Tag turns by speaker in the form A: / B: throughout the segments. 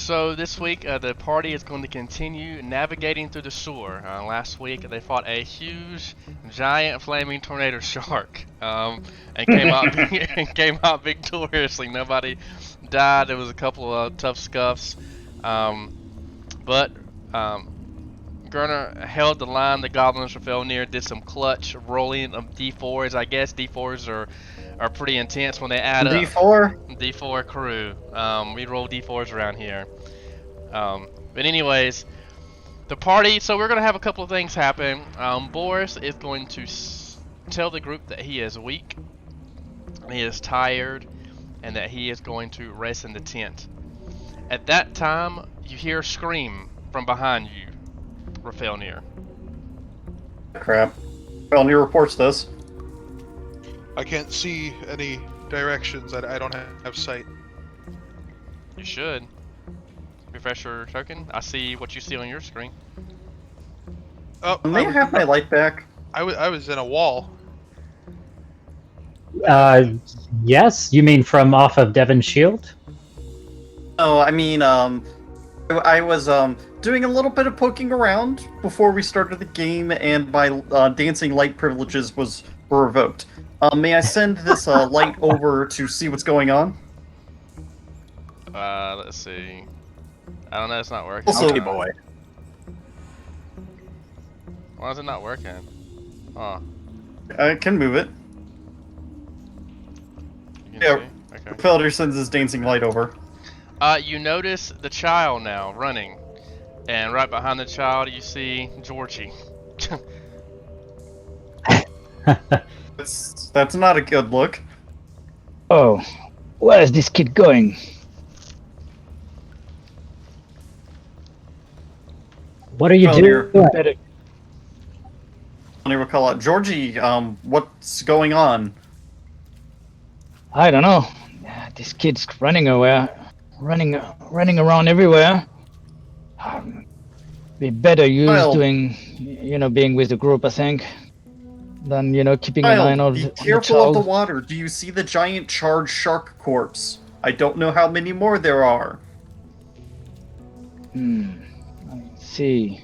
A: So this week, the party is going to continue navigating through the sewer. Last week, they fought a huge, giant, flaming tornado shark, and came out and came out victoriously. Nobody died. There was a couple of tough scuffs, but Gurner held the line. The goblins fell near, did some clutch rolling of D4s. I guess D4s are pretty intense when they add
B: D4?
A: up. D4 crew. We roll D4s around here. But anyways, the party, so we're going to have a couple of things happen. Boris is going to tell the group that he is weak, he is tired, and that he is going to rest in the tent. At that time, you hear a scream from behind you, Rafelnir.
B: Crap. Rafelnir reports this.
C: I can't see any directions. I don't have sight.
A: You should. Refresh your token. I see what you see on your screen.
C: Oh,
B: May I have my light back?
C: I was in a wall.
D: Yes? You mean from off of Devon's shield?
B: Oh, I mean, I was doing a little bit of poking around before we started the game, and my dancing light privileges were revoked. May I send this light over to see what's going on?
A: Let's see. I don't know, it's not working.
B: Also,
E: Okay, boy.
A: Why is it not working? Oh.
B: I can move it.
A: You
B: Yeah.
A: can see? Okay.
B: Felder sends his dancing light over.
A: You notice the child now running, and right behind the child you see Georgie.
B: That's not a good look.
E: Oh, where is this kid going?
D: What are you
B: Felder.
D: doing?
E: Better.
B: I will call out Georgie. What's going on?
E: I don't know. This kid's running away, running around everywhere. Be better use doing, being with the group, I think, than keeping an eye on
B: Be
E: the
B: careful of the
E: child.
B: water. Do you see the giant charred shark corpse? I don't know how many more there are.
E: I see.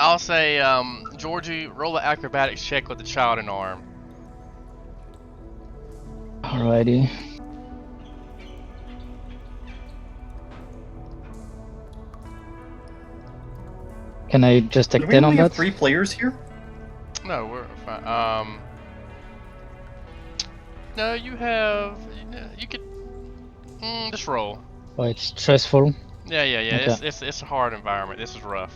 A: I'll say, Georgie, roll an acrobatics check with the child in arm.
E: Alrighty. Can I just take
B: Do we
E: 10 on
B: only have
E: that?
B: 3 players here?
A: No, we're fine. No, you have. You could. Just roll.
E: Oh, it's stressful.
A: Yeah.
E: Okay.
A: It's a hard environment. This is rough.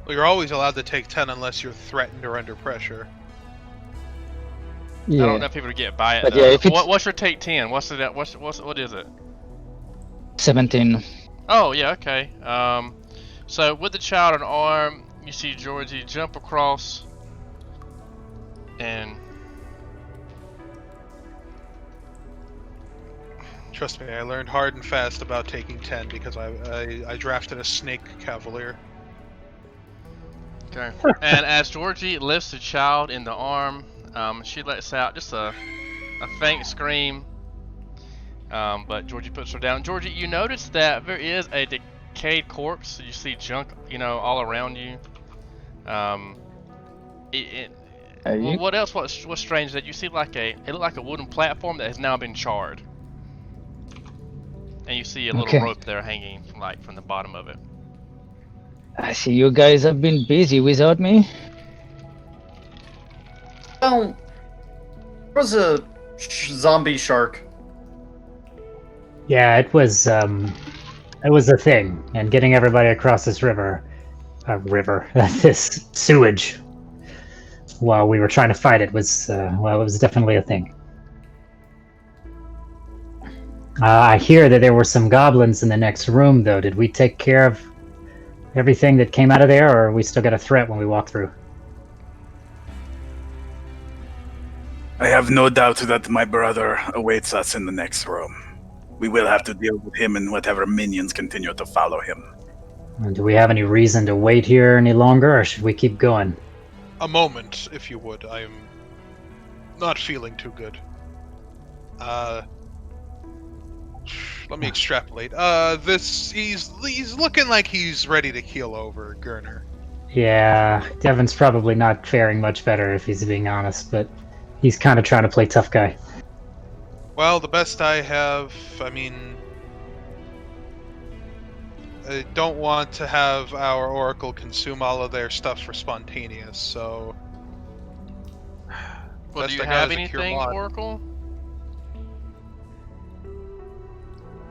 C: Well, you're always allowed to take 10 unless you're threatened or under pressure.
E: Yeah.
A: I don't know if people get by it.
E: But
A: Though.
E: yeah, if it's-
A: What's your take 10? What is it?
E: 17.
A: Oh yeah, okay. So with the child in arm, you see Georgie jump across, and
C: Trust me, I learned hard and fast about taking 10 because I drafted a snake cavalier.
A: okay. And as Georgie lifts the child in the arm, she lets out just a faint scream. But Georgie puts her down. Georgie, you notice that there is a decayed corpse. You see junk, all around you. Well, what else? What's strange is that you see it looked like a wooden platform that has now been charred, and you see a little
E: Okay.
A: rope there hanging, from the bottom of it.
E: I see you guys have been busy without me.
B: Well, there was a zombie shark.
D: Yeah, it was a thing, and getting everybody across this this sewage, while we were trying to fight it was, it was definitely a thing. I hear that there were some goblins in the next room, though. Did we take care of everything that came out of there, or we still got a threat when we walk through?
F: I have no doubt that my brother awaits us in the next room. We will have to deal with him and whatever minions continue to follow him.
D: Do we have any reason to wait here any longer, or should we keep going?
C: A moment, if you would. I am not feeling too good. Let me extrapolate. He's looking like he's ready to keel over, Gurner.
D: Yeah, Devin's probably not faring much better if he's being honest, but he's kind of trying to play tough guy.
C: Well, the best I have, I mean, I don't want to have our Oracle consume all of their stuff for spontaneous, so...
A: Well, do
C: best
A: you
C: I got
A: have
C: is a cure
A: anything,
C: mod.
A: Oracle?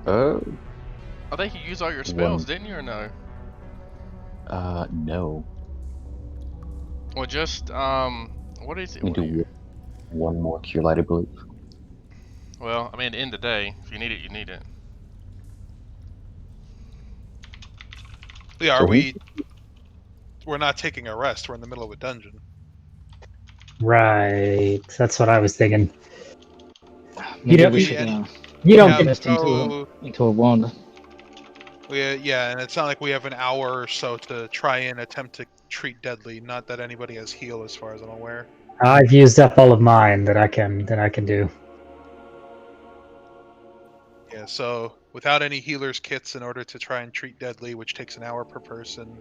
G: Uh,
A: I think you used all your spells,
G: One.
A: didn't you, or no?
G: no.
A: Well, just, what is it?
G: We
A: What are you?
G: do one more cure light, I believe.
A: Well, I mean, at the end of the day, if you need it, you need it.
C: Yeah,
G: So
C: we're not taking a rest, we're in the middle of a dungeon.
D: Right, that's what I was thinking.
E: Maybe
D: don't-
E: we
C: We,
E: should
C: and
D: You
C: we
D: don't
C: have
D: get
C: no...
E: into a wand.
C: Yeah, and it's not like we have an hour or so to try and attempt to treat deadly. Not that anybody has heal, as far as I'm aware.
D: I've used up all of mine that I can do.
C: Yeah, so without any healer's kits in order to try and treat deadly, which takes an hour per person,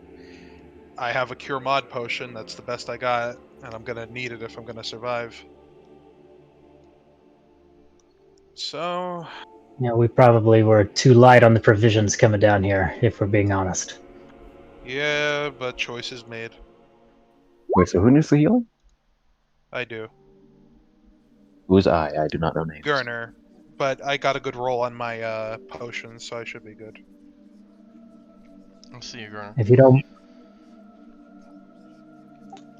C: I have a cure mod potion. That's the best I got, and I'm gonna need it if I'm gonna survive. So,
D: Yeah, we probably were too light on the provisions coming down here, if we're being honest.
C: yeah, but choices made.
G: Wait, so who needs the healing?
C: I do.
G: Who is I? I do not know names.
C: Gurner. But I got a good roll on my potions, so I should be good.
A: Let's see you, Gurner.
D: If you don't,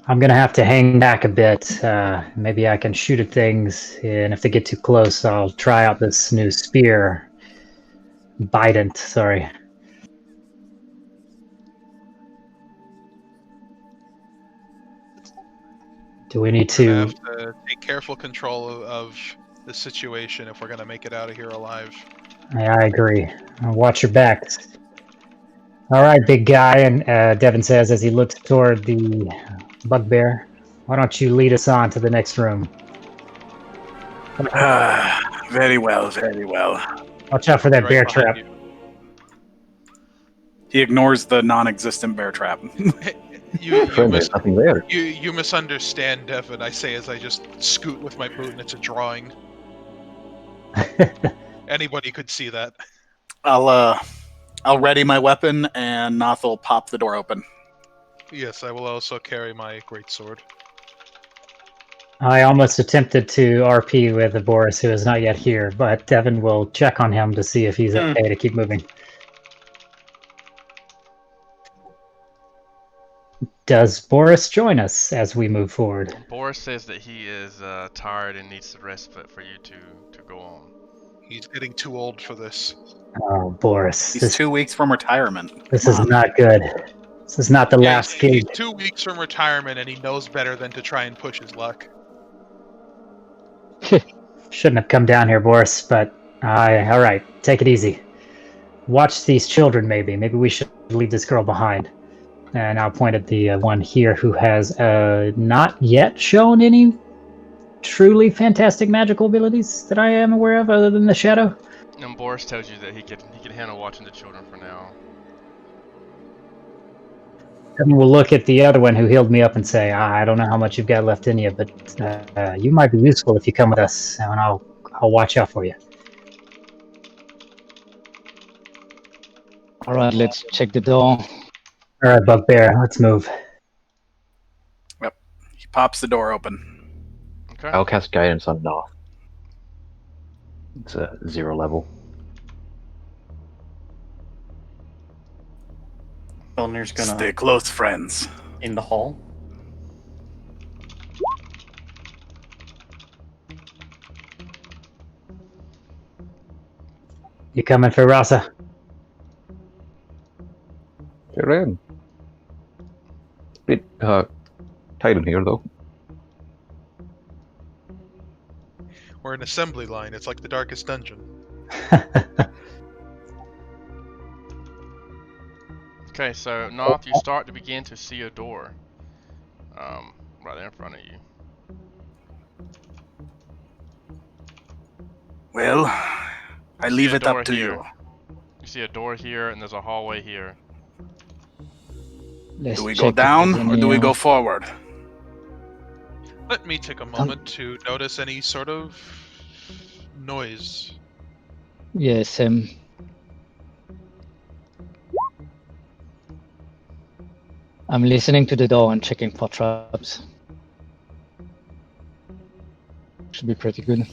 D: I'm gonna have to hang back a bit. Maybe I can shoot at things, and if they get too close, I'll try out this new spear. Bident, sorry. Do we need
C: We're gonna
D: to?
C: have to take careful control of the situation if we're gonna make it out of here alive.
D: I agree. Watch your backs. All right, big guy, and Devin says as he looks toward the bugbear, why don't you lead us on to the next room?
F: Very well, very well.
D: Watch out for that
C: Right
D: bear
C: behind
D: trap.
C: you.
F: He ignores the non-existent bear trap.
C: You
G: Friend, there's nothing there.
C: you misunderstand, Devin. I say as I just scoot with my boot, and it's a drawing. Anybody could see that.
F: I'll ready my weapon, and Noth will pop the door open.
C: Yes, I will also carry my greatsword.
D: I almost attempted to RP with the Boris, who is not yet here, but Devin will check on him to see if he's okay to keep moving. Does Boris join us as we move forward?
A: Boris says that he is tired and needs the respite for you to go on.
C: He's getting too old for this.
D: Oh, Boris,
F: He's 2 weeks from retirement.
D: this
F: Come
D: is
F: on.
D: not good. This is not the
C: Yeah,
D: last
C: he's
D: gig.
C: 2 weeks from retirement, and he knows better than to try and push his luck.
D: Shouldn't have come down here, Boris, but all right, take it easy. Watch these children, maybe. Maybe we should leave this girl behind. And I'll point at the one here who has not yet shown any truly fantastic magical abilities that I am aware of, other than the shadow.
A: And Boris tells you that he can handle watching the children for now.
D: And we'll look at the other one who healed me up and say, I don't know how much you've got left in you, but you might be useful if you come with us, and I'll watch out for you.
E: All right, let's check the door.
D: All right, Bugbear, let's move.
F: He pops the door open.
A: Okay.
G: I'll cast guidance on Noth. It's a 0 level.
B: Felner's gonna
F: Stay close, friends.
B: in the hall.
D: You coming for Rasa?
G: You're in. Bit tight in here, though.
C: We're an assembly line. It's like the darkest dungeon.
A: Okay, so Noth, you start to begin to see a door, right there in front of you.
F: Well, I
A: You
F: leave
A: see a
F: it up
A: door
F: to
A: here.
F: you.
A: You see a door here, and there's a hallway here.
E: Let's
F: Do we
E: check
F: go
E: if
F: down
E: there's
F: or do we
E: any,
F: go forward?
C: Let me take a moment to notice any sort of noise.
E: Yes, I'm listening to the door and checking for traps. Should be pretty good.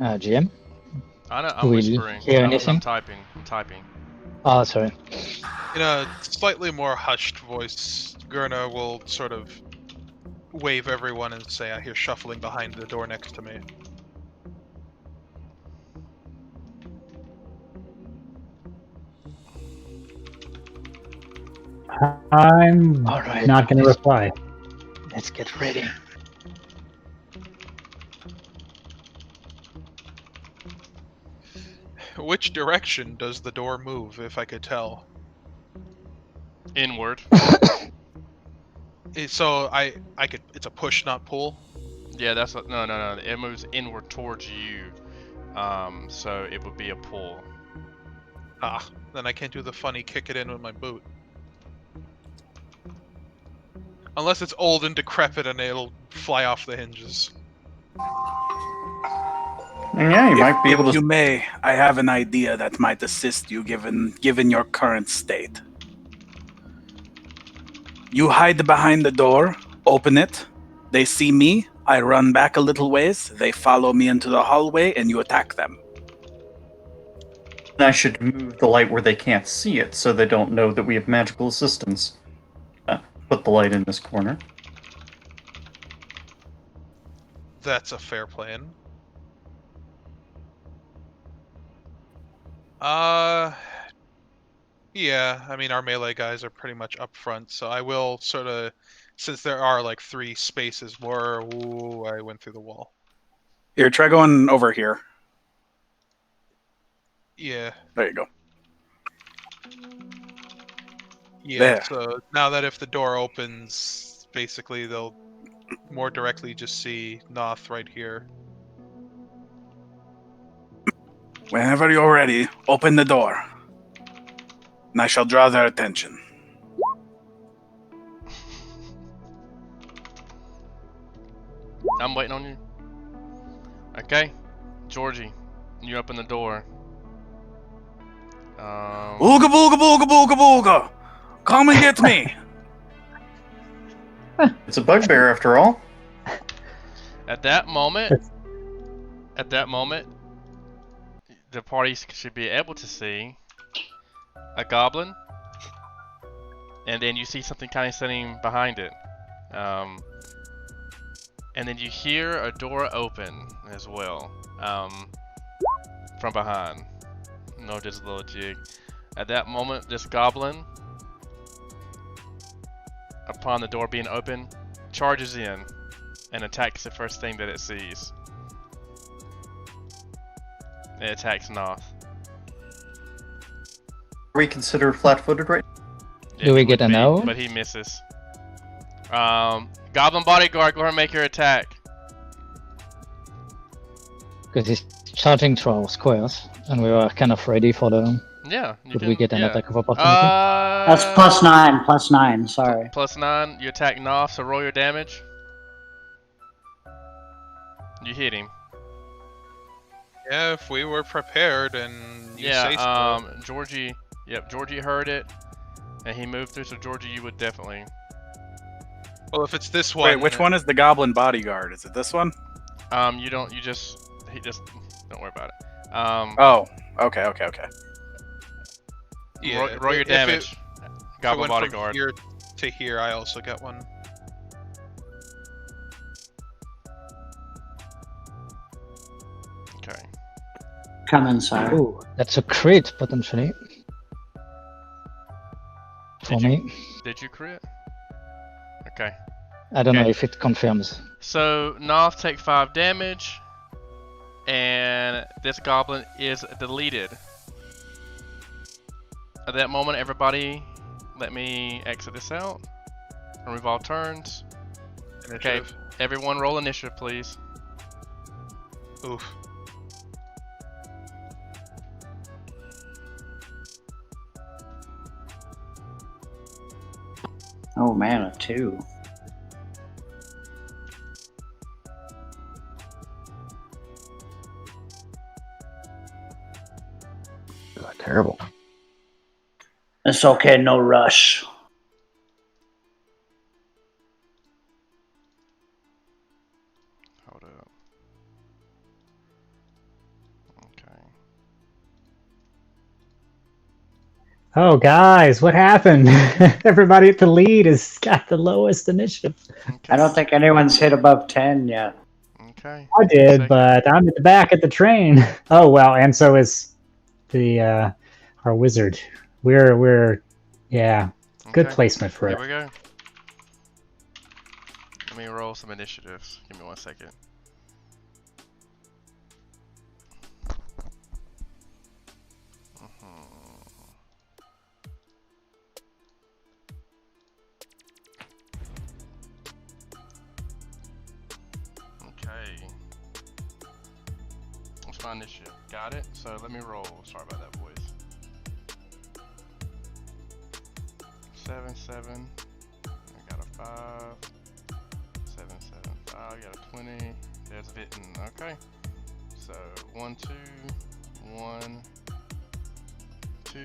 E: GM?
A: I know.
E: Do
A: I'm
E: we
A: whispering.
E: hear
A: I'm
E: anything?
A: typing. I'm typing.
E: Oh, sorry.
C: In a slightly more hushed voice, Gurna will sort of wave everyone and say, I hear shuffling behind the door next to me.
D: I'm
E: All right.
D: not going to reply.
E: Let's get ready.
C: Which direction does the door move, if I could tell?
A: Inward.
C: So I could. It's a push, not pull.
A: Yeah, that's what, no. It moves inward towards you. So it would be a pull.
C: Ah, then I can't do the funny kick it in with my boot. Unless it's old and decrepit and it'll fly off the hinges.
B: Yeah, you might be
F: If
B: able to.
F: you may, I have an idea that might assist you given your current state. You hide behind the door, open it, they see me, I run back a little ways, they follow me into the hallway, and you attack them.
B: I should move the light where they can't see it, so they don't know that we have magical assistance. Put the light in this corner.
C: That's a fair plan. Yeah, I mean, our melee guys are pretty much up front, so I will sort of, since there are like 3 spaces more, ooh, I went through the wall.
F: Here, try going over here.
C: Yeah,
F: There you go.
C: yeah,
F: There.
C: so now that if the door opens, basically they'll more directly just see Noth right here.
F: Whenever you're ready, open the door. And I shall draw their attention.
A: I'm waiting on you. Okay, Georgie, you open the door.
F: Ooga booga booga booga booga! Come and get me!
B: It's a bugbear after all.
A: At that moment, the party should be able to see a goblin, and then you see something kind of sitting behind it. And then you hear a door open as well, from behind. No, just a little jig. At that moment, this goblin, upon the door being open, charges in and attacks the first thing that it sees. It attacks Noth.
B: Are we considered flat-footed right
A: Yeah,
E: Do we
A: he
E: get
A: would
E: an
A: be,
E: arrow?
A: but he misses. Goblin bodyguard, go ahead and make your attack.
E: Because he's charging through our squares, and we were kind of ready for the.
A: Yeah.
E: Would we get an attack of opportunity?
H: That's +9, sorry.
A: +9. You attack Noth, so roll your damage. You hit him.
C: Yeah, if we were prepared and you say so.
A: Yeah. Georgie. Yep. Georgie heard it, and he moved through. So Georgie, you would definitely.
C: Well, if it's this one.
F: Wait, which one is the goblin bodyguard? Is it this one?
A: You don't. You just. He just. Don't worry about it.
F: Oh, okay.
C: Yeah,
A: roll your
C: if
A: damage.
C: If I
A: Goblin
C: went from
A: bodyguard.
C: here to here, I also get one.
A: Okay.
H: Come inside.
E: Ooh, that's a crit potentially. For
A: Did you-
E: me.
A: Did you crit? Okay.
E: I don't know
A: Okay.
E: if it confirms.
A: So Noth take 5 damage. and this goblin is deleted. At that moment, everybody, let me exit this out. Remove all turns. Okay,
C: Initiative.
A: everyone roll initiative, please.
C: Oof.
H: Oh man, a 2.
G: Terrible.
H: It's okay, no rush.
A: Hold up. Okay.
D: Oh, guys, what happened? Everybody at the lead has got the lowest initiative.
H: I don't think anyone's hit above 10 yet.
A: Okay.
D: I did, but I'm at the back at the train. Oh well, and so is the our wizard. We're yeah, good
A: Okay.
D: placement for
A: Here
D: it.
A: we go. Let me roll some initiatives. Give me 1 second. Okay. What's my initiative? Got it. So let me roll. Sorry about that, boys. 7, 7. I got a 5. 7, 7, 5. Got a 20. There's a bit. Okay. So 1, 2, 1, 2.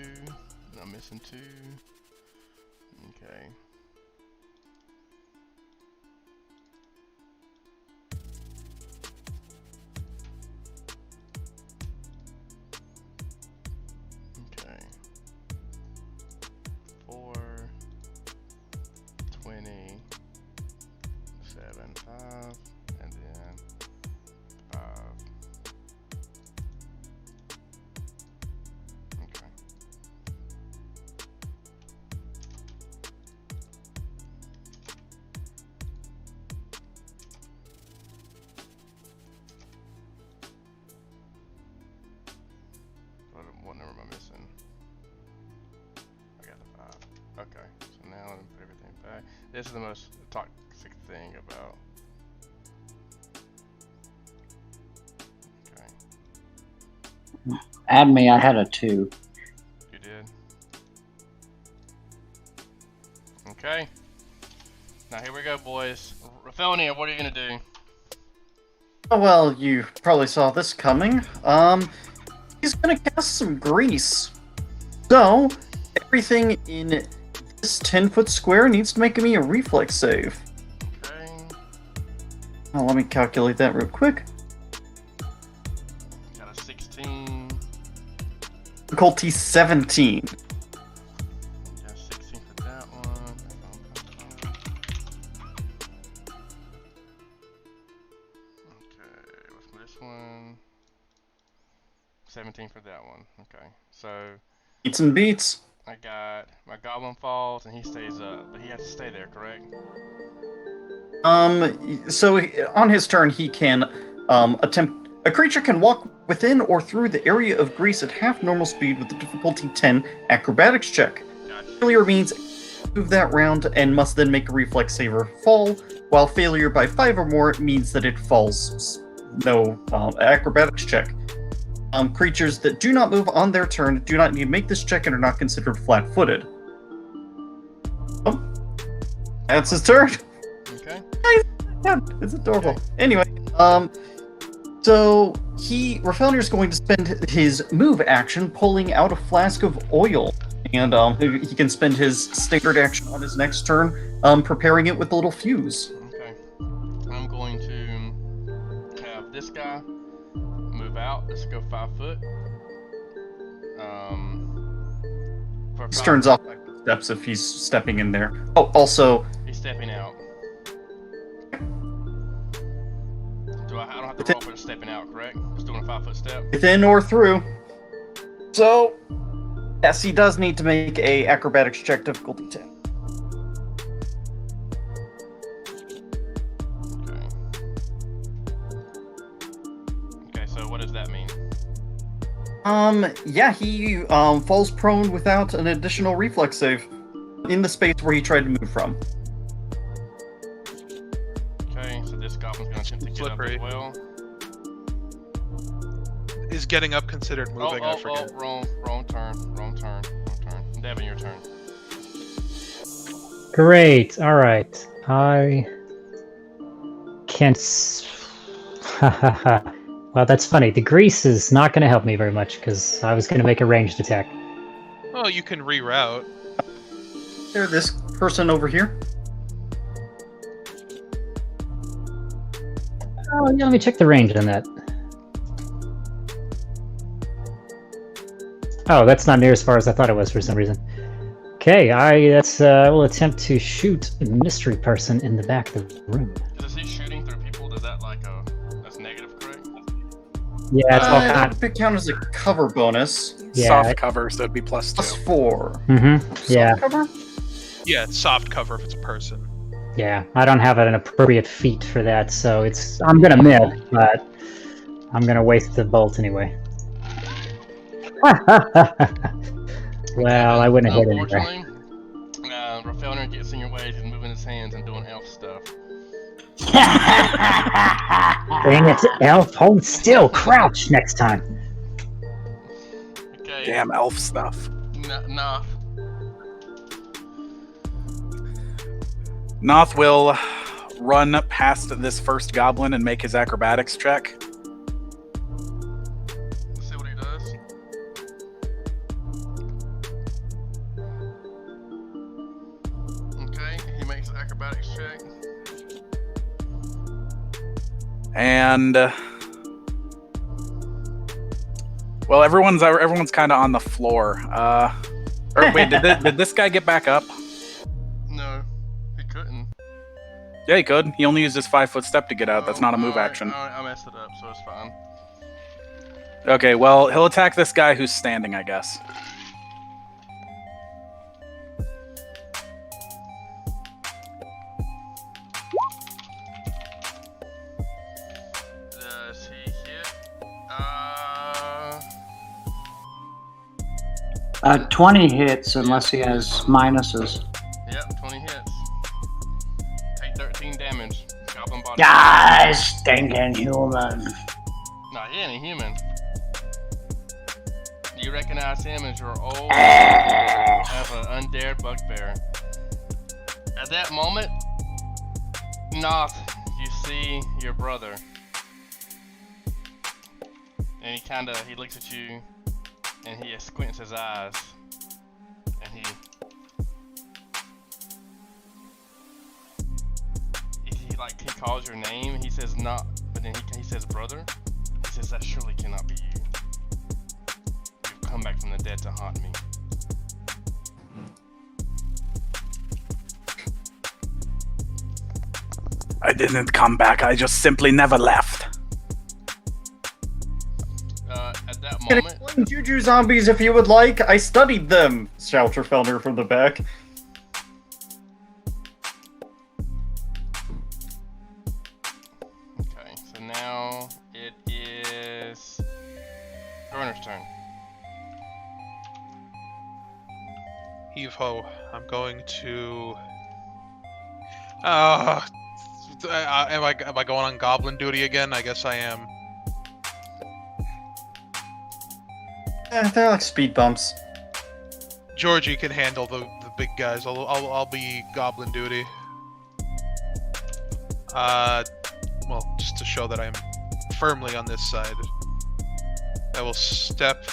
A: I'm missing 2. Okay. Okay. 4, 20, 7, 5, and then 5. Okay. What number am I missing? I got the 5. Okay, so now let me put everything back. This is the most toxic thing about. Okay,
H: Add me, I had a 2.
A: you did. Okay. Now here we go, boys. Raphelnia, what are you gonna do?
B: Oh, well, you probably saw this coming. He's gonna cast some grease. So, everything in this 10-foot square needs to make me a reflex save.
A: Okay.
B: Oh, let me calculate that real quick.
A: Got a 16.
B: Difficulty 17.
A: Got 16 for that one. Okay, what's this one? 17 for that one. Okay, so
B: Beats and beats.
A: I got my goblin falls and he stays up, but he has to stay there, correct?
B: So on his turn, he can attempt. A creature can walk within or through the area of grease at half normal speed with the difficulty 10 acrobatics check.
A: Gotcha.
B: Failure means move that round and must then make a reflex save or fall, while failure by 5 or more means that it falls. No acrobatics check. Creatures that do not move on their turn do not need to make this check and are not considered flat-footed. Oh, that's his turn.
A: Okay.
B: Yeah, it's adorable. Anyway, so Raphelnir going to spend his move action pulling out a flask of oil, and he can spend his standard action on his next turn, preparing it with a little fuse.
A: Okay. I'm going to have this guy move out. Let's go 5 foot. For
B: This
A: 5
B: turns off 5 steps if he's stepping in there. Oh, also,
A: He's stepping out. I don't have to roll for the stepping out, correct? Just doing a 5 foot step.
B: within or through. So, yes, he does need to make a acrobatics check, difficulty 10.
A: Okay. Okay, so
B: Yeah, he falls prone without an additional reflex save in the space where he tried to move from.
A: Okay, so this goblin's gonna attempt to get up as
C: Slippery.
A: well.
C: Is getting up considered moving? I forget.
A: Wrong turn. Devin, your turn.
D: Great. All right. I can't. Well, that's funny. The grease is not going to help me very much because I was going to make a ranged attack.
C: Oh, you can reroute.
B: There, this person over here.
D: Oh, yeah. Let me check the range on that. Oh, that's not near as far as I thought it was for some reason. Okay, I will attempt to shoot a mystery person in the back of the room.
A: Is he shooting through people? Does that that's negative, correct?
D: Yeah, it's all
B: That
D: kind.
B: would count as a cover bonus.
D: Yeah.
F: Soft cover, so it'd be +2.
B: +4.
D: Mm-hmm. Yeah,
B: Soft cover?
C: Yeah, it's soft cover if it's a person.
D: yeah. I don't have an appropriate feat for that, so I'm gonna miss, but I'm gonna waste the bolt anyway. Well, I wouldn't have hit anyway.
A: Unfortunately, Rafaelner gets in your way. He's moving his hands and doing elf stuff.
D: Dang it, elf! Hold still, crouch next time.
A: Okay.
F: Damn elf stuff.
A: Nah.
F: Noth will run past this first goblin and make his acrobatics check.
A: Let's see what he does. Okay, he makes an acrobatics check.
F: And well, everyone's kind of on the floor. Or wait, did this guy get back up?
A: No, he couldn't.
F: Yeah, he could. He only used his 5-foot step to get out. That's not a move
A: Alright,
F: action.
A: I messed it up, so it's fine.
F: Okay, well, he'll attack this guy who's standing, I guess.
A: Does he hit?
H: 20 hits unless he has minuses.
A: Yep, 20 hits. Take 13 damage. Goblin body.
H: Ah, stinking human.
A: Nah, he ain't a human. You recognize him as your old of an undead bugbear. At that moment, Noth, you see your brother. And he looks at you and he squints his eyes. And he calls your name. He says not, but then he says brother. He says that surely cannot be you. You've come back from the dead to haunt me.
F: I didn't come back. I just simply never left.
A: At that
B: I can
A: moment,
B: explain Juju zombies if you would like. I studied them, shouts Felner from the back.
A: okay, so now it is Turner's turn.
C: Heave ho. I'm going to. Am I going on goblin duty again? I guess I am.
B: They're like speed bumps.
C: Georgie can handle the big guys. I'll be goblin duty. Well, just to show that I'm firmly on this side, I will step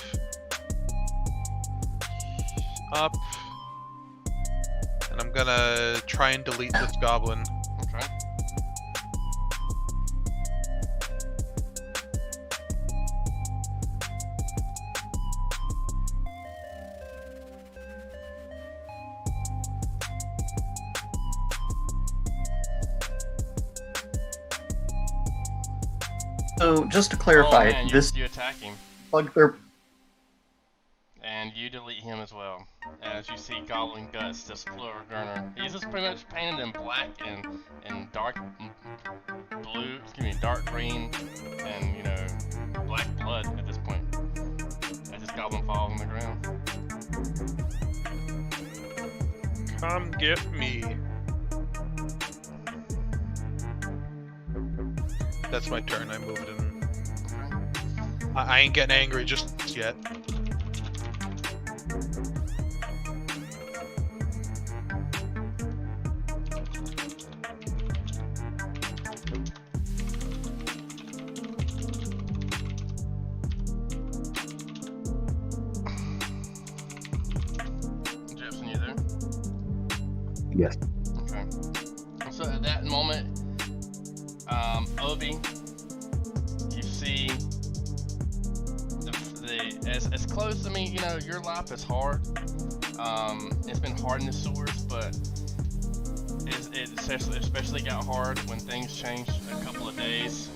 C: up, and I'm gonna try and delete this goblin.
A: Okay.
B: So, just to clarify,
A: Oh, man,
B: this
A: you attack him,
B: bugbear.
A: and you delete him as well. As you see goblin guts just flow over Gurner. He's just pretty much painted in black and dark blue, dark green, and black blood at this point. goblin falls on the ground.
C: Come get me. That's my turn. I moved in. I ain't getting angry just yet.
A: Jefferson, you there?
G: Yes.
A: Okay. So at that moment, Obi, you see as close. I mean, you know, your life is hard. It's been hard in the sewers, but it especially got hard when things changed a couple of days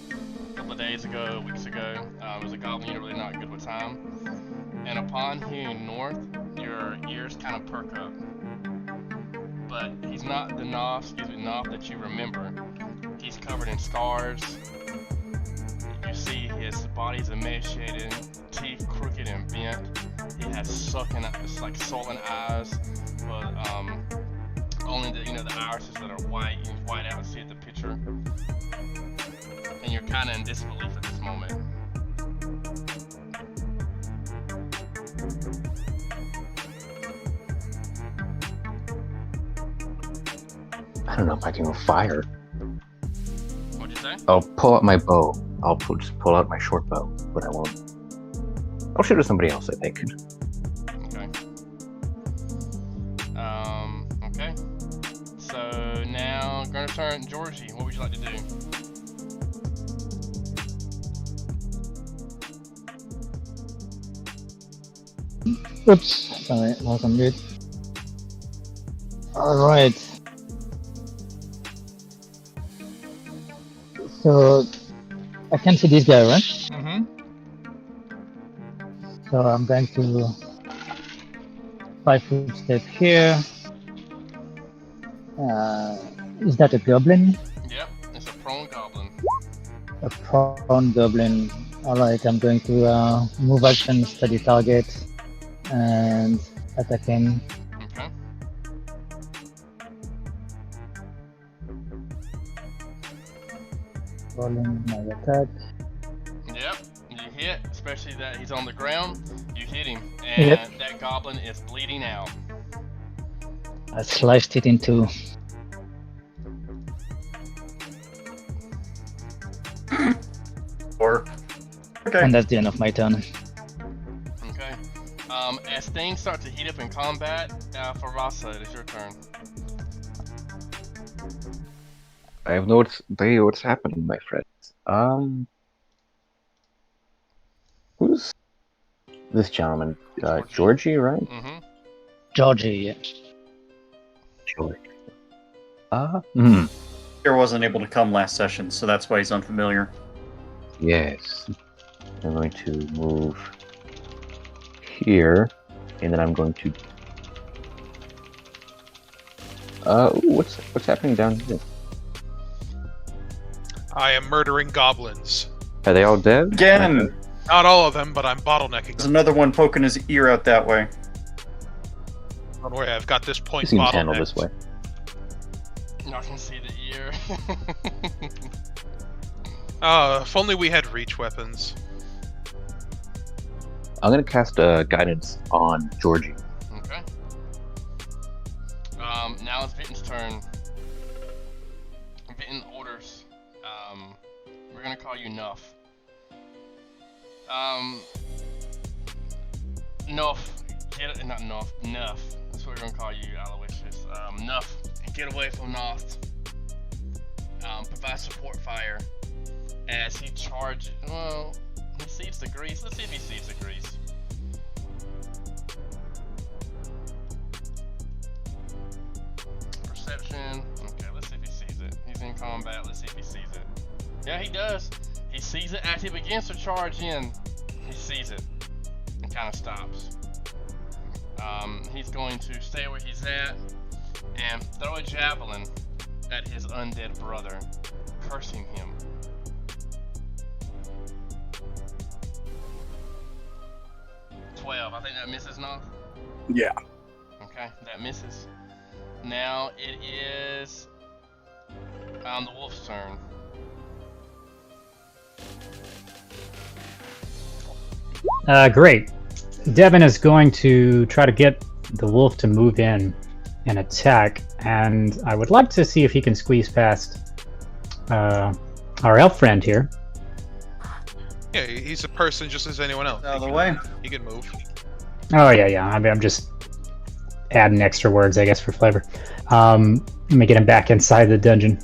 A: ago, weeks ago. It was a goblin you're really not good with time. And upon hearing north, your ears kind of perk up. But he's not the Noth that you remember. He's covered in scars. You see his body's emaciated, teeth crooked and bent. He has sullen eyes, but only the irises that are white. You can white out and see at the picture. And you're kind of in disbelief at this moment.
G: I don't know if I can fire.
A: What'd you say?
G: I'll pull out my bow. Just pull out my short bow, but I won't. I'll shoot at somebody else, I think.
A: Okay. Okay. So now, gonna turn Georgie. What would you like to do?
E: Oops, sorry, I was on mute. Alright. So, I can see this guy, right?
A: Mm-hmm.
E: So I'm going to 5-foot step here. Is that a goblin?
A: Yep, it's a prone goblin.
E: A prone goblin. Alright, I'm going to move action, study target, and attack him.
A: Okay.
E: Rolling my attack.
A: Yep, you hit, especially that he's on the ground. You hit him, and
E: Yep.
A: that goblin is bleeding out.
E: I sliced it in two.
B: Or okay.
E: And that's the end of my turn.
A: Okay. As things start to heat up in combat, for Rasa, it is your turn.
G: I have no idea what's happening, my friends. Who's this gentleman? Georgie, right?
A: Mm-hmm.
E: Georgie, yeah.
G: George.
B: He wasn't able to come last session, so that's why he's unfamiliar.
G: Yes. I'm going to move here, and then I'm going to. Ooh, what's happening down here?
C: I am murdering goblins.
G: Are they all dead?
B: Again,
C: Not all of them, but I'm bottlenecking
B: there's
C: them.
B: another one poking his ear out that way.
C: Don't worry, I've got this
G: It
C: point
G: seems handled this
C: bottlenecked.
G: way.
A: Not gonna see the ear.
C: If only we had reach weapons.
G: I'm gonna cast guidance on Georgie.
A: Okay. Now it's Vitten's turn. Vitten orders. We're gonna call you Nuff. Nuff. Not Nuff. Nuff. That's what we're gonna call you, Aloysius. Nuff. Get away from Noth. Provide support fire as he charges. Well, he sees the grease. Let's see if he sees the grease. Perception. Okay, let's see if he sees it. He's in combat. Let's see if he sees it. Yeah, he does. He sees it as he begins to charge in. He sees it and kind of stops. He's going to stay where he's at and throw a javelin at his undead brother, cursing him. 12. I think that misses now.
F: Yeah.
A: Okay, that misses. Now it is the wolf's turn.
D: Great. Devin is going to try to get the wolf to move in and attack, and I would like to see if he can squeeze past our elf friend here.
C: Yeah, he's a person just as anyone else.
B: Out of the way.
C: He can move.
D: Oh yeah. I mean, I'm just adding extra words, I guess, for flavor. Let me get him back inside the dungeon.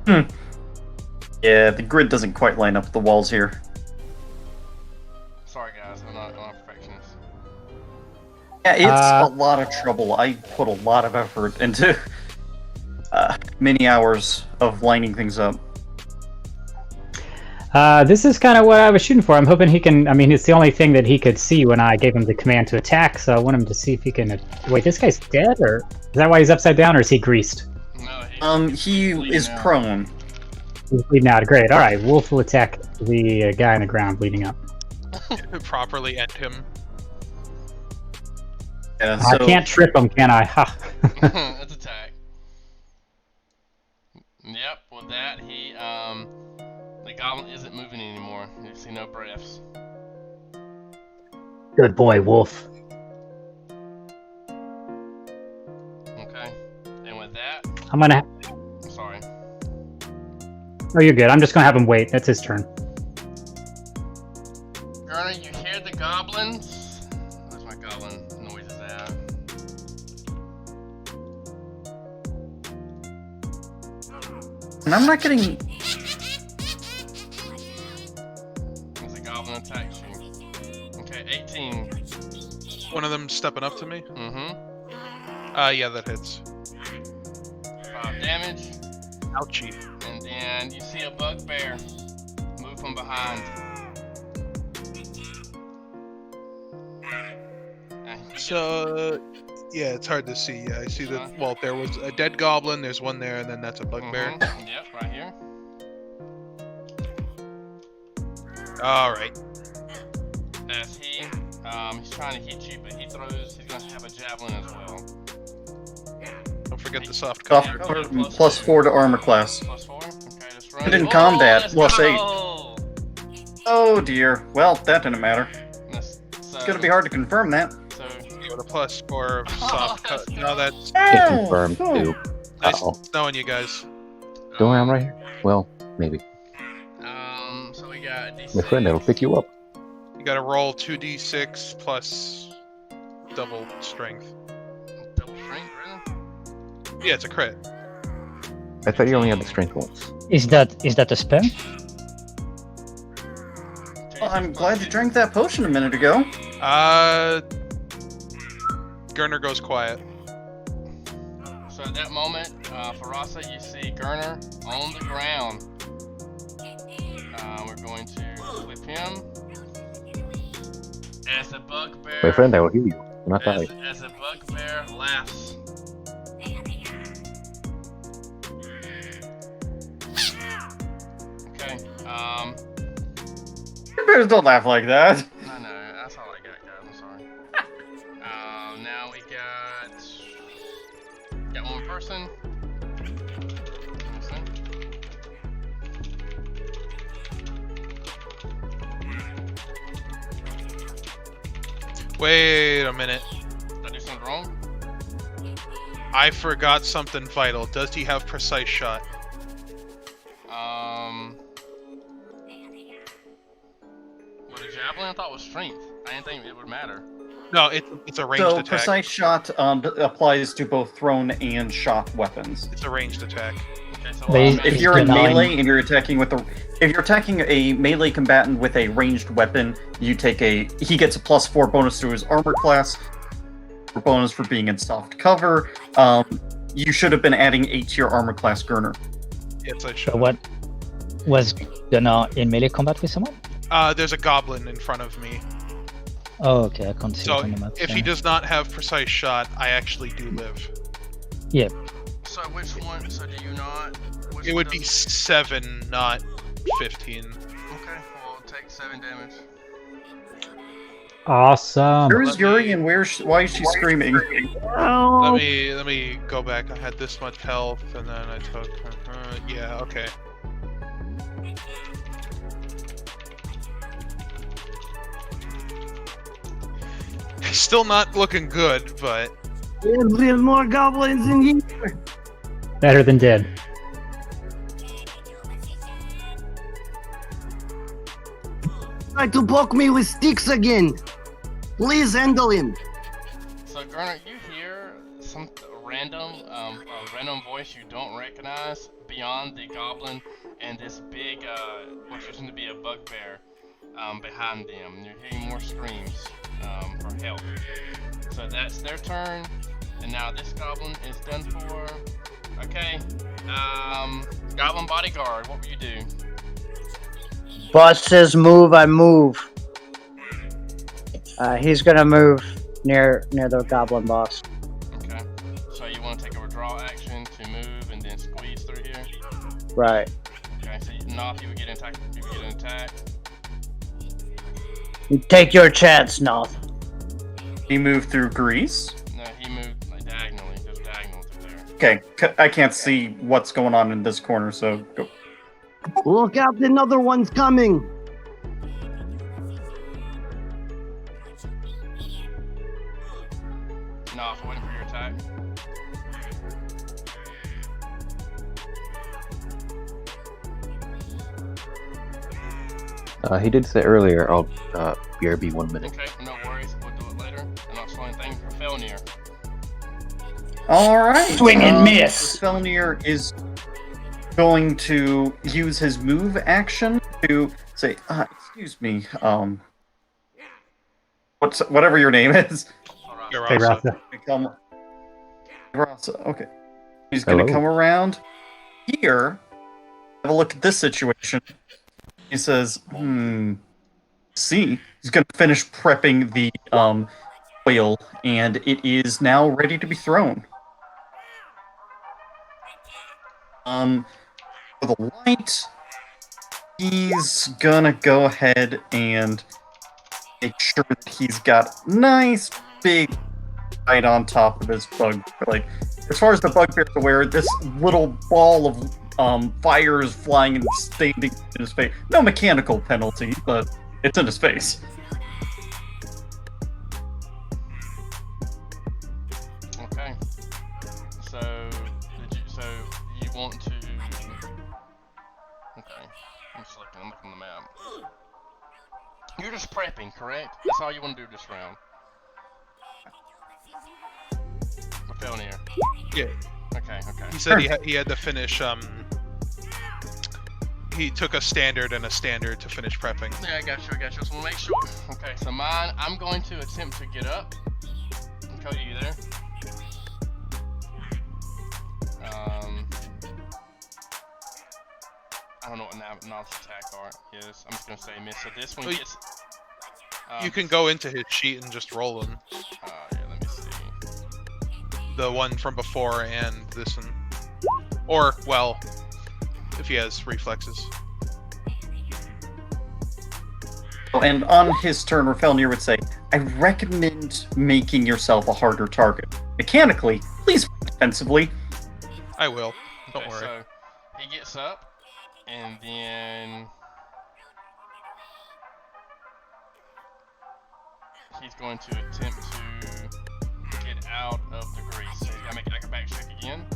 B: Yeah, the grid doesn't quite line up with the walls here.
A: Sorry guys, I'm not a perfectionist.
B: Yeah, it's a lot of trouble. I put a lot of effort into many hours of lining things up.
D: This is kind of what I was shooting for. I'm hoping he can. I mean, it's the only thing that he could see when I gave him the command to attack. So I want him to see if he can. Wait, this guy's dead, or is that why he's upside down, or is he greased?
A: No,
B: He is
A: now.
B: prone.
D: He's bleeding out. Great. All right, Wolf will attack the guy on the ground bleeding up.
C: Properly end him.
B: Yeah,
D: I
B: so
D: can't trip him, can I? Ha.
A: That's attack. Yep, with that he the goblin isn't moving anymore. You see no breaths.
D: Good boy, Wolf.
A: Okay. And with that,
D: I'm gonna.
A: sorry.
D: Oh, you're good. I'm just gonna have him wait. That's his turn.
A: Garner, you hear the goblins? Where's my goblin noises at?
B: and I'm not getting.
A: As the goblin attacks you. Okay, 18.
C: One of them stepping up to me.
A: Mm-hmm.
C: Yeah, that hits.
A: 5 damage.
C: Ouchie.
A: And then you see a bugbear move from behind.
C: So, yeah, it's hard to see. Yeah, I see that. Well, there was a dead goblin. There's one there, and then that's a bugbear.
A: Mhm. Yep, right here.
C: All right.
A: As he's trying to hit you, but he's gonna have a javelin as well.
C: Don't forget the soft
B: Soft
C: cover.
B: cover, +4 to armor class.
A: +4. Okay, let's run.
B: Good in combat,
A: let's
B: +8.
A: go!
B: Oh dear. Well, that didn't matter.
A: So,
B: It's gonna be hard to confirm that.
A: So,
C: With a +4 of soft
A: that's
C: cut. No, that's
G: Can't
B: Oh,
G: confirm
B: oh.
G: too.
C: nice
G: Uh-oh.
C: knowing you guys.
G: Don't worry, I'm right here. Well, maybe.
A: so we got D6.
G: My friend, that'll pick you up.
C: You got to roll 2d6 plus double strength.
A: Double strength, really?
C: Yeah, it's a crit.
G: I thought you only had the strength once.
E: Is that a spell?
B: Well, I'm glad you drank that potion a minute ago.
C: Gurner goes quiet.
A: So at that moment, Farasa, you see Gurner on the ground. We're going to flip him. As the bugbear.
G: My friend, I will heal you. Do not die.
A: As the bugbear laughs. Okay.
B: Bears don't laugh like that.
A: I know. That's all I got, guys. I'm sorry. Now we got one person.
C: Wait a minute.
A: Did I do something wrong?
C: I forgot something vital. Does he have precise shot?
A: With a javelin, I thought it was strength. I didn't think it would matter.
C: No, it's a ranged
B: So
C: attack.
B: precise shot applies to both thrown and shot weapons.
C: It's a ranged attack.
A: Okay, so
E: They-
B: If you're in
E: Denying-
B: melee and you're attacking with if you're attacking a melee combatant with a ranged weapon, he gets a +4 bonus to his armor class, or bonus for being in soft cover. You should have been adding 8 to your armor class, Gurner.
C: It's a
E: So
C: shot.
E: what was Gunnar in melee combat with someone?
C: There's a goblin in front of me.
E: Oh, okay, I can't see
C: So
E: it on the map.
C: if he does not have precise shot, I actually do live.
E: Yeah,
A: So which one? So do you not? Which
C: It
A: one
C: would be
A: does-
C: 7, not 15.
A: Okay, well take 7 damage.
D: Awesome.
B: Where is Yuri and why is she screaming?
C: Let me go back. I had this much health, and then I took. Yeah. Okay. Still not looking good, but
I: There's more goblins in here.
D: Better than dead.
I: Try to poke me with sticks again. Please handle him.
A: So Garner, you hear some random voice you don't recognize beyond the goblin and this big, what seems to be a bugbear, behind them. You're hearing more screams for help. So that's their turn, and now this goblin is done for. Okay, goblin bodyguard, what will you do?
H: Boss says move, I move. He's gonna move near the goblin boss.
A: Okay, so you want to take a withdrawal action to move and then squeeze through here?
H: Right.
A: Okay, so Noth, you would get an attack. You would get an attack.
H: Take your chance, Noth.
B: He moved through Greece.
A: No, he moved like diagonally. Just diagonal through there.
B: Okay, I can't see what's going on in this corner, so go.
I: Look out, another one's coming.
A: Noth, waiting for your attack.
G: He did say earlier, I'll BRB 1 minute.
A: Okay, no worries. We'll do it later. And I'll show anything for Felnir.
B: All right.
H: Swing and miss.
B: Felnir is going to use his move action to say, excuse me, whatever your name is.
D: Hey, Rasa.
B: Okay. He's going to come around here. Have a look at this situation. He says, see, he's going to finish prepping the oil, and it is now ready to be thrown. For the light, he's gonna go ahead and make sure that he's got nice big light on top of his bug. Like, as far as the bugbear's aware, this little ball of fire is flying and standing in his face. No mechanical penalty, but it's in his face.
A: Okay. So you want to? Okay. I'm looking at the map. You're just prepping, correct? That's all you want to do this round. Felnir.
C: yeah.
A: Okay.
C: He said he had to finish. He took a standard and a standard to finish prepping.
A: Yeah, I got you. Just want to make sure. Okay, so mine, I'm going to attempt to get up. Cody, you there? I don't know what Noth's attack art is. I'm just gonna say miss. So this one gets.
C: You can go into his sheet and just roll them.
A: Yeah, let me see.
C: The one from before and this one. Or, well, if he has reflexes.
B: And on his turn, Felnir would say, I recommend making yourself a harder target. Mechanically, please defensively.
C: I will. Don't
A: Okay,
C: worry.
A: So he gets up, and then he's going to attempt to get out of the grease. So he's gotta make an acrobatics check again.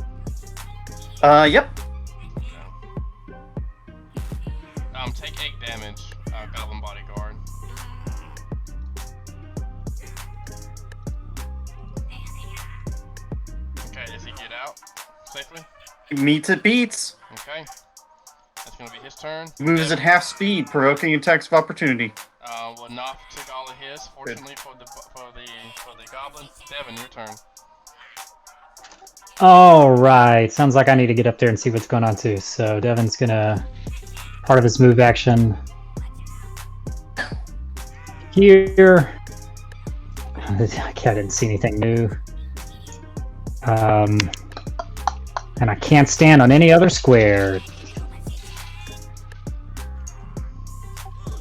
B: Yep.
A: Take 8 damage, Goblin Bodyguard. Okay, does he get out safely?
B: Meets it beats.
A: Okay. That's gonna be his turn.
B: Moves at half speed, provoking attacks of opportunity.
A: Well, Noth took all of his. Fortunately for the goblin. Devin, your turn.
D: Alright, sounds like I need to get up there and see what's going on too. So Devin's gonna, part of his move action here. I didn't see anything new. And I can't stand on any other square.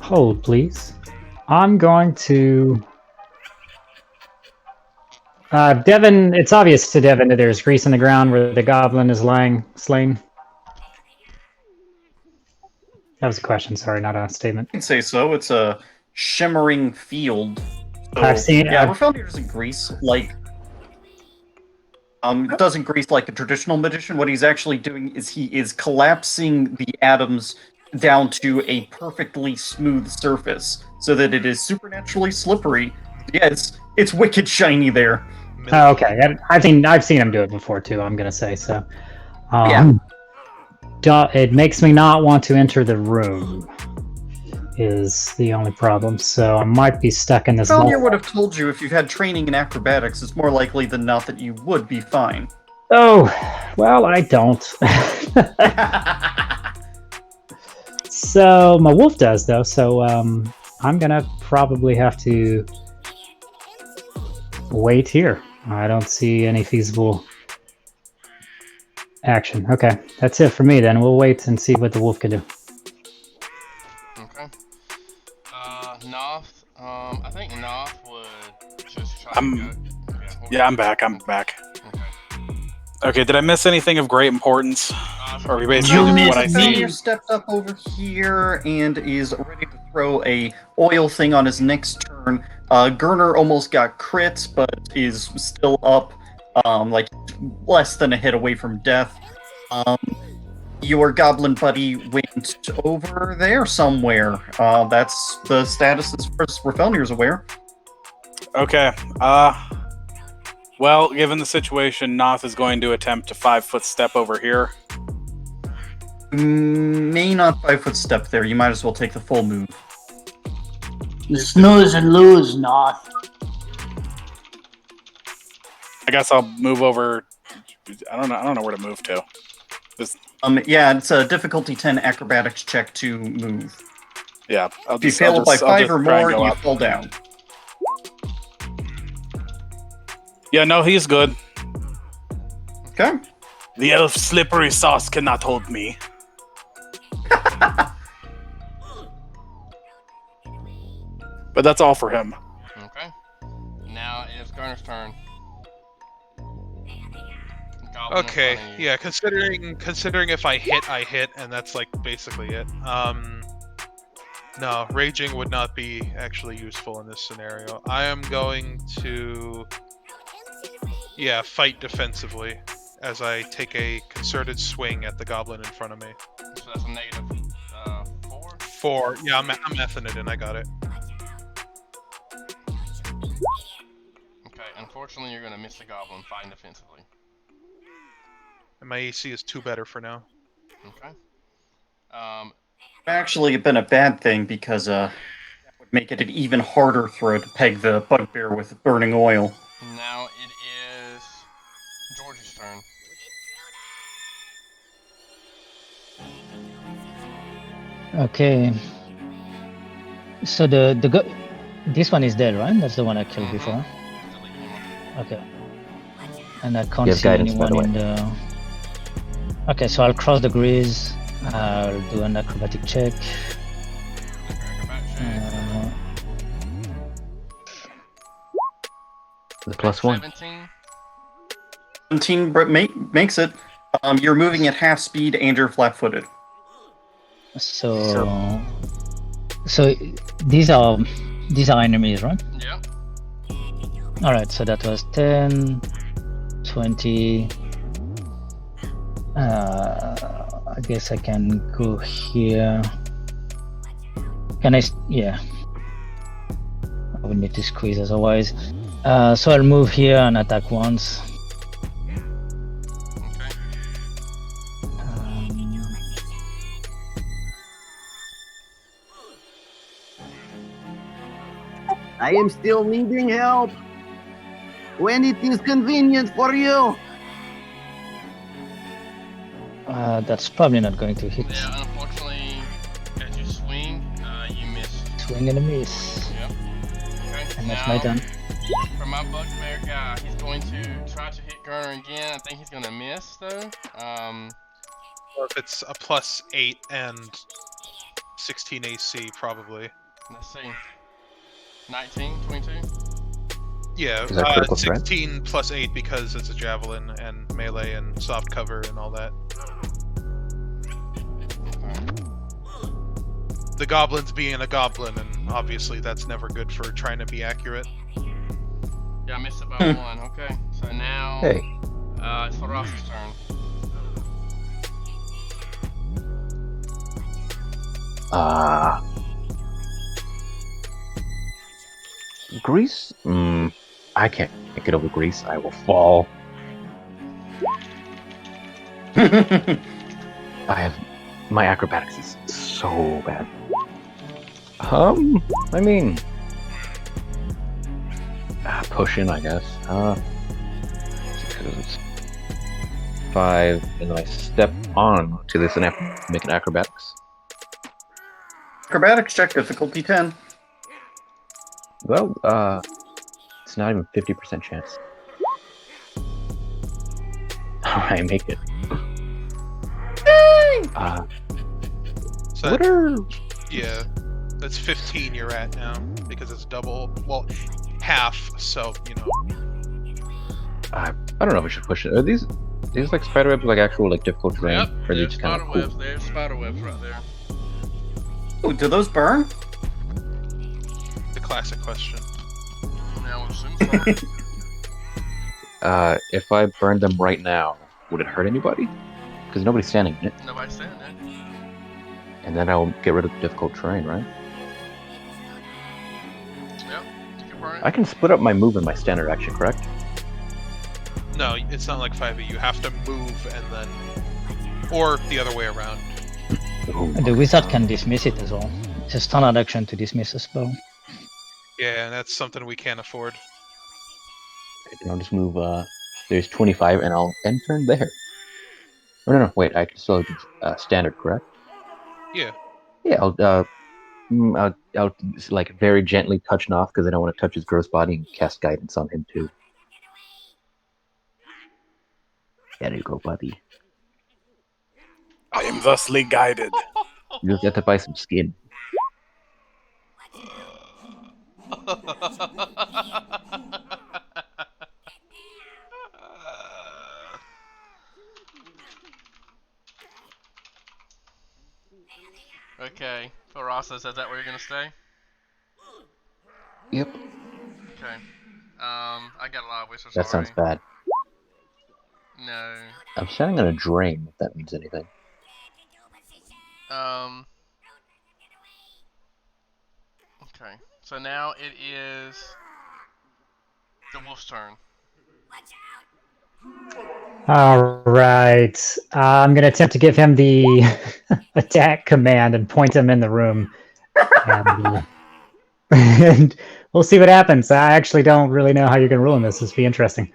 D: Hold, please. I'm going to Devin, it's obvious to Devin that there's grease on the ground where the goblin is lying slain. That was a question, sorry, not a statement.
B: I'd say so. It's a shimmering field. So,
D: I've seen.
B: Yeah, Rafelnir doesn't grease like. Doesn't grease like a traditional magician. What he's actually doing is he is collapsing the atoms down to a perfectly smooth surface, so that it is supernaturally slippery. Yeah, it's wicked shiny there.
D: Oh, okay, I've seen him do it before too. I'm gonna say so.
B: Yeah.
D: It makes me not want to enter the room. Is the only problem. So I might be stuck in this.
B: Rafelnir would have told you if you've had training in acrobatics, it's more likely than not that you would be fine.
D: Oh, well, I don't. So my wolf does though. So I'm gonna probably have to wait here. I don't see any feasible action. Okay, that's it for me then. We'll wait and see what the wolf can do.
A: Okay. Noth, I think Noth would just try
F: I'm-
A: to go.
F: Yeah, I'm back. Okay, did I miss anything of great importance? Or are we basically
H: You
F: doing what I
H: missed
F: see?
H: me.
B: Rafelnir stepped up over here and is ready to throw a oil thing on his next turn. Gurner almost got crit, but is still up, like less than a hit away from death. Your goblin buddy went over there somewhere. That's the status as far as Rafelnir is aware.
F: Okay. Well, given the situation, Noth is going to attempt a 5-foot step over here.
B: May not 5-foot step there. You might as well take the full move.
H: Snooze and lose, Noth.
F: I guess I'll move over. I don't know where to move to.
B: Yeah, it's a difficulty 10 acrobatics check to move.
F: Yeah.
B: If you fail it by 5 or more, you fall down.
F: Yeah, no, he's good.
B: Okay.
F: The elf slippery sauce cannot hold me. But that's all for him.
A: Okay. Now it's Garner's turn. Goblin in
C: Okay,
A: front of you.
C: yeah, considering if I hit, and that's like basically it. No, raging would not be actually useful in this scenario. I am going to, yeah, fight defensively as I take a concerted swing at the goblin in front of me.
A: So that's a negative 4.
C: 4, yeah, I'm effing it in, I got it.
A: Okay, unfortunately you're gonna miss the goblin fighting defensively.
C: And my AC is 2 better for now.
A: Okay.
B: Actually, it's been a bad thing because that would make it an even harder throw to peg the bugbear with burning oil.
A: Now it is George's turn.
E: Okay. So this one is dead, right? That's the one I killed before. Okay. And I can't
G: You have
E: see
G: guidance, by
E: anyone
G: the
E: in the. Okay, so I'll cross the grease. I'll do an acrobatic check.
G: The +1.
A: 17.
B: 17 makes it. You're moving at half speed and you're flat-footed.
E: So these are enemies, right?
A: Yeah.
E: All right. So that was 10, 20. I guess I can go here. Can I? Yeah. I would need to squeeze otherwise. So I'll move here and attack once.
A: Okay.
I: I am still needing help. When it is convenient for you.
E: That's probably not going to hit.
A: Yeah, unfortunately, as you swing, you miss.
E: Swing and a miss.
A: Yep. Okay.
E: And that's
A: now,
E: my turn.
A: For my bugbear guy, he's going to try to hit Garner again. I think he's gonna miss though.
C: Or if it's a +8 and 16 AC, probably.
A: Let's see. 19, 22.
C: Yeah,
G: Is that critical threat?
C: 16 plus 8 because it's a javelin and melee and soft cover and all that. The goblin's being a goblin, and obviously that's never good for trying to be accurate.
A: Yeah, I missed it by 1. Okay, so now
G: Hey.
A: it's Faras's turn.
G: Grease? I can't get over grease. I will fall. My acrobatics is so bad. I mean, pushing, I guess. 5, and then I step on to this and have to make an acrobatics.
B: Acrobatics check, difficulty 10.
G: Well, it's not even 50% chance. I make it.
C: So
G: What are...
C: yeah, that's 15 you're at now because it's double. Well, half. So you know.
G: I don't know if I should push it. Are these like spider webs, like actual like difficult terrain?
A: Yep,
G: Or are they
A: there's
G: just kind
A: spider
G: of cool?
A: webs. There's spider webs right there.
B: Oh, do those burn?
C: The classic question.
A: Now we'll assume so.
G: If I burned them right now, would it hurt anybody? Because nobody's standing in it.
A: Nobody's saying that.
G: And then I'll get rid of the difficult terrain, right?
A: Yep, you can burn it.
G: I can split up my move and my standard action, correct?
C: No, it's not like 5e. You have to move and then, or the other way around.
G: Ooh,
E: And the wizard can dismiss it as well. It's a standard action to dismiss a spell.
C: Yeah, and that's something we can't afford.
G: and I'll just move, there's 25, and I'll end turn there. Oh, no, wait, I can still do standard, correct?
C: Yeah.
G: Yeah, I'll just, like very gently touch Noth because I don't want to touch his gross body and cast guidance on him too. There you go, buddy.
F: I am thusly guided.
G: You just have to buy some skin.
A: Okay, Farasa, is that where you're gonna stay?
G: Yep.
A: Okay. I got a lot of wishes
G: That sounds
A: already.
G: bad.
A: No.
G: I'm standing on a drain, if that means anything.
A: Okay. So now it is the wolf's turn.
D: Alright. I'm going to attempt to give him the attack command and point him in the room. And we'll see what happens. I actually don't really know how you're going to rule in this. This will be interesting.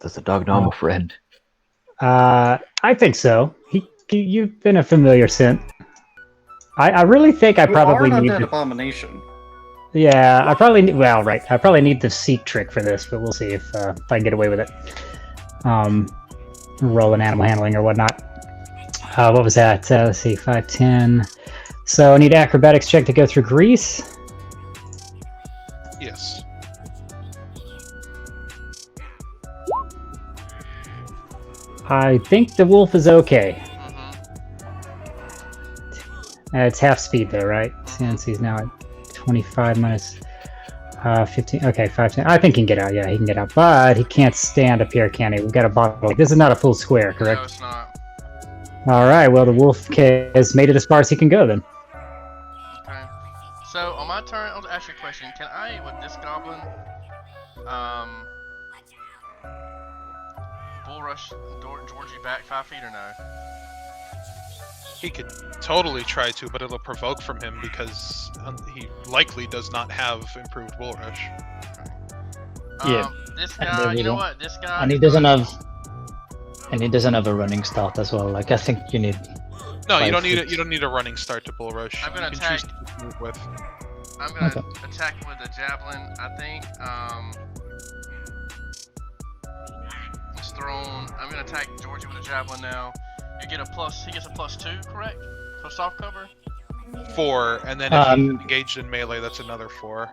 G: Does the dog know I'm a friend?
D: I think so. You've been a familiar scent. I really think I probably need
B: an
D: to...
B: abomination.
D: Yeah, I probably need... Well, right. I probably need the seek trick for this, but we'll see if I can get away with it. Roll an animal handling or whatnot. What was that? Let's see, 5, 10. So I need acrobatics check to go through grease.
C: Yes.
D: I think the wolf is okay. It's half speed though, right? Since he's now at 25 minus 15. Okay, 5, 10. I think he can get out. Yeah, he can get out. But he can't stand up here, can he? We've got a bottle. This is not a full square, correct?
A: No, it's not.
D: Alright, well, the wolf has made it as far as he can go then.
A: Okay. So on my turn, I'll ask you a question. Can I, with this goblin, bull rush Georgie back 5 feet or no?
C: He could totally try to, but it'll provoke from him because he likely does not have improved bull rush.
E: Yeah.
A: This
E: And
A: guy,
E: there we
A: you know
E: go.
A: what? This guy.
E: And he doesn't have. And he doesn't have a running start as well. Like I think you need.
C: No, you
E: 5
C: don't need
E: feet.
C: You don't need a running start to bull rush.
A: I'm gonna
C: you can
A: attack.
C: choose to move with.
A: I'm gonna
E: Okay.
A: attack with a javelin. I think. It's thrown. I'm gonna attack Georgie with a javelin now. You get a plus. He gets a +2, correct? For soft cover.
C: 4, and then if he's engaged in melee, that's another 4.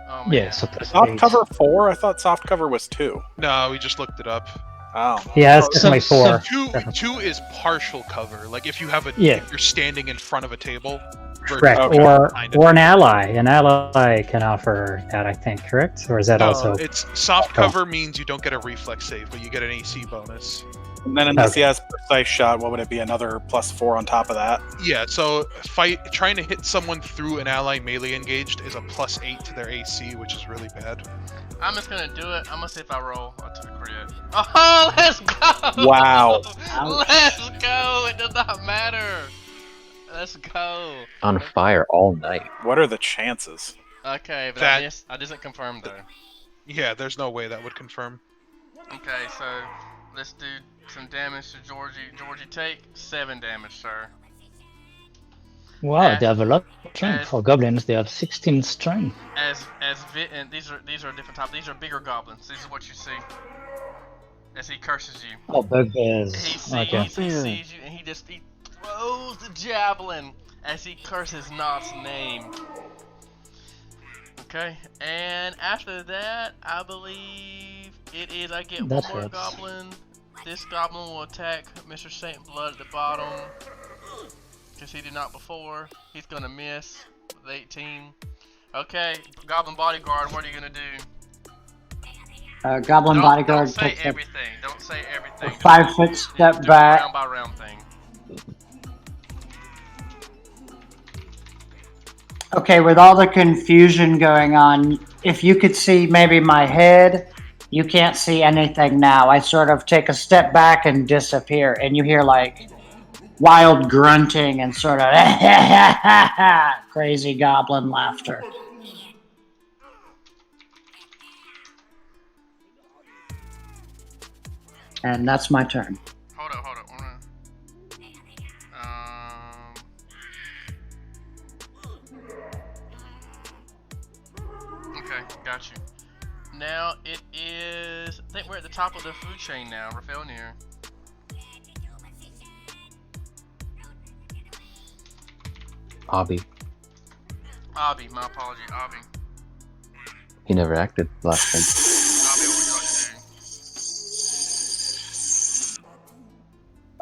A: Oh man.
E: Yeah, so plus
F: Soft
E: 8.
F: cover 4? I thought soft cover was 2.
C: No, we just looked it up.
F: Oh.
D: Yeah, it's
E: So-
D: definitely
E: so-
D: 4.
C: Two is partial cover. Like if you have
E: Yeah.
C: if you're standing in front of a table. versus
D: Correct.
F: Okay.
C: behind
D: Or
C: it.
D: an ally. An ally can offer that, I think, correct? Or is that
C: No,
D: also...
C: it's soft
D: Oh.
C: cover means you don't get a reflex save, but you get an AC bonus.
F: And then unless
D: Okay.
F: he has precise shot, what would it be? Another +4 on top of that?
C: Yeah, so trying to hit someone through an ally melee engaged is a +8 to their AC, which is really bad.
A: I'm just gonna do it. I'm gonna see if I roll. I took a crit. Oh, let's go!
F: Wow.
A: Let's go! It does not matter. Let's go.
G: On fire all night.
F: What are the chances?
A: Okay, but
C: That-
A: I missed. I didn't confirm though.
C: Yeah, there's no way that would confirm.
A: Okay, so let's do some damage to Georgie. Georgie, take 7 damage, sir.
E: Wow, they have a lot of strength.
A: as-
E: For goblins, they have 16 strength.
A: And these are different types. These are bigger goblins. This is what you see. As he curses you.
E: Oh, bugbears.
A: He sees,
E: Okay.
A: he sees you, and he throws the javelin as he curses Nott's name. Okay, and after that, I believe it is. I get
E: That
A: one more
E: hurts.
A: goblin. This goblin will attack Mr. Saint Blood at the bottom, because he did not before. He's gonna miss with 18. Okay, Goblin Bodyguard, what are you gonna do?
H: Goblin Bodyguard
A: Don't say
H: takes a
A: everything. Don't say everything.
H: 5-foot step
A: Do a
H: back.
A: round by round thing.
H: Okay, with all the confusion going on, if you could see maybe my head, you can't see anything now. I sort of take a step back and disappear, and you hear like wild grunting and sort of crazy goblin laughter. And that's my turn.
A: Hold up. Okay, got you. Now it is. I think we're at the top of the food chain now. Rafelnir.
G: Obby.
A: Avi, my apology, Avi.
G: He never acted last time.
A: Avi, what would you like to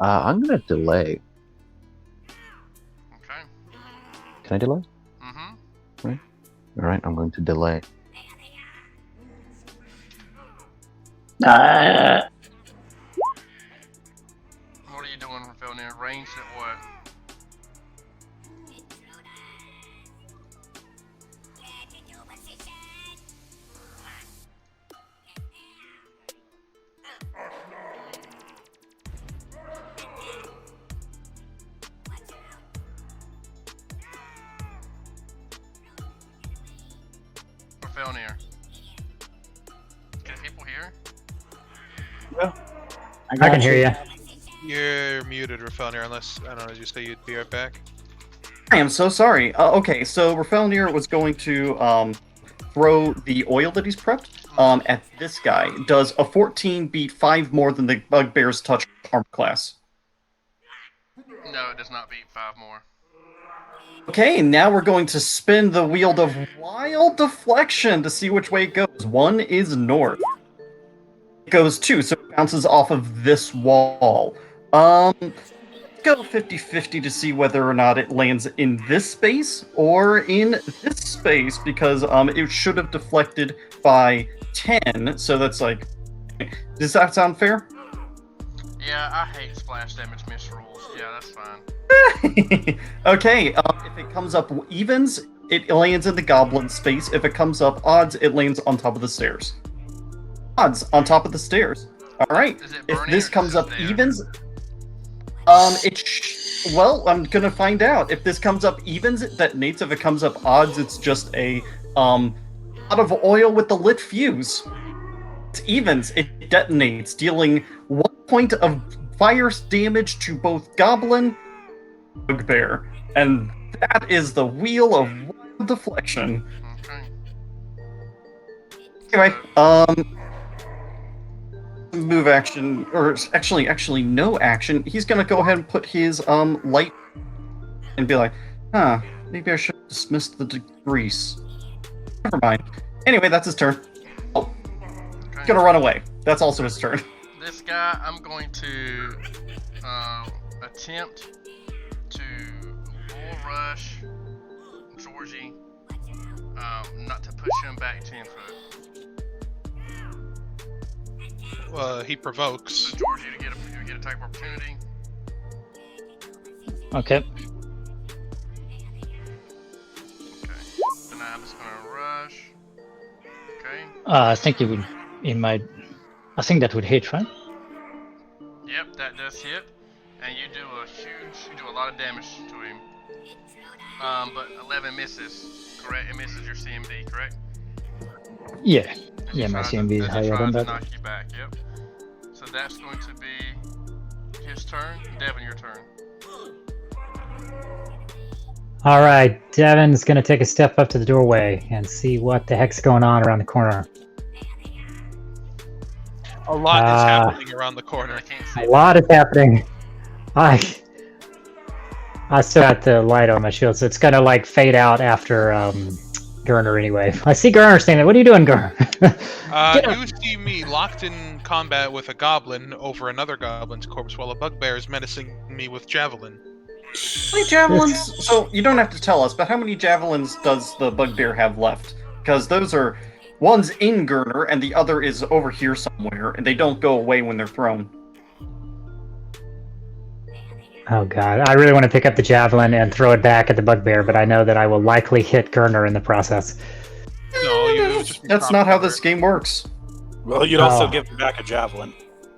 A: do?
G: I'm gonna delay.
A: Okay.
G: Can I delay?
A: Mm-hmm.
G: Alright, I'm going to delay.
A: What are you doing, Rafelnir? Ranged at what? Rafelnir. Can people hear?
D: I can hear you.
C: You're muted, Rafelnir, unless, I don't know, did you say you'd be right back?
B: I am so sorry. Okay, so Rafelnir was going to throw the oil that he's prepped at this guy. Does a 14 beat 5 more than the Bugbear's touch armor class?
A: No, it does not beat 5 more.
B: Okay, now we're going to spin the wheel of wild deflection to see which way it goes. 1 is north. It goes 2, so it bounces off of this wall. Go 50-50 to see whether or not it lands in this space or in this space, because it should have deflected by 10, so that's like... Does that sound fair?
A: Yeah, I hate splash damage miss rules. Yeah, that's fine.
B: Okay, if it comes up evens, it lands in the goblin space. If it comes up odds, it lands on top of the stairs. Odds on top of the stairs. Alright,
A: Is it
B: if
A: burning
B: this
A: or
B: comes
A: just
B: up
A: there?
B: evens... well, I'm gonna find out. If this comes up evens, it detonates. If it comes up odds, it's just a, pot of oil with the lit fuse. It's evens, it detonates, dealing 1 point of fire damage to both Goblin and Bugbear. And that is the Wheel of Wild Deflection.
A: Okay.
B: Anyway, move action, or actually no action. He's gonna go ahead and put his light and be like, maybe I should have dismissed the grease. Never mind. Anyway, that's his turn. Oh, he's gonna run away. That's also his turn.
A: This guy, I'm going to attempt to bull rush Georgie, not to push him back 10 foot.
C: He provokes.
A: So Georgie, you get a type of opportunity.
E: Okay.
A: Okay. And I'm just gonna rush. Okay.
E: I think it would. It might. I think that would hit, right?
A: Yep, that does hit, and you do a lot of damage to him. But 11 misses, correct? It misses your CMB, correct?
E: Yeah.
A: And
E: Yeah,
A: you
E: my
A: tried to-
E: CMB is
A: and you
E: higher
A: tried
E: than
A: to
E: that.
A: knock you back, yep. So that's going to be his turn. Devin, your turn.
D: All right, Devin's gonna take a step up to the doorway and see what the heck's going on around the corner.
C: A lot is happening around the
A: I
C: corner.
A: can't
D: A
A: see.
D: lot is happening. I still got the light on my shield, so it's gonna like fade out after Gurner anyway. I see Gurner standing there. What are you doing, Gurner? Get up.
C: You see me locked in combat with a goblin over another goblin's corpse while a bugbear is menacing me with javelin.
B: How many javelins? So you don't have to tell us, but how many javelins does the bugbear have left? Because those are one's in Gurner and the other is over here somewhere, and they don't go away when they're thrown.
D: Oh god, I really want to pick up the javelin and throw it back at the bugbear, but I know that I will likely hit Gurner in the process.
C: No, you just
B: That's not how this game works.
F: Well, you'd also
D: Oh.
F: give him back a javelin.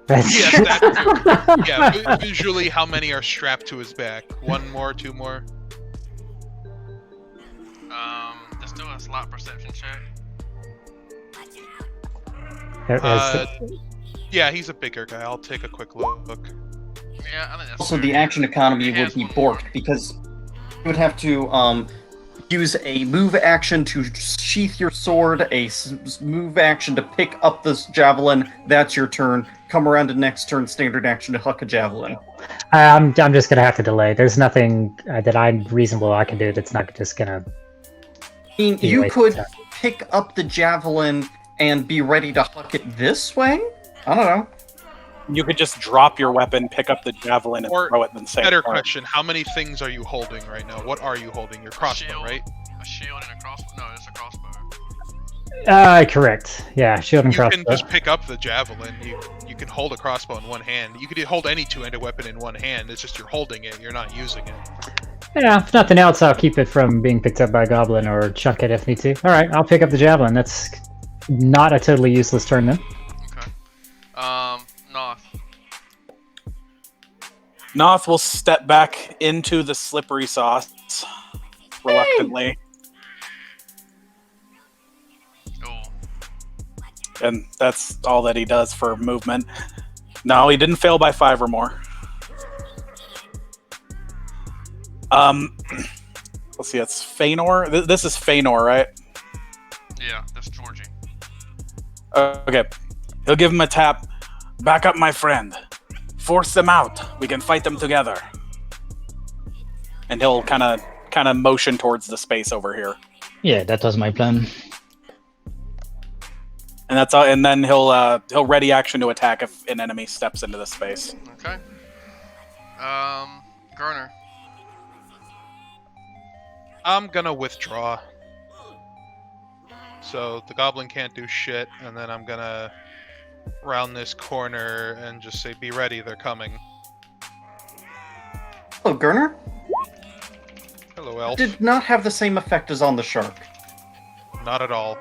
C: Yes, that too. Yeah, visually, how many are strapped to his back? One more, two more?
A: Let's do a slot perception check.
C: Yeah, he's a bigger guy. I'll take a quick look.
A: Yeah, I think that's
B: Also,
A: fair.
B: the action economy
A: He
B: would
A: has
B: be
A: one more.
B: borked because you would have to use a move action to sheath your sword, a move action to pick up this javelin. That's your turn. Come around to next turn, standard action to huck a javelin.
D: I'm just gonna have to delay. There's nothing that I'm reasonable I can do that's not just gonna.
B: I mean,
D: be
B: you
D: wasted
B: could
D: time.
B: pick up the javelin and be ready to huck it this way? I don't know.
F: You could just drop your weapon, pick up the javelin, and
C: Or
F: throw it in the same
C: Better
F: turn.
C: question: how many things are you holding right now? What are you holding? Your crossbow,
A: shield.
C: right?
A: A shield and a crossbow. No, it's a crossbow.
D: Correct. Yeah, shield and
C: You
D: crossbow.
C: can just pick up the javelin. You can hold a crossbow in one hand. You could hold any two-handed weapon in one hand. It's just you're holding it. You're not using it.
D: Yeah, if nothing else, I'll keep it from being picked up by a goblin or chuck it if need to. All right, I'll pick up the javelin. That's not a totally useless turn then.
A: Okay. Noth.
F: Noth will step back into the slippery sauce reluctantly,
A: Oh.
F: and that's all that he does for movement. No, he didn't fail by 5 or more. Let's see, it's Feanor. This is Feanor, right?
A: Yeah, that's Georgie.
F: Okay. He'll give him a tap. Back up, my friend. Force them out. We can fight them together. And he'll kind of motion towards the space over here.
E: Yeah, that was my plan.
F: And that's all. And then he'll ready action to attack if an enemy steps into the space.
A: Okay. Garner.
C: I'm gonna withdraw. So the goblin can't do shit, and then I'm gonna round this corner and just say, "Be ready, they're coming."
B: Hello, Gurner.
C: Hello, elf.
B: Did not have the same effect as on the shark.
C: Not at all.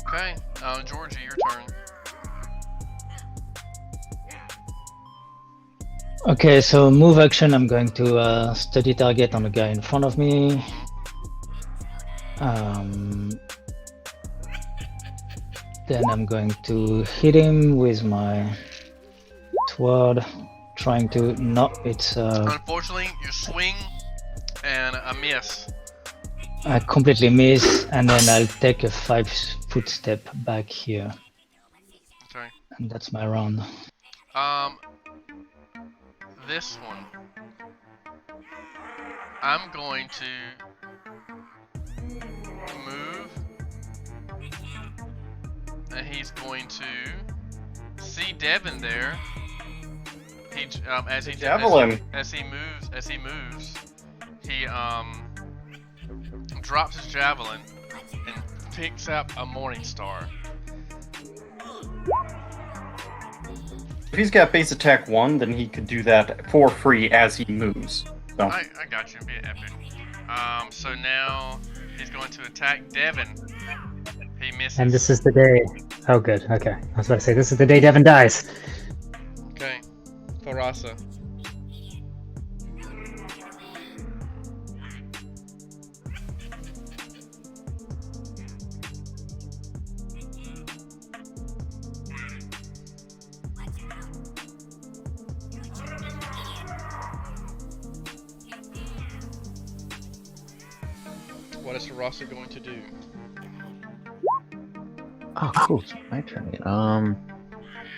A: Okay. Georgie, your turn.
E: Okay, so move action. I'm going to steady target on the guy in front of me. Then I'm going to hit him with my sword, trying to it's
A: Unfortunately, you swing and a miss.
E: I completely miss, and then I'll take a 5-foot step back here,
A: Okay.
E: and that's my round.
A: This one. I'm going to move, and he's going to see Devin there. He
B: Javelin.
A: as he moves, he drops his javelin and picks up a morning star.
B: If he's got base attack 1, then he could do that for free as he moves. So.
A: I got you. Be epic. So now he's going to attack Devin. He misses.
D: And this is the day. Oh, good. Okay. I was about to say, this is the day Devin dies.
A: Okay. Farasa. What is Farasa going to do?
G: Oh, cool. It's my turn again.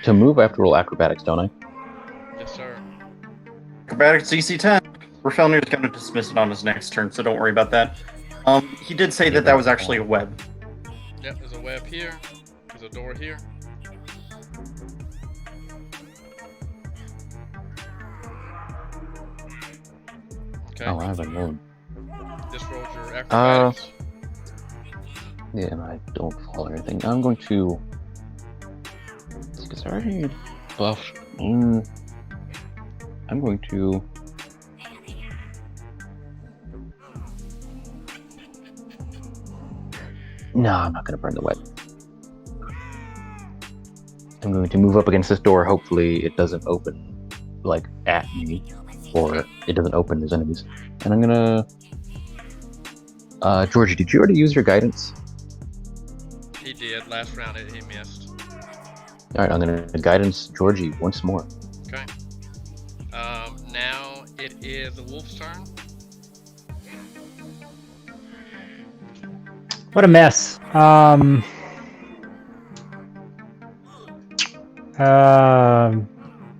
G: To move, I have to roll acrobatics, don't I?
A: Yes, sir.
B: Acrobatics DC 10. Rafelnir's going to dismiss it on his next turn, so don't worry about that. He did say that was actually a web.
A: Yep, there's a web here. There's a door here. Okay.
G: Oh, I haven't rolled.
A: Just rolled your acrobatics.
G: Yeah, and I don't fall or anything. I'm going to. It's already buffed. I'm going to. No, I'm not going to burn the web. I'm going to move up against this door. Hopefully, it doesn't open like at me, or it doesn't open as enemies. And I'm gonna. Georgie, did you already use your guidance?
A: He did. Last round he missed.
G: Alright, I'm gonna guidance Georgie once more.
A: Okay. Now it is the wolf's turn.
D: What a mess.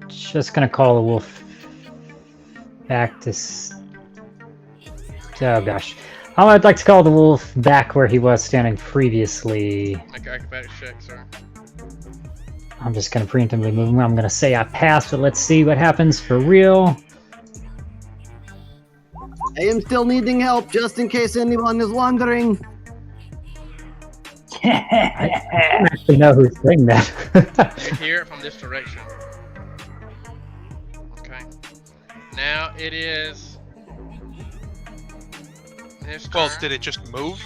D: Just gonna call the wolf back to. Oh gosh. I'd like to call the wolf back where he was standing previously.
A: Make an acrobatics check, sir.
D: I'm just gonna preemptively move him. I'm gonna say I passed, but let's see what happens for real.
I: I am still needing help, just in case anyone is wondering.
D: I don't actually know who's saying that.
A: You hear it from this direction. Okay. Now it is his turn.
C: Well, did it just move?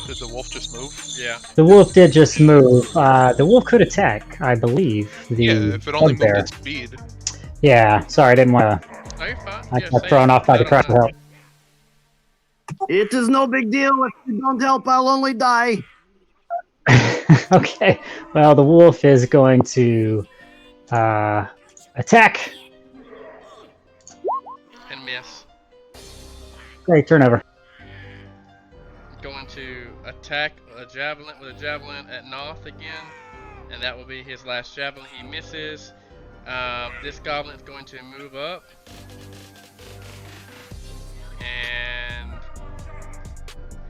C: Did the wolf just move?
A: Yeah.
D: The wolf did just move. The wolf could attack, I believe.
C: Yeah, if it only moved
D: bugbear.
C: its speed.
D: Yeah, sorry, I didn't want to.
A: No, you're fine.
D: I
A: Yeah,
D: got
A: say
D: thrown
A: it.
D: off by the
A: Let 'em
D: crowd
A: know.
D: help.
I: It is no big deal. If you don't help, I'll only die.
D: Okay, well, the wolf is going to attack.
A: And miss.
D: Great turnover.
A: Going to attack a javelin with a javelin at Noth again, and that will be his last javelin. He misses. This goblin is going to move up, and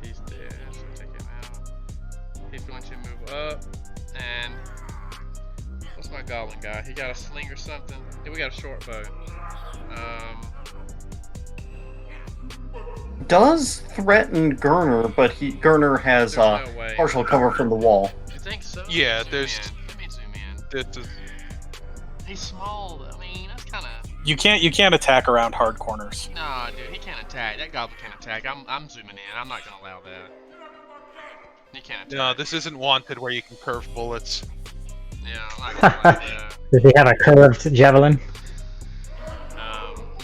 A: he's dead. So take him out. He's going to move up, and what's my goblin guy? He got a sling or something. Yeah, we got a short bow.
B: Does threaten Gurner, but Gurner has
A: There's no way.
B: partial cover from the wall.
A: You think so?
C: Yeah,
A: Zoom
C: there's-
A: in. Let me zoom in. He's small. I mean, that's kind of.
F: You can't attack around hard corners.
A: Nah, dude, he can't attack. That goblin can't attack. I'm zooming in. I'm not gonna allow that. He can't attack.
C: No, this isn't Wanted where you can curve bullets.
A: Yeah, I'm not gonna allow that.
D: Does he have a curved javelin?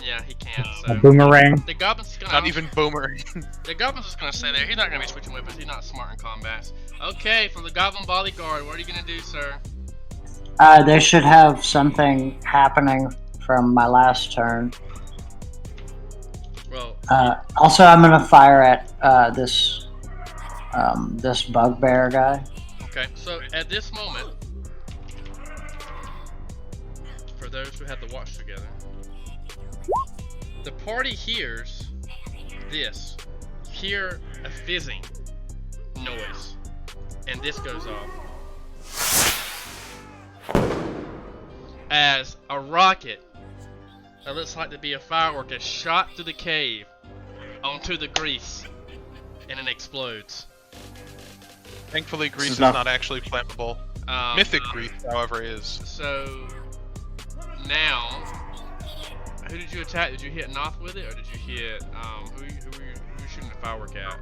A: Yeah, he can't.
D: A
A: So
D: boomerang?
A: the goblin's gonna.
C: Not even Boomer.
A: The goblin's just gonna stay there. He's not gonna be switching weapons. He's not smart in combat. Okay, for the goblin bodyguard, what are you gonna do, sir?
H: They should have something happening from my last turn.
A: Well,
H: Also, I'm gonna fire at this bugbear guy.
A: okay. So at this moment, for those who have to watch together, the party hears this. Hear a fizzing noise, and this goes off as a rocket that looks like to be a firework is shot through the cave onto the grease, and it explodes.
C: Thankfully, grease is not actually flammable. Mythic grease, however, is.
A: So now, who did you attack? Did you hit Noth with it, or did you hit who were you shooting the firework at,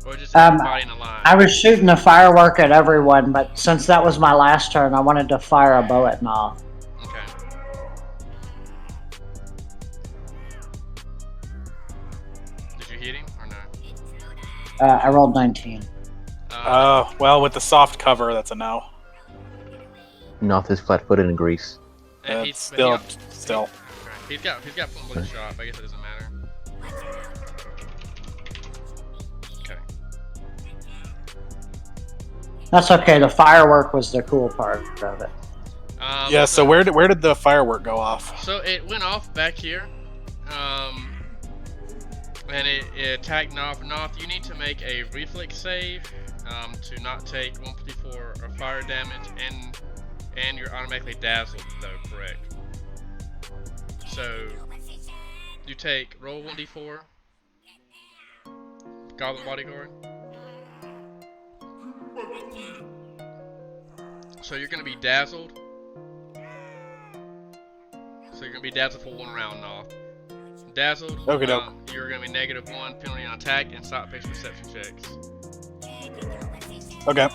A: or just everybody in the line?
H: I was shooting a firework at everyone, but since that was my last turn, I wanted to fire a bow at Noth.
A: Okay. Did you hit him or no?
H: I rolled 19.
F: Well, with the soft cover, that's a no.
G: Noth is flat-footed in grease.
A: And
F: Still.
A: Okay. He's got one shot, but I guess it doesn't matter. Okay.
H: That's okay. The firework was the cool part of it.
F: Yeah. So where did the firework go off?
A: So it went off back here, and it attacked Noth. Noth, you need to make a reflex save to not take 1d4 of fire damage, and you're automatically dazzled, though, correct? So you roll 1d4, Goblin Bodyguard. So you're going to be dazzled. So you're going to be dazzled for 1 round, Noth. Dazzled, you're going to be -1 penalty on attack and side-based perception checks.
F: Okay.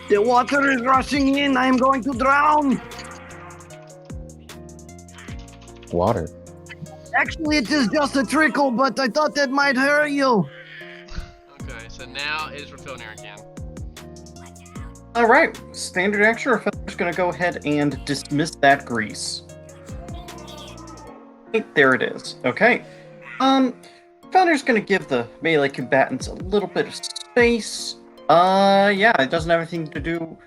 I: The water is rushing in. I am going to drown.
G: Water.
I: Actually, it is just a trickle, but I thought that might hurt you.
A: Okay, so now it is for Filner again.
B: Alright, standard action, or Feather's gonna go ahead and dismiss that grease. There it is. Okay. Feather's gonna give the melee combatants a little bit of space. Yeah, it doesn't have anything to do.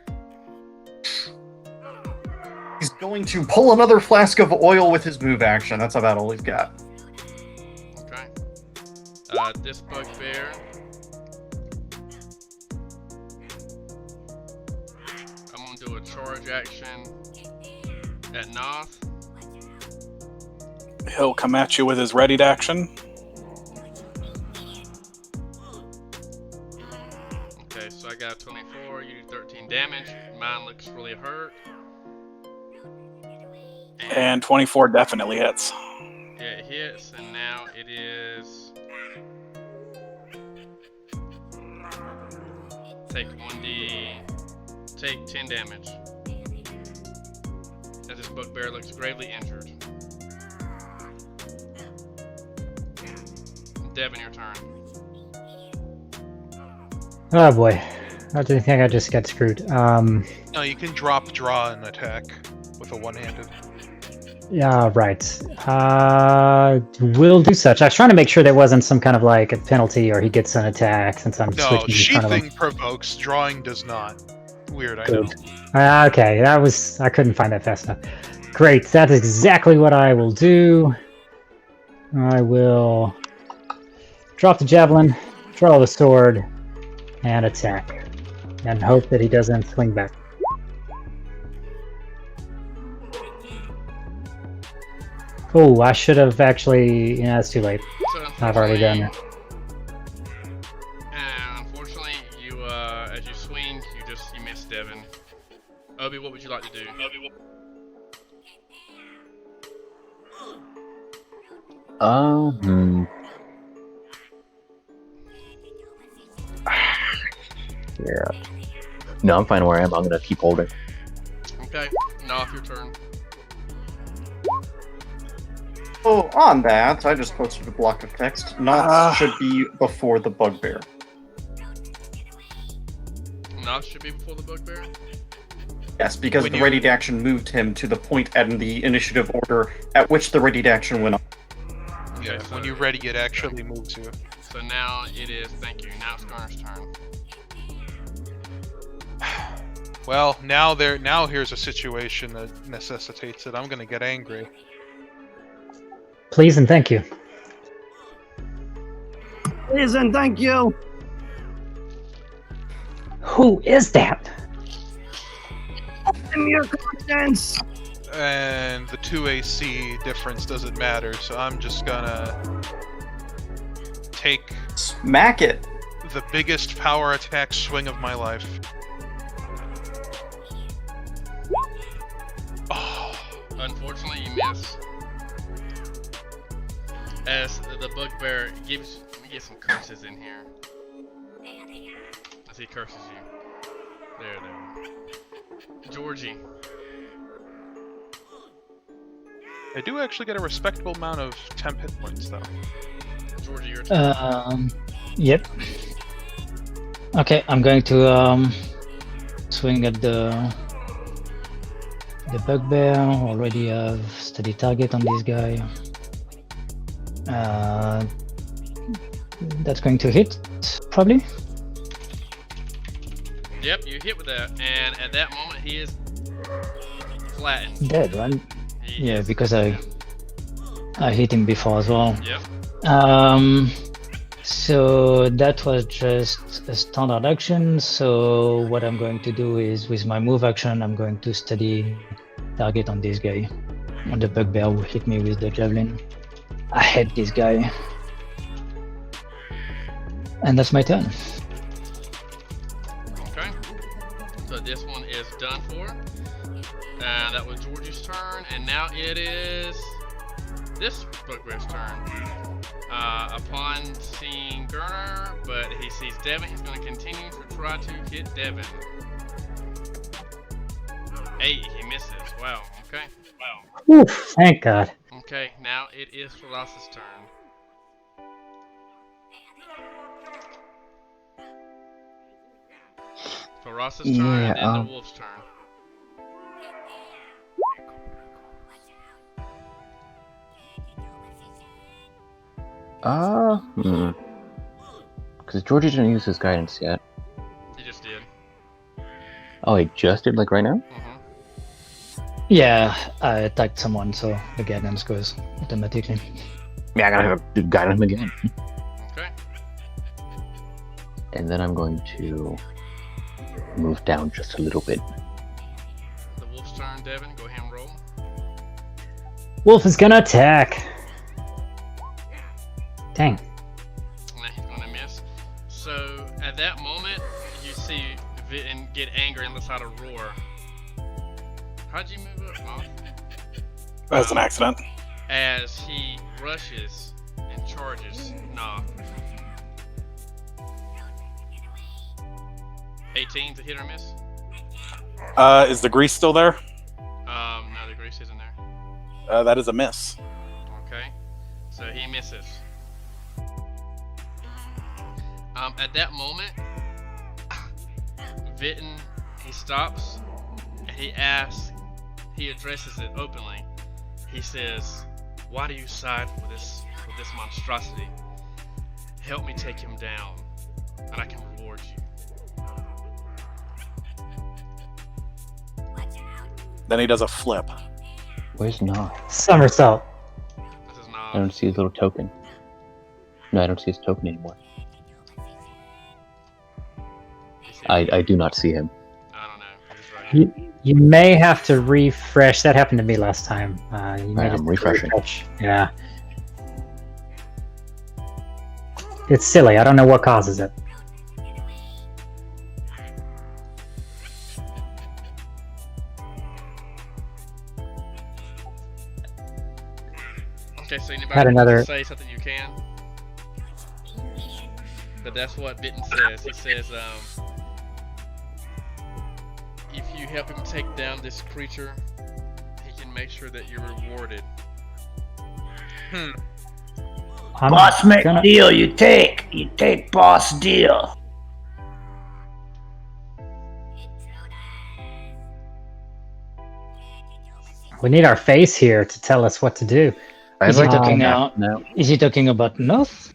B: He's going to pull another flask of oil with his move action. That's about all he's got.
A: Okay. This bugbear. I'm gonna do a charge action at Noth.
F: He'll come at you with his readied action.
A: Okay, so I got 24, you do 13 damage. Mine looks really hurt.
F: And 24 definitely hits.
A: Yeah, it hits, and now it is... Take 10 damage. As this bugbear looks gravely injured. Devin, your turn.
D: Oh boy. I didn't think I just got screwed.
C: No, you can draw, and attack with a one-handed.
D: Yeah, right. We'll do such. I was trying to make sure there wasn't some kind of like a penalty or he gets an attack since I'm
C: No,
D: switching in front of him.
C: sheathing provokes, drawing does not. Weird, I know.
D: Okay, I couldn't find that fast enough. Great, that's exactly what I will do. I will drop the javelin, draw the sword, and attack. And hope that he doesn't swing back. Oh, I should have actually... Yeah, it's too late.
A: So
D: I've already done it.
A: And unfortunately, you as you swing, you miss Devin. Obi, what would you like to do?
G: Yeah. No, I'm fine where I am. I'm gonna keep holding.
A: Okay, Noth, your turn.
B: Oh, on that, I just posted a block of text. Noth should be before the bugbear.
A: Noth should be before the bugbear?
B: Yes, because the readied action moved him to the point in the initiative order at which the readied action went on.
C: Yeah, when you ready, it actually moves you.
A: So now it is, thank you, now it's Garner's turn.
C: Well, now here's a situation that necessitates it. I'm gonna get angry.
D: Please and thank you.
I: Please and thank you.
D: Who is that?
I: I'm your conscience.
C: And the 2 AC difference doesn't matter, so I'm just gonna take
B: Smack it.
C: the biggest power attack swing of my life. Oh,
A: Unfortunately, you miss. As the bugbear gives, let me get some curses in here. As he curses you. There. Georgie.
C: I do actually get a respectable amount of temp hit points, though.
A: Georgie, your turn.
E: Yep. Okay, I'm going to swing at the bugbear. Already have steady target on this guy. That's going to hit, probably.
A: Yep, you hit with that, and at that moment he is flattened.
E: Dead, right?
A: He
E: Yeah,
A: is-
E: because I hit him before as well.
A: Yep.
E: So that was just a standard action. So what I'm going to do is, with my move action, I'm going to steady target on this guy, on the bugbear who hit me with the javelin. I hate this guy. And that's my turn.
A: Okay. So this one is done for. That was Georgie's turn, and now it is this bugbear's turn. Upon seeing Gurner, but he sees Devin, he's going to continue to try to hit Devin. 8, he misses. Wow. Okay. Wow.
D: Oof, thank God.
A: Okay, now it is Ross's turn. For Ross's turn,
G: Yeah,
A: and then the wolf's turn.
G: Because Georgie didn't use his guidance yet.
A: He just did.
G: Oh, he just did, like, right now?
E: Yeah, I attacked someone, so the guidance goes automatically.
G: Yeah, I gotta have to guide him again.
A: Okay.
G: And then I'm going to move down just a little bit.
A: The wolf's turn, Devin. Go ahead and roll.
D: Wolf is gonna attack. Dang.
A: And he's going to miss. So at that moment, you see Vitten get angry and lets out a roar. How'd you move up, Moth?
F: That's an accident.
A: As he rushes and charges Noth. 18 to hit or miss?
F: Is the grease still there?
A: No, the grease isn't there.
F: That is a miss.
A: Okay. So he misses. At that moment, Vitten, he stops and he addresses it openly. He says, "Why do you side with this monstrosity? Help me take him down, and I can reward you."
F: Then he does a flip.
G: Where's Noth?
D: Somersault.
A: This is
G: I don't see his little token. No, I don't see his token anymore. I do not see him.
A: I don't know. He's right here.
D: You may have to refresh. That happened to me last time. You may
G: I'm
D: just
G: refreshing.
D: refresh. Yeah. It's silly. I don't know what causes it.
A: Okay, so anybody
D: Had another-
A: wants to say something, you can. But that's what Vitten says. He says, if you help him take down this creature, he can make sure that you're rewarded.
D: I'm
H: Boss make
D: gonna-
H: deal, you take boss deal.
D: We need our face here to tell us what to do.
G: I'd
E: Is he
G: like to
E: talking
G: now.
E: out? Is he talking about North?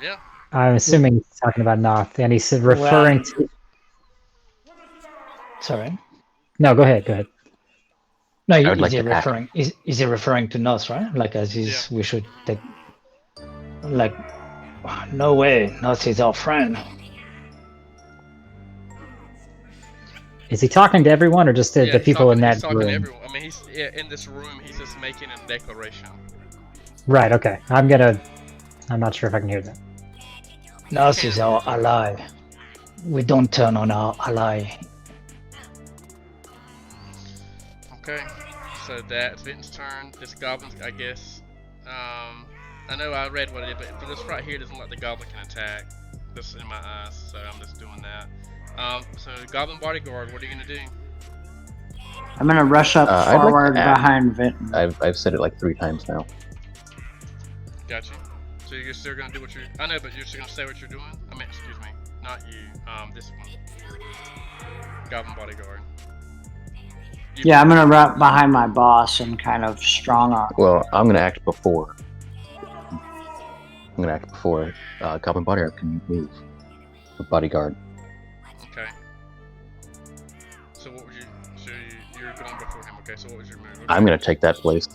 A: Yeah.
D: I'm assuming he's talking about Noth, and he's referring to.
E: Sorry.
D: No, go ahead. Go ahead.
E: No,
G: I would like
E: is he
G: to act.
E: referring? Is he referring to Nos, right? Like as is, we should take. Like, no way, Nos is our friend.
D: Is he talking to everyone or just the
A: he's
D: people
A: talking,
D: in
A: he's
D: that
A: talking to
D: room?
A: everyone. I mean, he's in this room. He's just making a declaration.
D: Right. Okay. I'm not sure if I can hear that.
E: Nos is our ally. We don't turn on our ally.
A: Okay, so that's Vinton's turn. This goblin, I guess. I know I read what it is, but for this right here, doesn't look like the goblin can attack. This in my eyes, so I'm just doing that. So goblin bodyguard, what are you gonna do?
H: I'm gonna rush up
G: I'd like to
H: forward
G: add-
H: behind Vinton.
G: I've said it like 3 times now.
A: Gotcha. So you're still gonna do what you're. I know, but you're still gonna say what you're doing. I mean, excuse me, not you. This one. Goblin bodyguard.
H: Yeah, I'm gonna run behind my boss and kind of strong arm.
G: Well, I'm gonna act before. Goblin bodyguard can move. The bodyguard.
A: Okay. So what would you? So you're going before him. Okay. So what was your move?
G: I'm gonna take that place.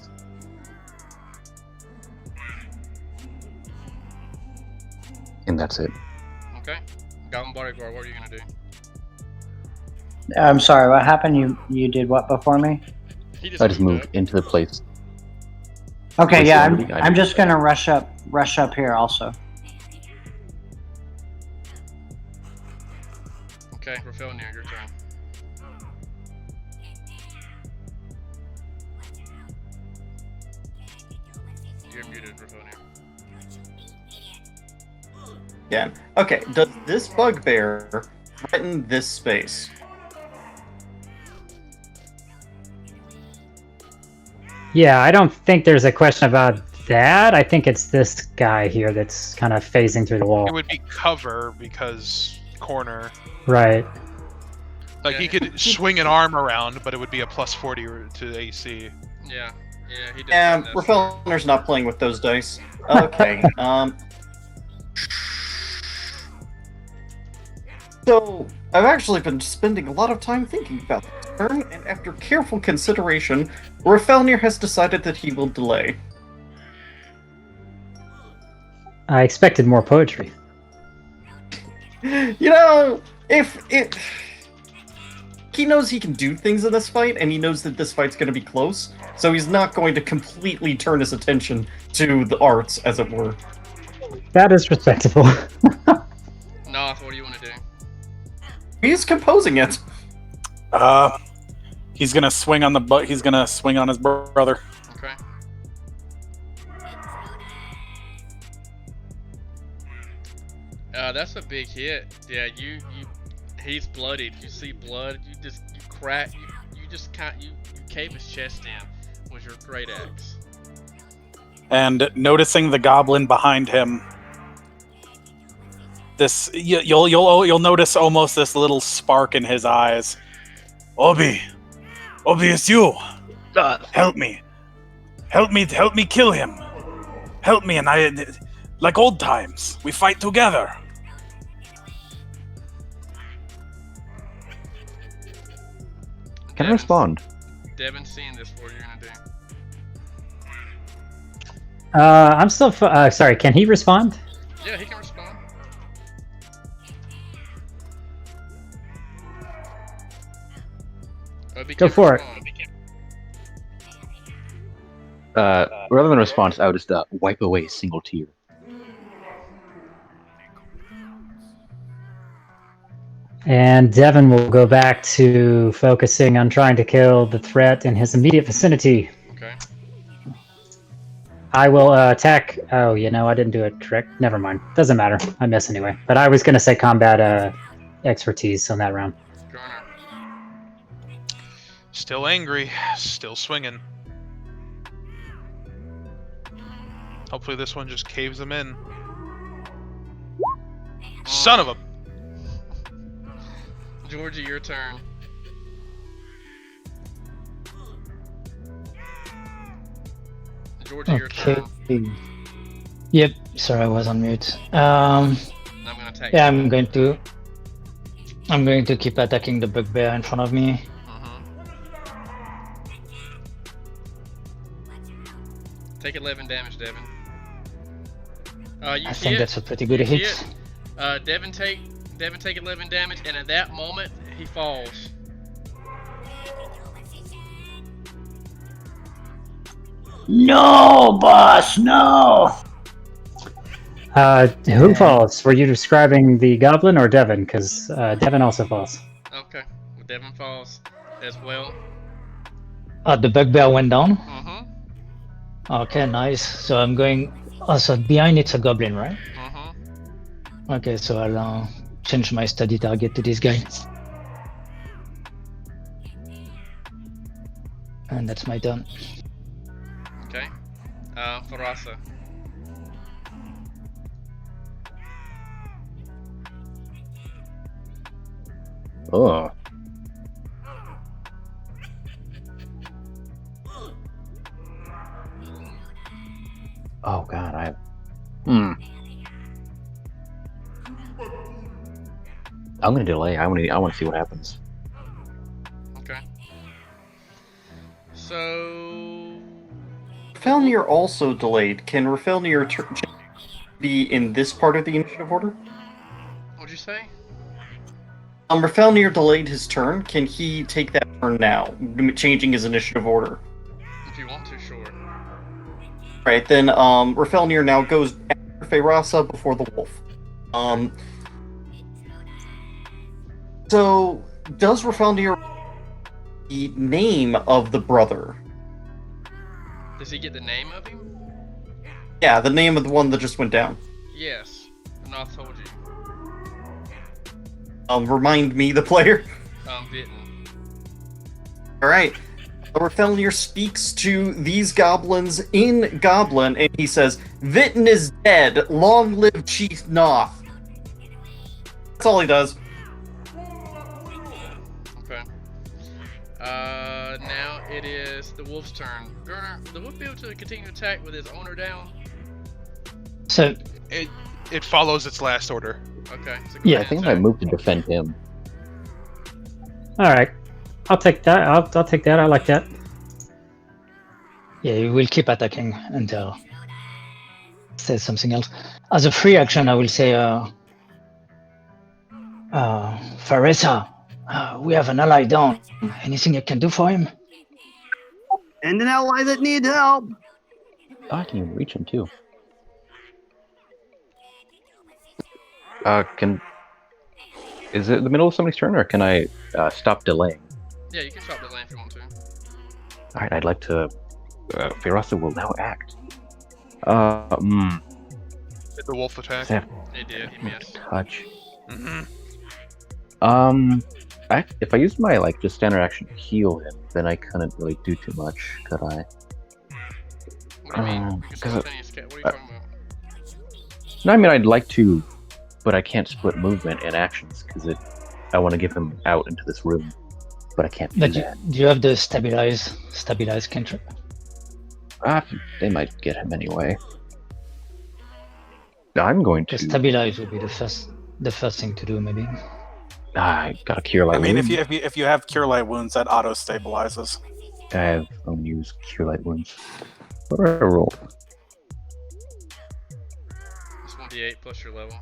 G: And that's it.
A: Okay. Goblin bodyguard, what are you gonna do?
H: I'm sorry, what happened? You did what before me?
A: He
G: I just moved
A: up.
G: into the place.
H: Okay,
G: Place
H: yeah,
G: already- I
H: I'm
G: did-
H: just gonna rush up here also.
A: Okay, Raphaelnir, your turn. You're muted, Raphaelnir.
B: Yeah. Okay, does this bugbear threaten this space?
D: Yeah, I don't think there's a question about that. I think it's this guy here that's kind of phasing through the wall.
C: It would be cover because corner.
D: Right.
C: Like he could swing an arm around, but it would be a plus 40 to AC.
A: Yeah, he does.
B: And
A: that.
B: Raphaelnir's not playing with those dice. Okay. So, I've actually been spending a lot of time thinking about this turn, and after careful consideration, Raphaelnir has decided that he will delay.
D: I expected more poetry.
B: You know, if it... He knows he can do things in this fight, and he knows that this fight's going to be close, so he's not going to completely turn his attention to the arts, as it were.
D: That is respectable.
A: Noth, what do you want to do?
B: He's composing it.
F: He's gonna swing on he's gonna swing on his brother.
A: Okay. That's a big hit. Yeah, he's bloodied. You see blood. You crack. You cave his chest in with your great axe.
F: And noticing the goblin behind him, you'll notice almost this little spark in his eyes. Obi, it's you. Help me kill him. Help me, and I, like old times, we fight together.
G: Can I respond?
A: Devin's seeing this. What are you gonna do?
D: I'm still. Sorry. Can he respond?
A: Yeah, he can respond.
D: Go for it.
G: Rather than response, I would just wipe away a single tear.
D: And Devin will go back to focusing on trying to kill the threat in his immediate vicinity.
A: Okay.
D: I will attack. Oh, I didn't do it correct. Never mind. Doesn't matter. I miss anyway. But I was going to say combat expertise on that round.
A: Garner.
C: Still angry, still swinging. Hopefully this one just caves him in. Son of a...
A: Georgie, your turn. Georgie, your
E: Okay.
A: turn.
E: Yep. Sorry, I was on mute.
A: I'm gonna attack
E: Yeah,
A: you.
E: I'm going to. I'm going to keep attacking the bugbear in front of me.
A: Take 11 damage, Devin. You
E: I think
A: hit.
E: that's a pretty good
A: You
E: hit.
A: hit. Devin take 11 damage, and at that moment he falls.
H: No, boss, no.
D: Who falls? Were you describing the goblin or Devin? Because Devin also falls.
A: Okay, well, Devin falls as well.
E: The bugbear went down.
A: Mm-hmm.
E: Okay, nice. So I'm going. Oh, so behind it's a goblin, right?
A: Mm-hmm.
E: Okay, so I'll change my study target to this guy. And that's my turn.
A: Okay. Farasa.
G: Oh. Oh God, I'm gonna delay. I want to see what happens.
A: Okay. So.
B: Rafelnir also delayed. Can Rafelnir be in this part of the initiative order?
A: What'd you say?
B: Rafelnir delayed his turn. Can he take that turn now, changing his initiative order?
A: If you want to, sure.
B: Right, then Rafelnir now goes after Feyrasa before the wolf. So, does Rafelnir the name of the brother?
A: Does he get the name of him?
B: Yeah, the name of the one that just went down.
A: Yes. And I told you.
B: Remind me, the player.
A: Vitten.
B: Alright. Rafelnir speaks to these goblins in Goblin, and he says, Vitten is dead. Long live Chief Noth. That's all he does.
A: Okay. Now it is the wolf's turn. Gerner, will the wolf be able to continue to attack with his owner down?
E: So
C: It follows its last order.
A: Okay. So go
G: Yeah, I
A: ahead
G: think
A: and
G: I
A: attack.
G: moved to defend him.
D: All right, I'll take that. I'll take that. I like that.
E: yeah, you will keep attacking until it says something else. As a free action, I will say, Faresa, we have an ally down. Anything you can do for him?
I: And an ally that need help.
G: Oh, I can even reach him too. Is it the middle of somebody's turn, or can I stop delaying?
A: Yeah, you can stop the lane if you want to.
G: All right, I'd like to. Feyrasa will now act.
C: Did the wolf attack?
A: It did. He missed.
G: Touch.
C: Mm-hmm.
G: If I use my just standard action to heal him, then I couldn't really do too much, could I?
A: What do you mean? You can
G: Because
A: simultaneous what are you talking about?
G: no, I mean I'd like to, but I can't split movement and actions because I want to give him out into this room, but I can't do
E: But
G: that.
E: do you have the stabilize cantrip?
G: They might get him anyway. I'm going to.
E: The stabilize would be the first thing to do, maybe.
G: I got a cure light.
F: I mean,
G: wound.
F: if you have cure light wounds, that auto stabilizes.
G: I have unused cure light wounds. What do I roll?
A: It's 1d8 plus your level.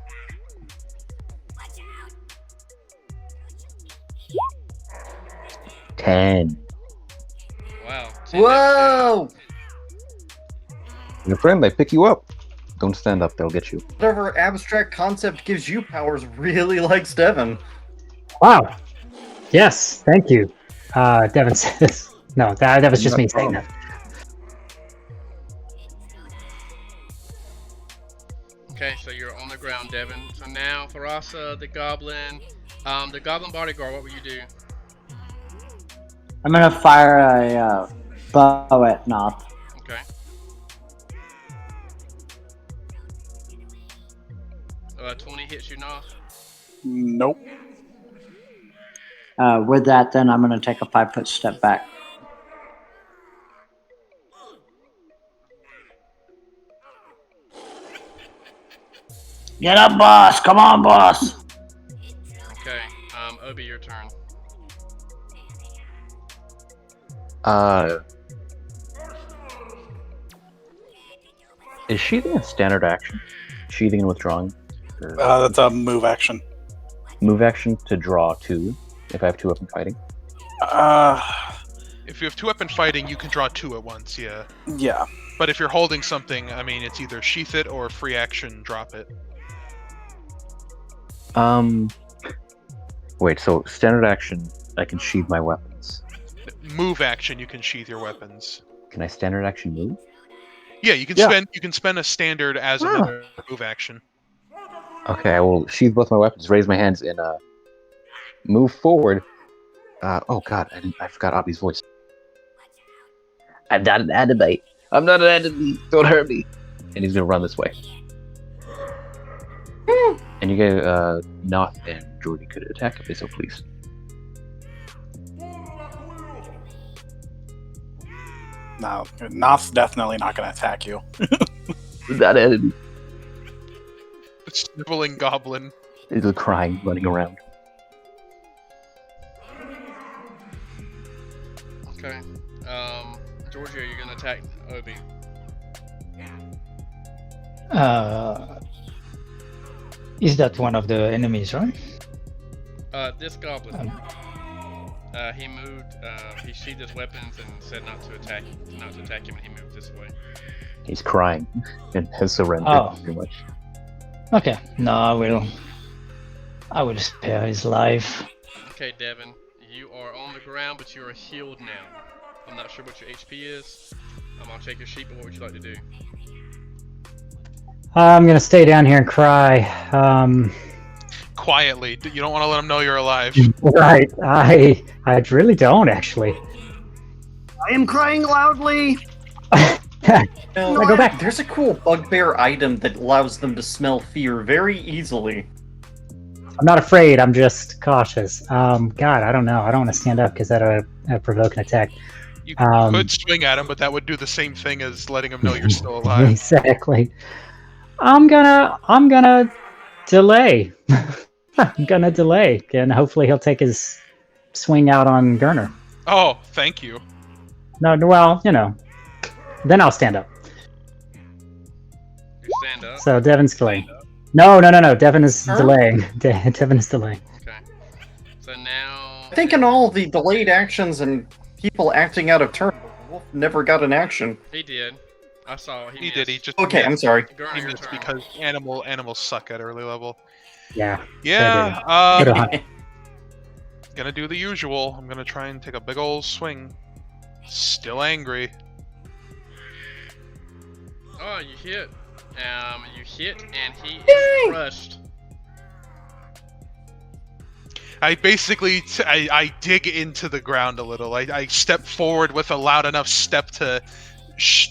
G: $10.
A: Wow.
B: Whoa!
G: Your friend, I pick you up. Don't stand up; they'll get you.
B: Whatever abstract concept gives you powers really likes Devin.
D: Wow. Yes, thank you. Devin says. No, that was just me saying that.
A: Okay, so you're on the ground, Devin. So now, Farasa, the goblin bodyguard, what will you do?
H: I'm gonna fire a bow at Noth.
A: Okay. 20 hits you, Noth.
F: Nope.
H: With that, then I'm gonna take a 5-foot step back. Get up, boss! Come on, boss!
A: Okay. Obi, your turn.
G: Is sheathing a standard action? Sheathing and withdrawing? Or
F: That's a move action.
G: move action to draw 2 if I have 2 weapon fighting?
C: If you have 2-weapon fighting, you can draw 2 at once, yeah.
F: Yeah.
C: But if you're holding something, I mean, it's either sheath it or free action drop it.
G: Wait, so standard action, I can sheath my weapons.
C: Move action, you can sheath your weapons.
G: Can I standard action move?
C: Yeah, you can spend a standard as another move action.
G: Okay, I will sheath both my weapons, raise my hands, and move forward. Oh god, I forgot Abby's voice. I'm not an enemy. I'm not an enemy. Don't hurt me. And he's gonna run this way. And you get Noth and Jordy could attack if they so please.
F: No, Noth's definitely not going to attack you.
G: Not an enemy.
C: The sniveling goblin.
G: He's crying, running around.
A: Okay. Georgia, you're gonna attack Obi.
E: Is that one of the enemies, right?
A: This goblin. He moved. He sheathed his weapons and said not to attack him, and he moved this way.
G: He's crying and has surrendered pretty much.
E: Okay. No, I will spare his life.
A: Okay, Devin, you are on the ground, but you are healed now. I'm not sure what your HP is. I'll check your sheet, but what would you like to do?
D: I'm gonna stay down here and cry.
C: Quietly. You don't want to let them know you're alive.
D: Right. I really don't actually.
I: I am crying loudly.
B: No,
D: go back.
B: There's a cool bugbear item that allows them to smell fear very easily.
D: I'm not afraid. I'm just cautious. God, I don't know. I don't want to stand up because that'll provoke an attack.
C: You could swing at him, but that would do the same thing as letting him know you're still alive.
D: Exactly. I'm gonna delay. I'm gonna delay, and hopefully he'll take his swing out on Gurner.
C: Oh, thank you.
D: No, well, then I'll stand up.
A: You stand up.
D: So Devin's delaying. No. Devin is delaying. Devin is delaying.
A: Okay. So now.
B: I think in all the delayed actions and people acting out of turn, Wolf never got an action.
A: He did. I saw.
C: He did. He just.
B: Okay, I'm sorry.
A: Gurner,
C: He
A: your
C: missed
A: turn.
C: because animals suck at early level.
D: Yeah.
C: Yeah.
D: Good on.
C: Gonna do the usual. I'm gonna try and take a big old swing. Still angry.
A: Oh, you hit. You hit, and he is crushed.
C: I basically I dig into the ground a little. I step forward with a loud enough step to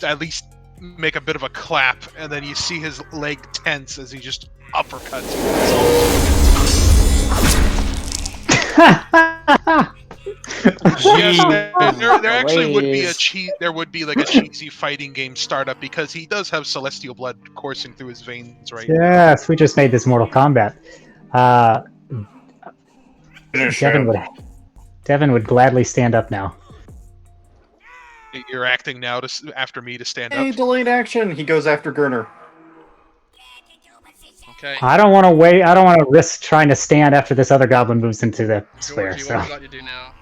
C: at least make a bit of a clap, and then you see his leg tense as he just uppercuts Yes, there actually would be there would be like a cheesy fighting game startup because he does have celestial blood coursing through his veins right now.
D: Yes, we just made this Mortal Kombat. Devin would gladly stand up now.
C: You're acting now after me to stand
B: Hey,
C: up.
B: delayed action. He goes after Gurner.
A: Okay.
D: I don't want to wait. I don't want to risk trying to stand after this other goblin moves into the square.
A: Georgie,
D: So.
A: what would you like to do now?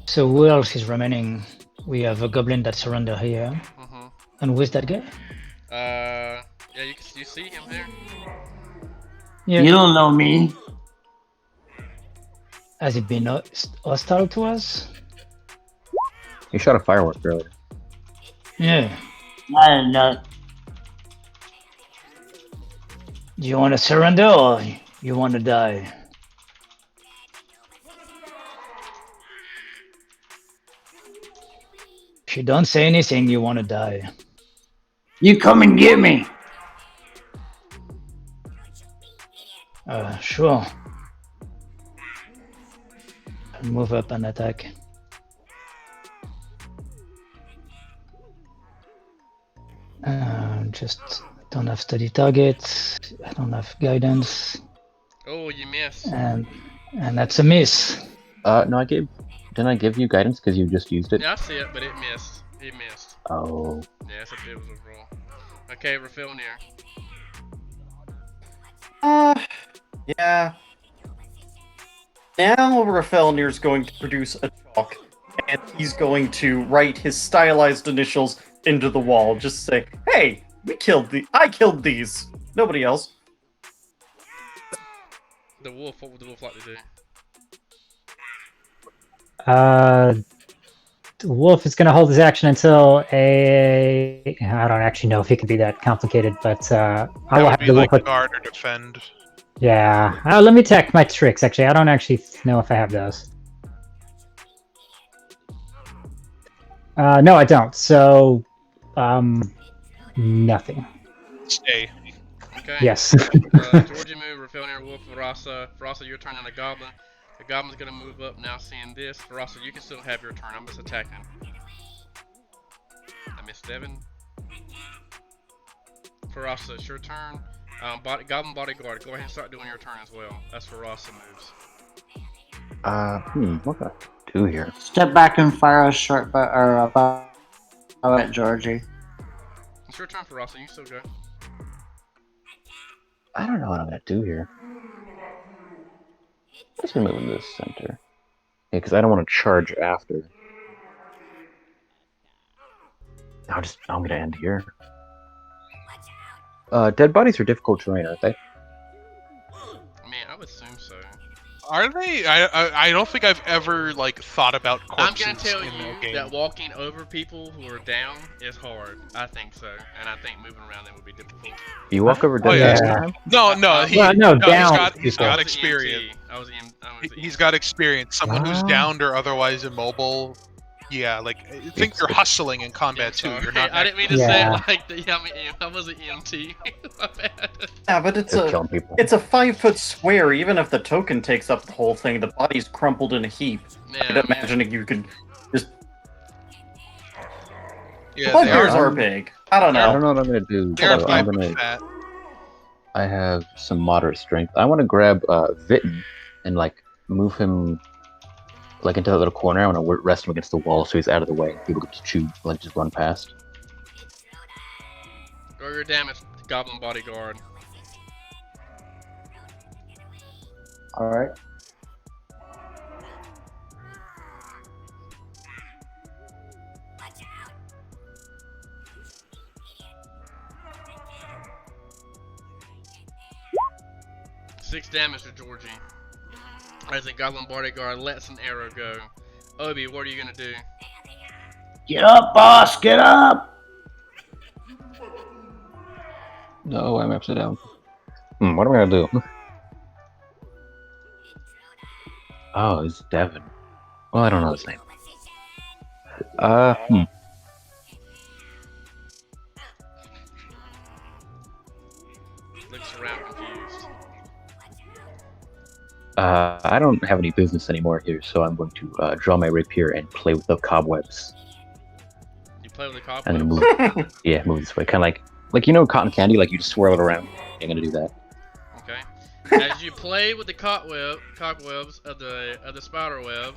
E: So who else is remaining? We have a goblin that surrendered here.
A: Mm-hmm.
E: And who is that guy?
A: Yeah, you see him there?
E: Yeah.
H: You don't know me.
E: Has it been hostile to us?
G: He shot a firework earlier.
E: Yeah.
H: I don't know.
E: Do you want to surrender or you want to die? If you don't say anything, you want to die.
H: You come and get me.
E: Sure. I'll move up and attack. Just don't have steady targets. I don't have guidance,
A: Oh, you missed.
E: and that's a miss.
G: No, didn't I give you guidance because you just used it?
A: Yeah, I see it, but it missed. It missed.
G: Oh.
A: Yeah, that's a bit of a roll. Okay, Raphilnir.
B: Yeah. Now Rafelnir's going to produce a chalk, and he's going to write his stylized initials into the wall. Just say, "Hey, I killed these. Nobody else."
A: The wolf, what would the wolf like to do?
D: The wolf is going to hold his action until I don't actually know if it can be that complicated, but I
C: That
D: will
C: would
D: have
C: be
D: the
C: like
D: wolf.
C: guard or defend.
D: Yeah. Let me check my tricks. Actually, I don't actually know if I have those. No, I don't. So, nothing.
C: Stay.
A: Okay.
D: Yes.
A: Georgie move, Raphilnir, wolf, Varasa. Varasa, your turn on the goblin. The goblin's gonna move up now, seeing this. Varasa, you can still have your turn. I'm just attacking. I missed Devin. Varasa, it's your turn. Goblin bodyguard, go ahead and start doing your turn as well. That's Varasa moves.
G: What can I do here?
H: Step back and fire a short bow at Georgie.
A: It's your turn, Varasa. You can still go.
G: I don't know what I'm gonna do here. I'm just gonna move into the center. Yeah, because I don't want to charge after. I'm gonna end here. Dead bodies are difficult terrain, aren't they?
A: Man, I would assume so.
C: Are they? I don't think I've ever like thought about
A: I'm
C: corpses
A: gonna tell
C: in
A: you
C: the game.
A: that walking over people who are down is hard. I think so, and I think moving around them would be difficult.
G: You walk over dead
C: yeah.
G: bodies.
D: Yeah.
C: No,
D: no, down
C: he's
D: people.
C: got
A: I was an
C: experience.
A: EMT. I was an
C: He's got experience. Someone who's
D: Wow.
C: downed or otherwise immobile. Yeah, like I think you're hustling in
A: Yeah,
C: combat
A: I'm
C: too.
A: sorry.
C: You're not.
A: I didn't mean to say it
D: Yeah.
A: like that. Yeah, I was an EMT. My bad.
B: Yeah, but it's
G: They're
B: a
G: killing people.
B: it's a 5-foot square. Even if the token takes up the whole thing, the body's crumpled in a heap.
A: Yeah,
B: I'm imagining you could just.
C: Yeah,
B: Bugbears
C: they are.
B: are big. I don't
G: I
B: know.
G: don't know what I'm gonna do.
C: They are
G: So I'm
C: 5
G: gonna.
C: foot fat.
G: I have some moderate strength. I want to grab Vitten and like move him like into that little corner. I want to rest him against the wall so he's out of the way. People get to chew, like just run past.
A: Roll your damage, goblin bodyguard.
H: Alright.
A: Six damage to Georgie. As the goblin bodyguard lets an arrow go. Obi, what are you gonna do?
H: Get up, boss! Get up!
G: No, I'm upside down. What am I gonna do? Oh, it's Devin. Well, I don't know his name.
A: Looks around confused.
G: I don't have any business anymore here, so I'm going to draw my rapier and play with the cobwebs.
A: You play with the
G: And then
A: cobwebs?
G: move. Yeah, move this way. Kind of like cotton candy. Like you just swirl it around. I'm gonna do that.
A: Okay. As you play with the cobwebs of the spider web,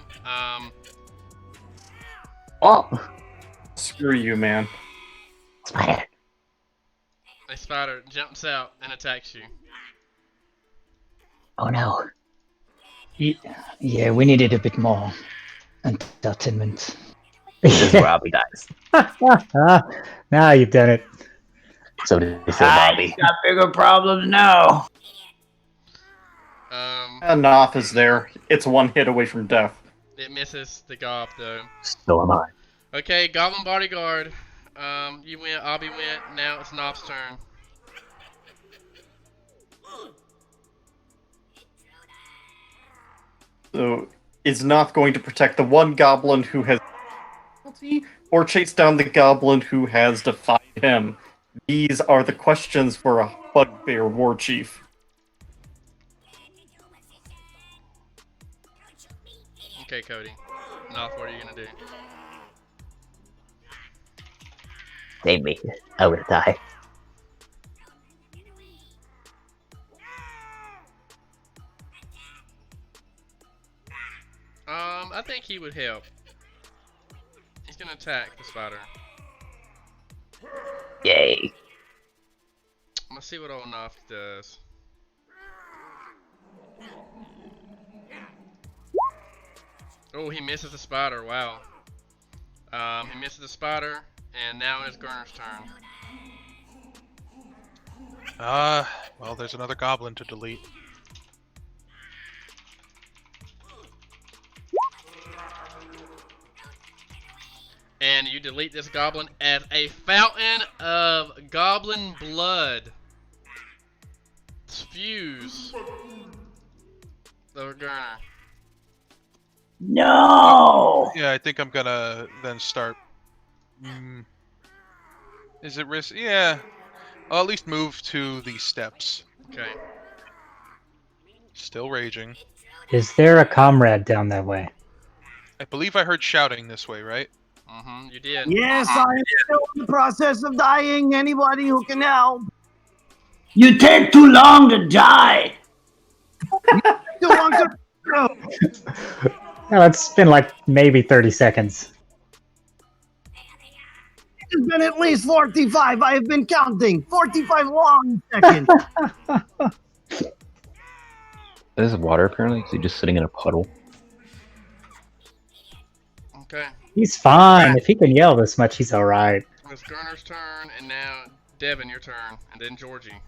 G: Oh,
B: Screw you, man.
G: spider!
A: a spider jumps out and attacks you.
G: Oh no!
E: Yeah, we needed a bit more entertainment.
G: This is where Bobby dies.
D: Now you've done it.
G: So did they say Bobby?
H: Got bigger problems now.
B: Enough is there. It's one hit away from death.
A: It misses the gob though.
G: So am I.
A: Okay, goblin bodyguard. You went. Abby went. Now it's Nob's turn.
B: So, is Noth going to protect the one goblin who has or chase down the goblin who has defied him? These are the questions for a bugbear war chief.
A: Okay, Cody. Noth, what are you gonna do?
G: Save me. I would die.
A: I think he would help. He's gonna attack the spider.
G: Yay.
A: I'm gonna see what old Noth does. Oh, he misses the spider. Wow. He misses the spider, and now it's Gurner's turn.
C: Well, there's another goblin to delete.
A: And you delete this goblin as a fountain of goblin blood spews over Gurner.
H: No!
C: Yeah, I think I'm gonna then start. Is it risk? Yeah. I'll at least move to the steps.
A: Okay.
C: Still raging.
D: Is there a comrade down that way?
C: I believe I heard shouting this way, right?
A: Mm-hmm, you did.
I: Yes, I am still in the process of dying. Anybody who can help.
H: You take too long to die.
I: Too long to...
D: Well, it's been like maybe 30 seconds.
I: It's been at least 45. I have been counting. 45 long seconds.
G: There's water apparently. Is he just sitting in a puddle?
A: Okay.
D: He's fine. If he can yell this much, he's alright.
A: It's Gurner's turn, and now Devin, your turn, and then Georgie.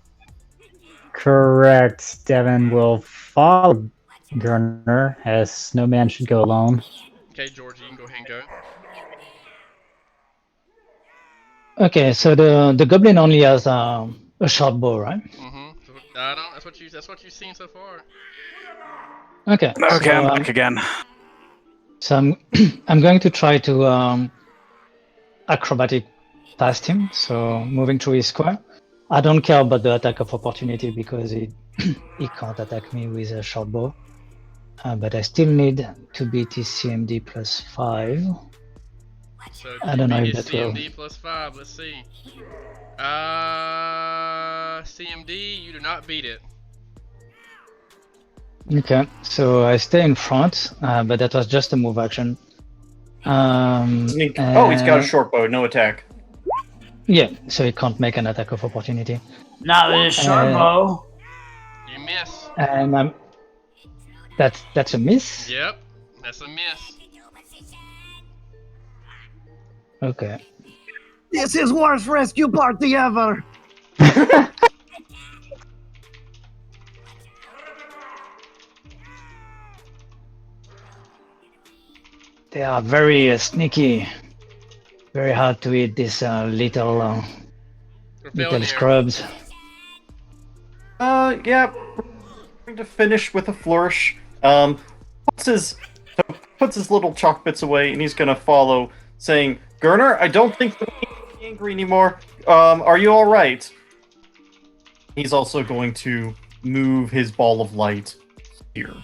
D: Correct. Devin will follow Gurner, as no man should go alone.
A: Okay, Georgie, you can go ahead and go.
E: Okay, so the goblin only has a short bow, right?
A: Mm-hmm. That's what you've seen so far.
E: Okay.
F: Okay,
E: so,
F: I'm back again.
E: So I'm going to try to acrobatic past him, so moving through his square. I don't care about the attack of opportunity because he can't attack me with a short bow. But I still need to beat his CMD plus 5.
A: So
E: I don't know if
A: his
E: that will.
A: CMD plus 5. Let's see. CMD, you do not beat it.
E: Okay, so I stay in front, but that was just a move action.
B: He's got a short bow, no attack.
E: Yeah, so he can't make an attack of opportunity.
H: Not with a short bow.
A: You miss.
E: And that's a miss.
A: Yep, that's a miss.
E: Okay.
I: This is worst rescue party ever.
E: They are very sneaky. Very hard to eat, these little scrubs.
B: Yeah. We're going to finish with a flourish. Puts his little chalk bits away, and he's going to follow, saying, Gurner, I don't think we're angry anymore. Are you alright? He's also going to move his ball of light here.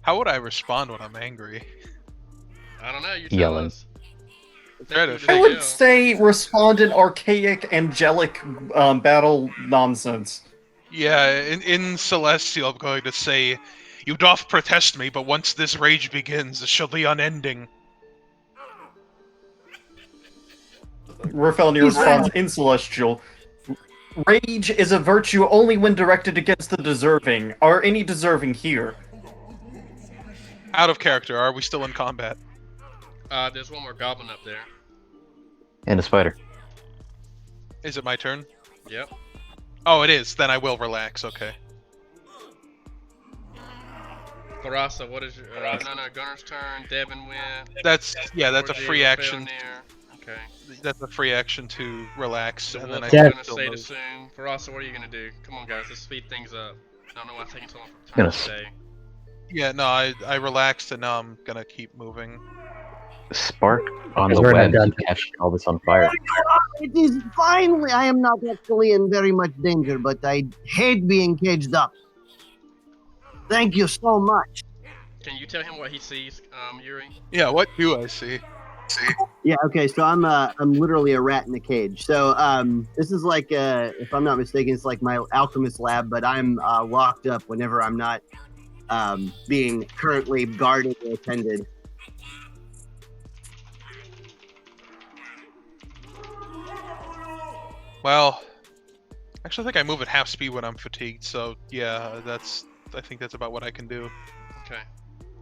C: How would I respond when I'm angry?
A: I don't know, you tell
G: Yelling.
A: us.
B: I would say respond in archaic, angelic battle nonsense.
C: Yeah, in Celestial, I'm going to say, you doth protest me, but once this rage begins, it shall be unending.
B: Rafelnir responds in Celestial. Rage is a virtue only when directed against the deserving. Are any deserving here?
C: Out of character, are we still in combat?
A: There's one more goblin up there.
G: And a spider.
C: Is it my turn?
A: Yep.
C: Oh, it is. Then I will relax, okay.
A: Clarasa, what is your... no, Gunner's turn, Devin went.
C: That's a
A: Georgie,
C: free action.
A: Rafelnir. Okay.
C: That's a free action to relax, and then I
A: I'm
C: can
A: gonna
C: still
A: say to
C: move.
A: soon. Clarasa, what are you gonna do? Come on, guys, let's speed things up. I don't know why it's taking so long for
G: Gonna
A: turn today.
C: Yeah, no, I relaxed, and now I'm gonna keep moving.
G: Spark on
D: Because
G: the
D: we're not
G: web
D: done.
G: to catch all this on fire.
I: It is finally. I am not actually in very much danger, but I hate being caged up. Thank you so much.
A: Can you tell him what he sees, Yuri?
C: Yeah, what do I see?
I: Yeah. Okay. So I'm literally a rat in a cage. So this is like if I'm not mistaken, it's like my alchemist lab, but I'm locked up whenever I'm not being currently guarded or attended.
C: Well, actually, I think I move at half speed when I'm fatigued. So yeah, I think that's about what I can do.
A: Okay.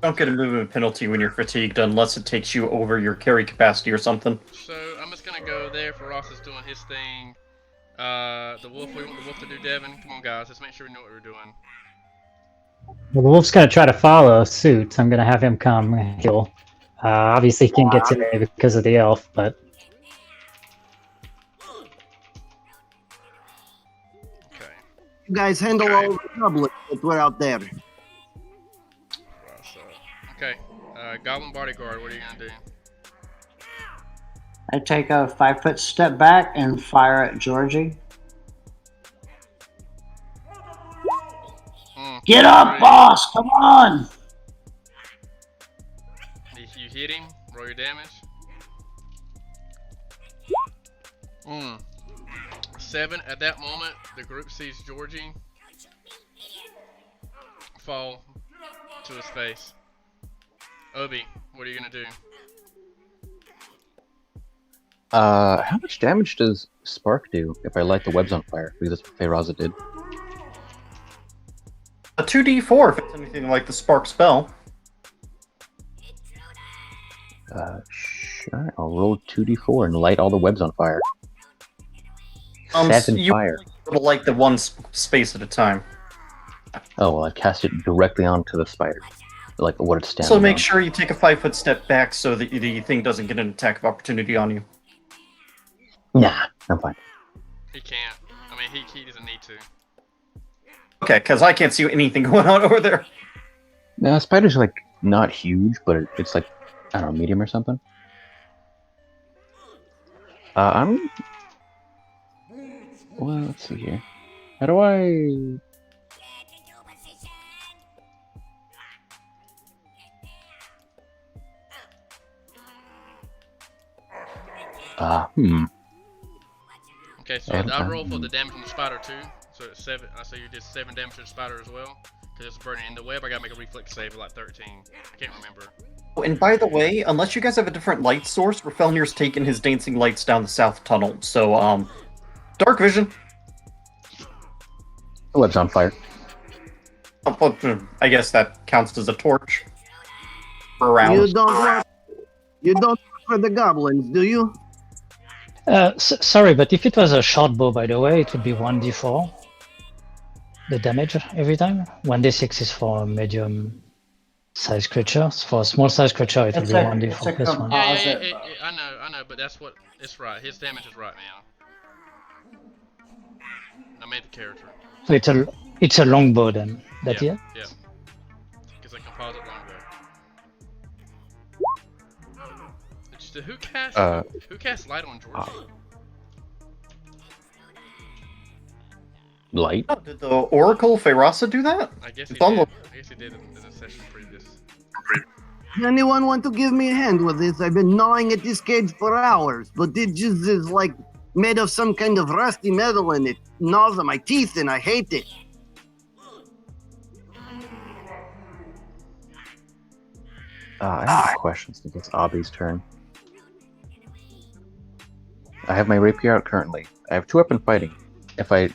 B: Don't get a movement penalty when you're fatigued unless it takes you over your carry capacity or something.
A: So I'm just gonna go there for Ross is doing his thing. The wolf. We want the wolf to do Devin. Come on, guys. Let's make sure we know what we're doing.
D: Well, the wolf's going to try to follow suit. So I'm going to have him come heal. Obviously, he can't get to me because of the elf, but
A: Okay.
I: You guys handle all the goblins that were out there.
A: Ross, okay. Goblin bodyguard. What are you gonna do?
H: I take a 5-foot step back and fire at Georgie. Get up, boss! Come on!
A: If you hit him, roll your damage. 7. At that moment, the group sees Georgie fall to his face. Obi, what are you gonna do?
G: How much damage does Spark do if I light the webs on fire? Because that's what Feyraza did.
B: A 2d4 if it's anything like the spark spell.
G: Sure. I'll roll 2d4 and light all the webs on fire. 7
B: You
G: fire.
B: will light the one space at a time.
G: Oh, well, I cast it directly onto the spider. Like what it's standing
B: So make
G: on.
B: sure you take a 5-foot step back so that the thing doesn't get an attack of opportunity on you.
G: Nah, I'm fine.
A: He can't. I mean, he doesn't need to.
B: Okay, because I can't see anything going on over there.
G: Now, spider's like not huge, but it's like, I don't know, medium or something. I'm... Well, let's see here. How do I...
A: Okay, so I roll for the damage on the spider too. So it's 7. So you did 7 damage to the spider as well. Because it's burning in the web. I gotta make a reflex save of like 13. I can't remember.
B: Oh, and by the way, unless you guys have a different light source, Rafelnir's taken his dancing lights down the south tunnel. So, dark vision.
G: The web's on fire.
B: I guess that counts as a torch. For a round.
I: You don't work for the goblins, do you?
E: Sorry, but if it was a short bow, by the way, it would be 1d4. The damage every time. 1d6 is for medium size creatures. For a small size creature, it would be 1d4 plus 1.
A: Yeah, I know, but that's what it's right. His damage is right now. I made the character.
E: So it's a longbow then. That
A: yeah.
E: it?
A: Yeah. Because a composite longbow. Who cast light on Georgie?
G: Light?
B: Oh, did the Oracle Feyraza do that?
A: I guess he
B: It's on
A: did.
B: the-
A: I guess he did in the session previous.
I: Anyone want to give me a hand with this? I've been gnawing at this cage for hours, but it just is like made of some kind of rusty metal and it gnaws at my teeth and I hate it.
G: I have questions. I think it's Abi's turn. I have my rapier out currently. I have 2-weapon fighting. If I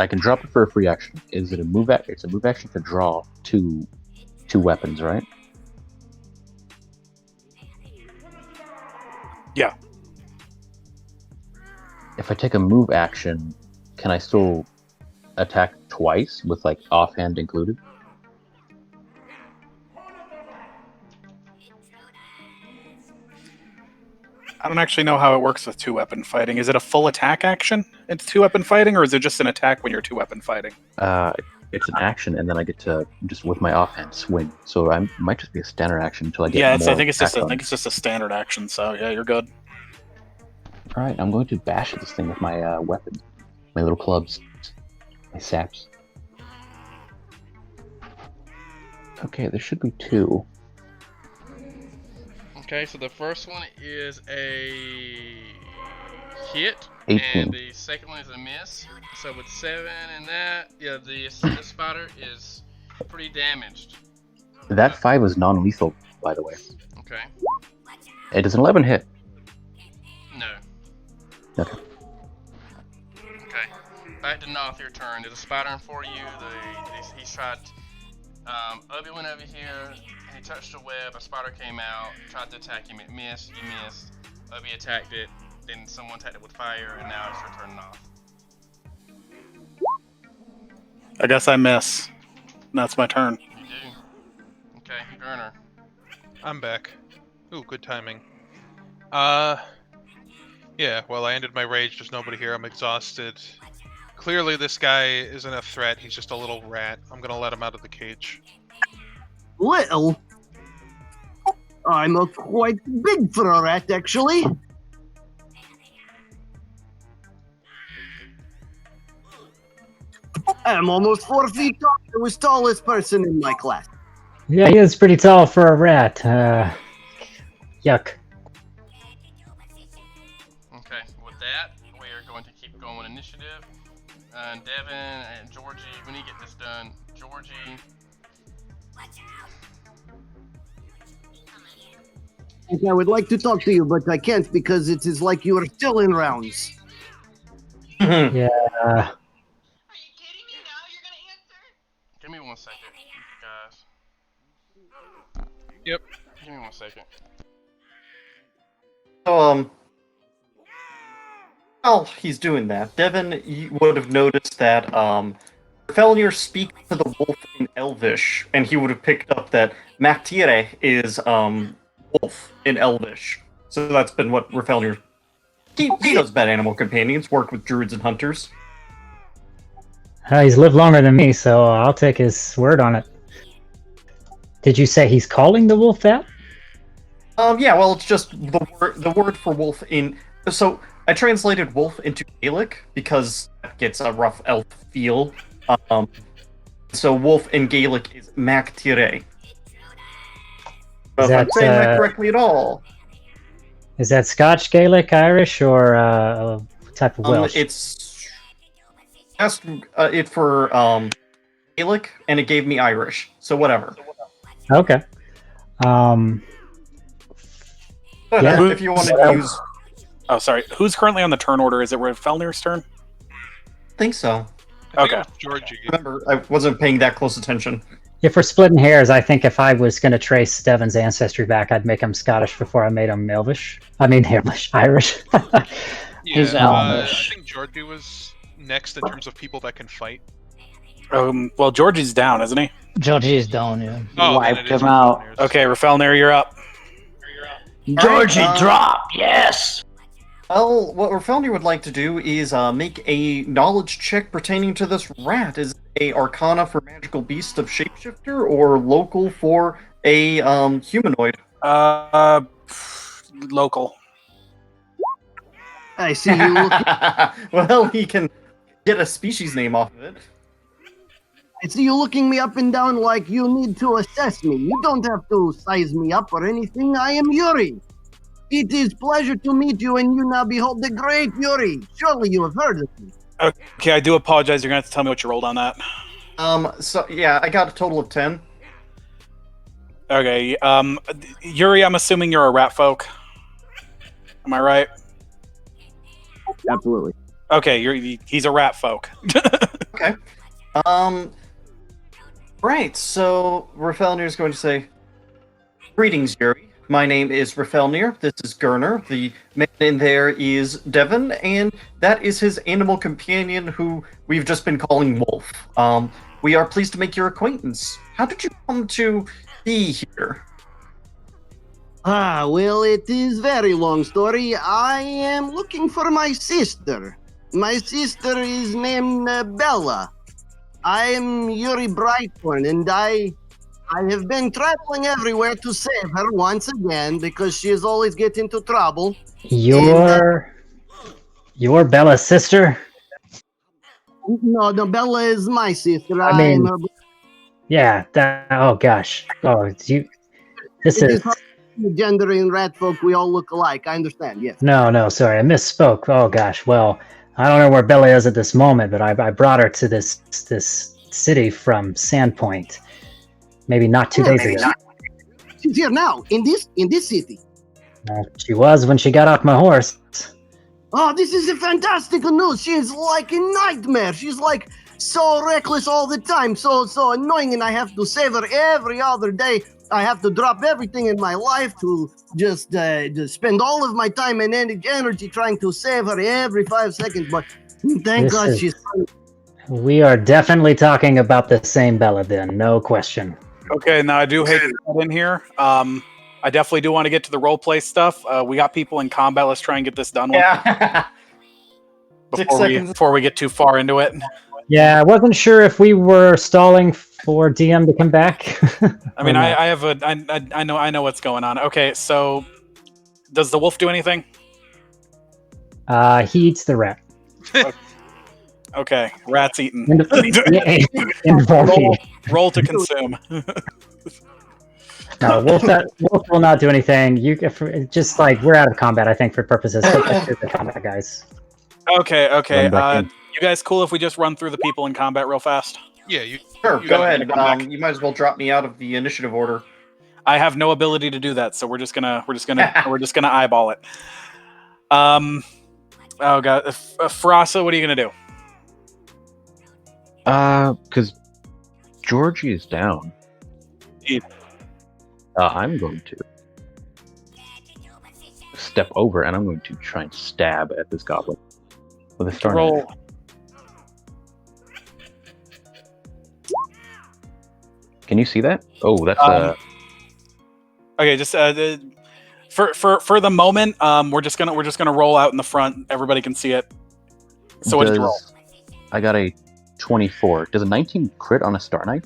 G: can drop it for a free action. Is it a move? It's a move action to draw two weapons, right?
F: Yeah.
G: If I take a move action, can I still attack twice with like offhand included?
F: I don't actually know how it works with 2-weapon fighting. Is it a full attack action? It's 2-weapon fighting, or is it just an attack when you're 2-weapon fighting?
G: It's an action, and then I get to just with my offhand swing. So I might just be a standard action until I get.
F: Yeah,
G: more
F: I think it's
G: attack on.
F: just a standard action. So yeah, you're good.
G: All right, I'm going to bash this thing with my weapon, my little clubs, my saps. Okay, there should be 2.
A: Okay, so the first one is a hit,
G: 18.
A: and the second one is a miss. So with 7 and that, yeah, this spider is pretty damaged.
G: That 5 is non-lethal, by the way.
A: Okay.
G: It is an 11 hit.
A: No.
G: Okay.
A: Okay. Back to Noth, your turn. There's a spider in front of you. He's tried. Obi went over here. He touched the web. A spider came out. Tried to attack him. It missed. You missed. Obi attacked it. Then someone attacked it with fire, and now it's your turn, Noth.
F: I guess I miss. That's my turn.
A: You do. Okay, Gerner.
C: I'm back. Ooh, good timing. Yeah, well, I ended my rage. There's nobody here. I'm exhausted. Clearly, this guy isn't a threat. He's just a little rat. I'm gonna let him out of the cage.
I: Little? I'm a quite big for a rat, actually. I'm almost 4 feet tall. I was tallest person in my class.
D: Yeah, he is pretty tall for a rat. Yuck.
A: Okay, with that, we are going to keep going initiative. Devin and Georgie, we need to get this done. Georgie.
I: And I would like to talk to you, but I can't because it is like you are still in rounds.
D: Yeah.
A: Give me 1 second, guys.
C: Yep.
A: Give me 1 second.
B: So, while he's doing that, Devin, you would have noticed that Felnir speaks to the wolf in Elvish, and he would have picked up that Maktire is wolf in Elvish. So that's been what Rafelnir. He knows about animal companions, work with druids and hunters.
D: He's lived longer than me, so I'll take his word on it. Did you say he's calling the wolf that?
B: Yeah, well, it's just the word for wolf in. So I translated wolf into Gaelic because that gets a rough elf feel. So wolf in Gaelic is Maktire. If I'm saying that correctly at all.
D: Is that Scotch, Gaelic, Irish, or a type of Welsh?
B: It's asked it for Gaelic, and it gave me Irish. So whatever.
D: Okay. Yeah.
B: If you wanted to use,
F: Oh, sorry. Who's currently on the turn order? Is it Felnir's turn?
B: I think so.
C: I think
F: Okay.
C: it was Georgie.
B: Remember, I wasn't paying that close attention.
D: If we're splitting hairs, I think if I was going to trace Devin's ancestry back, I'd make him Scottish before I made him Elvish. I mean, Irish.
E: He's
C: Yeah,
E: Elvish.
C: I think Georgie was next in terms of people that can fight.
F: Well, Georgie's down, isn't he?
E: Georgie is down, yeah.
C: Oh, then
H: Wiped
C: it is
H: him out.
C: Felnir's.
F: Okay, Rafelnir, you're up.
E: Georgie,
B: Alright,
E: drop! Yes!
B: Well, what Rafelnir would like to do is make a knowledge check pertaining to this rat. Is it a Arcana for magical beast of shapeshifter, or local for a humanoid?
F: Local.
I: I see you looking.
B: Well, he can get a species name off of it.
I: I see you looking me up and down like you need to assess me. You don't have to size me up or anything. I am Yuri. It is pleasure to meet you, and you now behold the great Yuri. Surely you have heard of me.
F: Okay, I do apologize. You're going to have to tell me what you rolled on that.
B: So yeah, I got a total of 10.
F: Okay, Yuri, I'm assuming you're a rat folk. Am I right?
I: Absolutely.
F: Okay, he's a rat folk.
B: Okay. Right, so Rafelnir is going to say, "Greetings, Yuri. My name is Rafelnir. This is Gerner. The man in there is Devin, and that is his animal companion who we've just been calling Wolf. We are pleased to make your acquaintance. How did you come to be here?"
I: Well, it is very long story. I am looking for my sister. My sister is named Bella. I am Yuri Brighthorn, and I have been traveling everywhere to save her once again because she is always getting into trouble.
D: Your Bella's sister?
I: No, Bella is my sister.
D: I mean-
I: am her...
D: Yeah. Oh gosh. Oh, you. This
I: It
D: is.
I: is hard to gender in rat folk. We all look alike. I understand. Yes.
D: No, sorry, I misspoke. Oh gosh. Well, I don't know where Bella is at this moment, but I brought her to this city from Sandpoint. Maybe not 2 days ago.
I: She's here now in this city.
D: She was when she got off my horse.
I: Oh, this is a fantastic news. She's like a nightmare. She's like so reckless all the time, so annoying, and I have to save her every other day. I have to drop everything in my life to just spend all of my time and energy trying to save her every 5 seconds. But thank
D: This
I: God
D: is-
I: she's.
D: We are definitely talking about the same Bella then, no question.
F: Okay, now I do hate to cut in here. I definitely do want to get to the roleplay stuff. We got people in combat. Let's try and get this done with
B: Yeah. 6 seconds.
F: before we get too far into it.
D: Yeah, I wasn't sure if we were stalling for DM to come back.
F: I mean,
D: Or
F: I
D: not.
F: have I know what's going on. Okay, so does the wolf do anything?
D: He eats the rat.
F: Okay, rat's eaten. Roll to consume.
D: No, Wolf will not do anything. Just like we're out of combat, I think, for purposes of the combat guys.
F: Okay.
G: Run back in.
F: You guys cool if we just run through the people in combat real fast?
C: Yeah, you.
B: Sure,
C: You
B: go
C: gotta
B: ahead.
C: come back.
B: You might as well drop me out of the initiative order.
F: I have no ability to do that, so we're just gonna eyeball it. Oh god, Frasa, what are you gonna do?
G: Because Georgie is down.
F: Yeah.
G: I'm going to step over and I'm going to try and stab at this goblin with a star
F: Roll.
G: knife. Can you see that? Oh, that's
F: Okay, just for the moment, we're just gonna roll out in the front. Everybody can see it. So what did you roll?
G: I got a 24. Does a 19 crit on a star knife?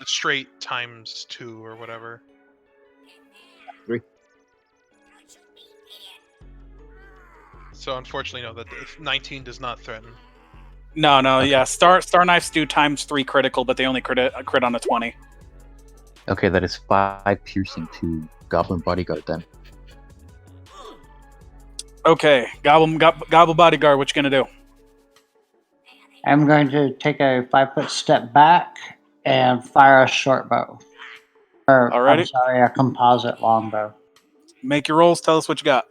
C: Straight times 2 or whatever.
I: 3.
C: So unfortunately, no. That 19 does not threaten.
F: No,
G: Okay.
F: yeah. Star knives do ×3 critical, but they only crit on a 20.
G: Okay, that is 5 piercing to Goblin Bodyguard then.
F: Okay, Gobble Bodyguard, what you gonna do?
H: I'm going to take a 5-foot step back and fire a short bow. Or, I'm
F: Alrighty.
H: sorry, a composite longbow.
F: Make your rolls. Tell us what you got.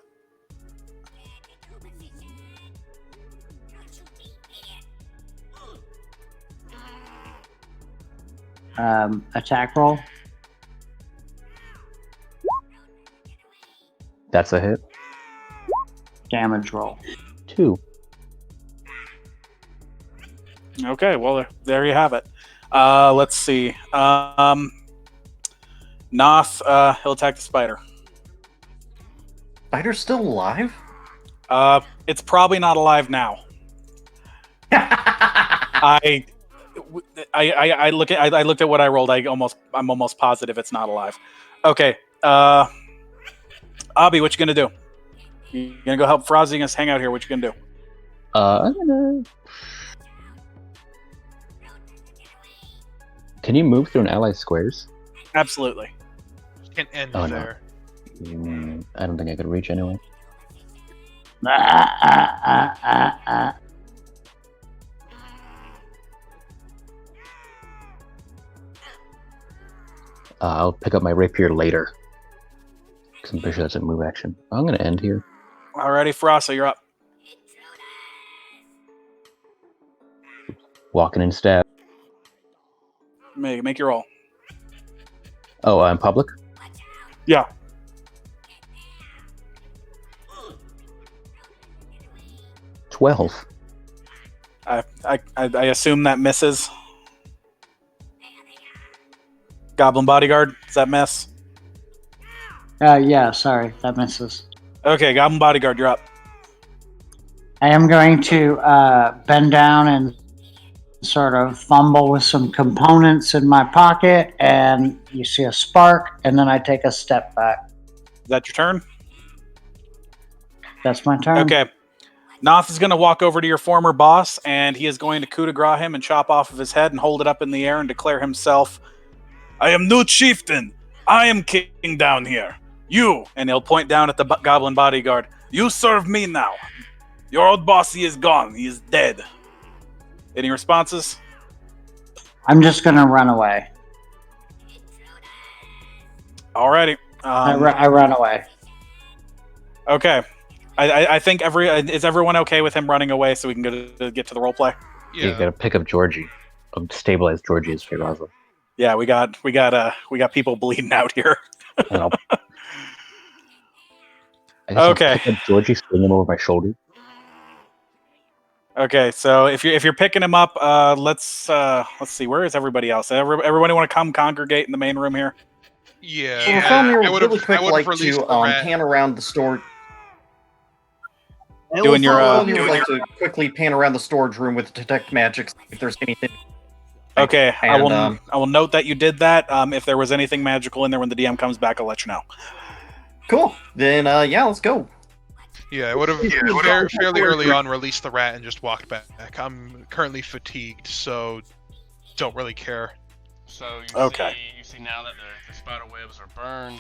H: Attack roll.
G: That's a hit.
H: Damage roll.
G: 2.
F: Okay, well there you have it. Let's see. Noth, he'll attack the spider.
B: Spider's still alive?
F: It's probably not alive now. I looked at what I rolled. I'm almost positive it's not alive. Okay. Abby, what you gonna do? You gonna go help Frozzy? You gonna hang out here? What you gonna do?
G: I'm gonna... Can you move through an ally's squares?
F: Absolutely.
C: Can't end
G: Oh, no.
C: there.
G: I don't think I could reach anyway. I'll pick up my rapier later. Because I'm pretty sure that's a move action. I'm going to end here.
F: Alrighty, Frozzy, you're up.
G: Walking in stab.
F: Make your roll.
G: Oh, I'm public?
F: Yeah.
G: $12.
F: I assume that misses. Goblin Bodyguard, does that miss?
H: Yeah, sorry, that misses.
F: Okay, Goblin Bodyguard, you're up.
H: I am going to bend down and sort of fumble with some components in my pocket, and you see a spark, and then I take a step back.
F: Is that your turn?
H: That's my turn.
F: Okay. Noth is going to walk over to your former boss, and he is going to coup de grace him and chop off of his head and hold it up in the air and declare himself, I am new chieftain. I am king down here. You, and he'll point down at the goblin bodyguard, you serve me now. Your old boss, he is gone. He is dead. Any responses?
H: I'm just gonna run away.
F: Alrighty.
H: I run away.
F: Okay. I think is everyone okay with him running away so we can get to the roleplay?
G: You gotta pick up Georgie. Stabilize Georgie as Feyraza.
F: Yeah, we got people bleeding out here. Okay.
G: Pick up Georgie, swing him over my shoulder.
F: Okay, so if you're picking him up, let's see, where is everybody else? Everybody want to come congregate in the main room here?
C: Yeah.
B: I would really quick like to pan around the store.
F: Doing your
B: like to quickly pan around the storage room with detect magic, see if there's anything.
F: Okay,
B: And,
F: I will note that you did that. If there was anything magical in there when the DM comes back, I'll let you know.
B: Cool. Then yeah, let's go.
C: Yeah, I would have fairly early on released the rat and just walked back. I'm currently fatigued, so don't really care.
A: So you see now that the spider webs are burned,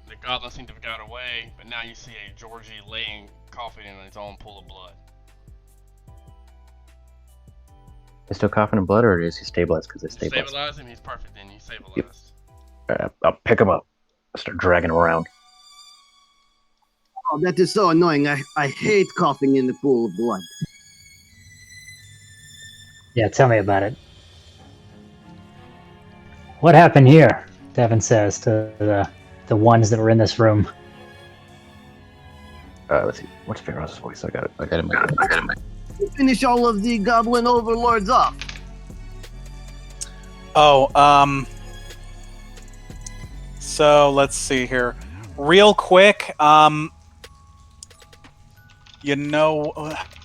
A: the goblin seemed to have got away, but now you see a Georgie laying, coughing in his own pool of blood.
G: Is still coughing in blood, or is he stabilized because they stabilized?
A: Stabilize him, he's perfect then, he's stabilized.
G: I'll pick him up. Start dragging him around.
I: Oh, that is so annoying. I hate coughing in the pool of blood.
D: Yeah, tell me about it. What happened here? Devin says to the ones that were in this room.
G: Let's see. What's Feyraza's voice? I got it in my
I: Finish all of the goblin overlords off.
F: Oh, so let's see here. Real quick, you know,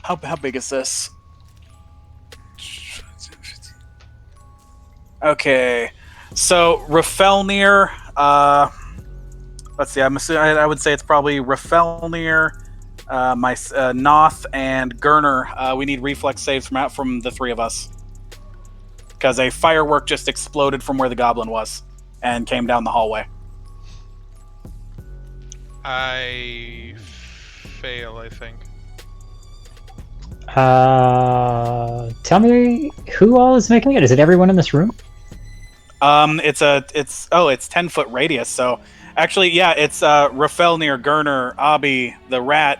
F: how big is this? Okay, so Rafelnir, let's see, I would say it's probably Rafelnir, Noth, and Gurner. We need reflex saves from the three of us. Because a firework just exploded from where the goblin was and came down the hallway.
C: I fail, I think.
D: Tell me who all is making it? Is it everyone in this room?
F: It's 10-foot radius, so actually, yeah, it's Rafelnir, Gurner, Abi, the rat.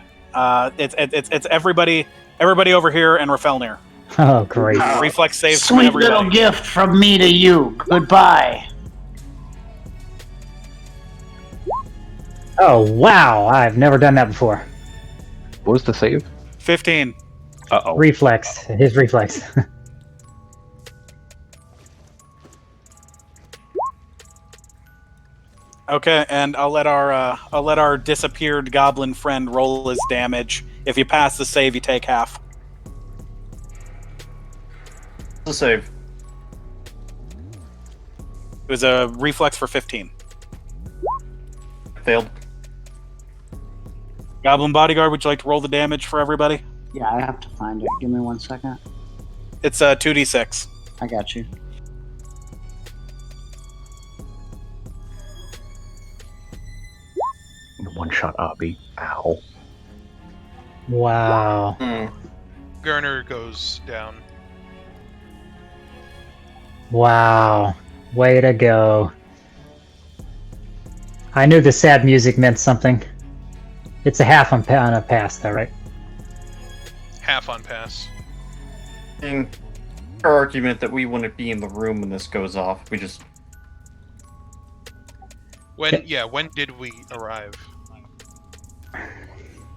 F: It's everybody over here and Rafelnir.
D: Oh, great.
F: Reflex saves.
H: Sweet little gift from me to you. Goodbye.
D: Oh, wow. I've never done that before.
G: What was the save?
F: 15.
G: Uh-oh.
D: Reflex. His reflex.
F: Okay, and I'll let our disappeared goblin friend roll his damage. If you pass the save, you take half.
B: The save.
F: It was a reflex for 15.
B: Failed.
F: Goblin bodyguard, would you like to roll the damage for everybody?
H: Yeah, I have to find it. Give me 1 second.
F: It's 2d6.
H: I got you.
G: One shot Abi. Ow.
D: Wow.
C: Gurner goes down.
D: Wow. Way to go. I knew the sad music meant something. It's a half on a pass, though, right?
C: Half on pass.
B: In our argument that we wouldn't be in the room when this goes off, we just...
C: When did we arrive?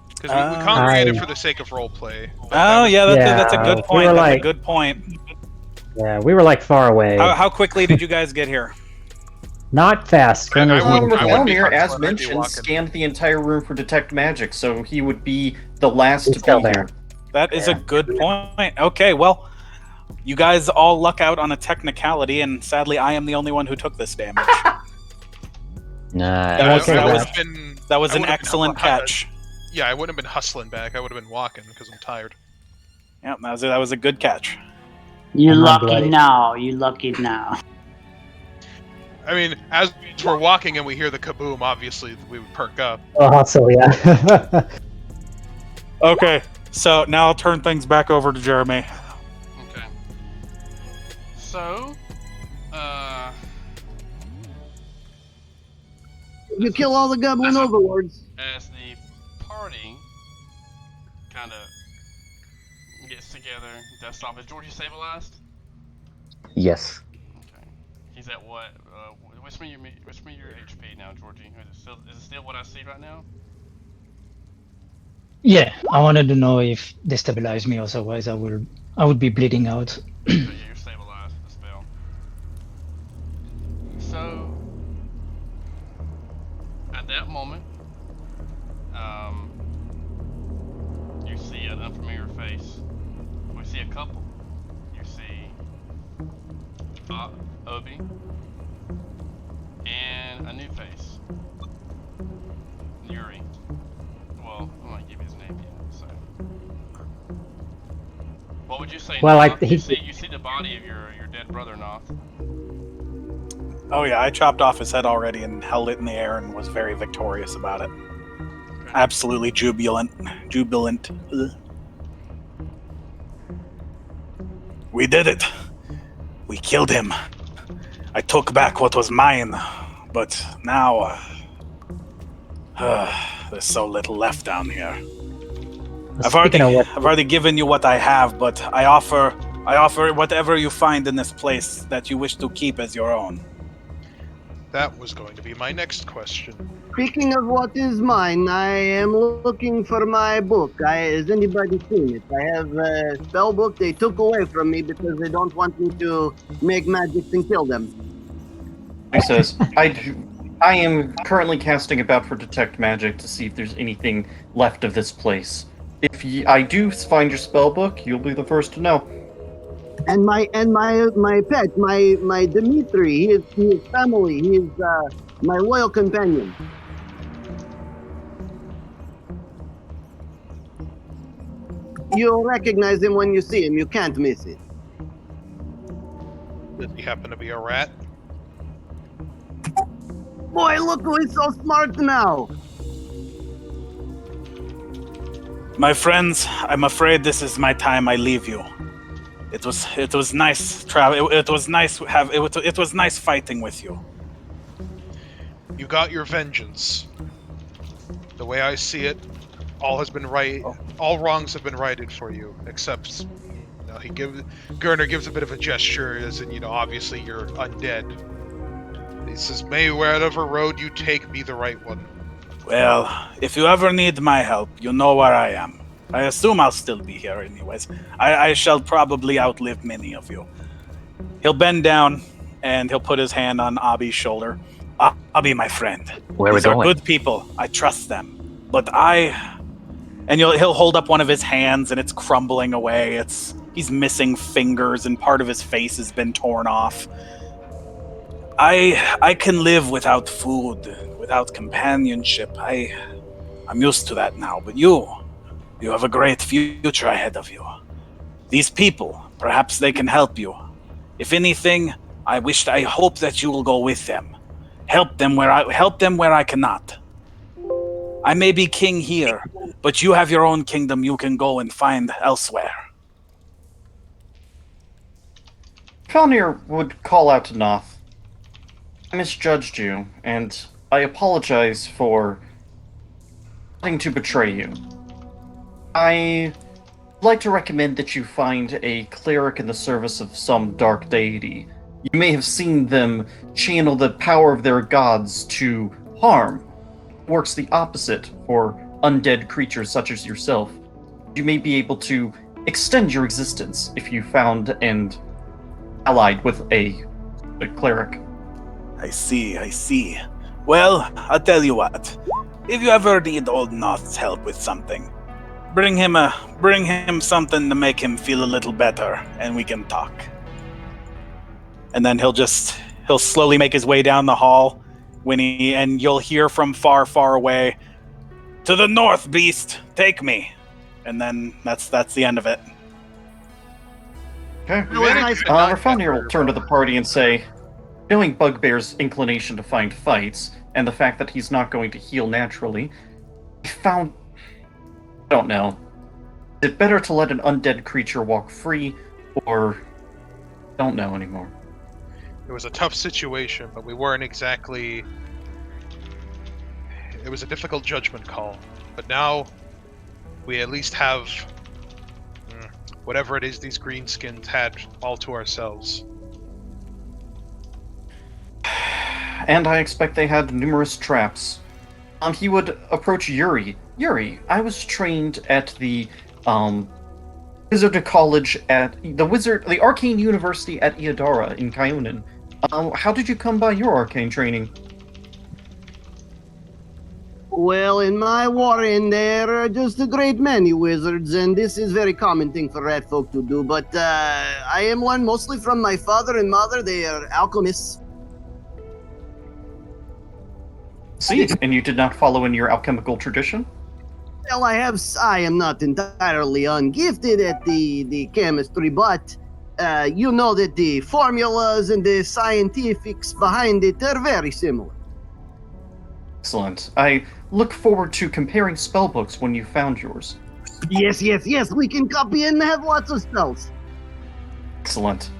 C: Because we congregated for the sake of roleplay.
F: Oh, yeah, that's a good point. That's a good point.
D: Yeah, we were like far away.
F: How quickly did you guys get here?
D: Not fast.
B: Rafelnir, as mentioned, scanned the entire room for detect magic, so he would be the last to be here.
F: That is a good point. Okay, well, you guys all luck out on a technicality, and sadly, I am the only one who took this damage.
G: Nah.
D: I won't say
C: I would
D: that.
C: have been.
F: That was
C: I
F: an
C: would've been
F: excellent
C: hu- hu-
F: catch.
C: Yeah, I wouldn't have been hustling back. I would have been walking because I'm tired.
F: Yeah, that was a good catch.
H: You
D: I'm
H: lucky
D: bloody.
H: now. You lucky now.
C: I mean, as we're walking and we hear the kaboom, obviously we would perk up.
D: Oh, so yeah.
F: Okay, so now I'll turn things back over to Jeremy.
A: Okay. So,
I: You kill all the goblin overlords.
A: as the party kind of gets together, dusts off. Is Georgie stabilized?
G: Yes.
A: Okay. He's at what? What's me your HP now, Georgie? Is it still what I see right now?
E: Yeah, I wanted to know if they stabilize me, otherwise I would be bleeding out.
A: So yeah, you're stabilized. The spell. So at that moment, you see an unfamiliar face. We see a couple. You see Obi and a new face, Yuri. Well, I'm not give you his name yet. So, what would you say?
D: Well,
A: Noth?
D: like,
A: You see the body of your dead brother, Noth.
F: Oh yeah, I chopped off his head already and held it in the air and was very victorious about it. Absolutely jubilant. Ugh. We did it. We killed him. I took back what was mine, but now there's so little left down here. I've already given you what I have, but I offer whatever you find in this place that you wish to keep as your own.
C: That was going to be my next question.
I: Speaking of what is mine, I am looking for my book. Has anybody seen it? I have a spell book they took away from me because they don't want me to make magic and kill them.
B: He says, I am currently casting about for detect magic to see if there's anything left of this place. If I do find your spell book, you'll be the first to know.
I: And my pet, my Dimitri, he is family. He is my loyal companion. You'll recognize him when you see him. You can't miss it.
C: Did he happen to be a rat?
I: Boy, look who is so smart now.
F: My friends, I'm afraid this is my time. I leave you. It was nice travel. It was nice fighting with you.
C: You got your vengeance. The way I see it, all has been right. All wrongs have been righted for you, except Gurner gives a bit of a gesture, as in, obviously you're undead. He says, "May whatever road you take be the right one."
F: Well, if you ever need my help, you know where I am. I assume I'll still be here anyways. I shall probably outlive many of you. He'll bend down, and he'll put his hand on Abi's shoulder. Abi, my friend.
G: Where are we
F: These are
G: going?
F: good people. I trust them. But and he'll hold up one of his hands, and it's crumbling away. He's missing fingers, and part of his face has been torn off. I can live without food, without companionship. I'm used to that now. But you have a great future ahead of you. These people, perhaps they can help you. If anything, I hope that you will go with them. Help them where I cannot. I may be king here, but you have your own kingdom you can go and find elsewhere.
B: Falnir would call out to Noth. I misjudged you, and I apologize for wanting to betray you. I'd like to recommend that you find a cleric in the service of some dark deity. You may have seen them channel the power of their gods to harm. It works the opposite for undead creatures such as yourself. You may be able to extend your existence if you found and allied with a cleric.
F: I see. Well, I'll tell you what. If you ever need old Noth's help with something, bring him something to make him feel a little better, and we can talk. And then he'll slowly make his way down the hall, and you'll hear from far, far away, "To the north, beast, take me." And then that's the end of it.
B: Okay.
C: We managed to not get
B: Rafanir will
C: very
B: turn to
C: well.
B: the party and say, knowing Bugbear's inclination to find fights, and the fact that he's not going to heal naturally, I found... I don't know. Is it better to let an undead creature walk free, or... I don't know anymore.
C: It was a tough situation, but we weren't exactly... It was a difficult judgment call. But now, we at least have... whatever it is these greenskins had all to ourselves.
B: And I expect they had numerous traps. He would approach Yuri. Yuri, I was trained at the Wizard College at the Arcane University at Iadara in Kyonin. How did you come by your arcane training?
I: Well, in my warren, there are just a great many wizards, and this is a very common thing for rat folk to do. But I am one mostly from my father and mother. They are alchemists.
B: See, and you did not follow in your alchemical tradition?
I: Well, I am not entirely ungifted at the chemistry, but you know that the formulas and the scientifics behind it are very similar.
B: Excellent. I look forward to comparing spellbooks when you found yours.
I: Yes, we can copy and have lots of spells.
B: Excellent.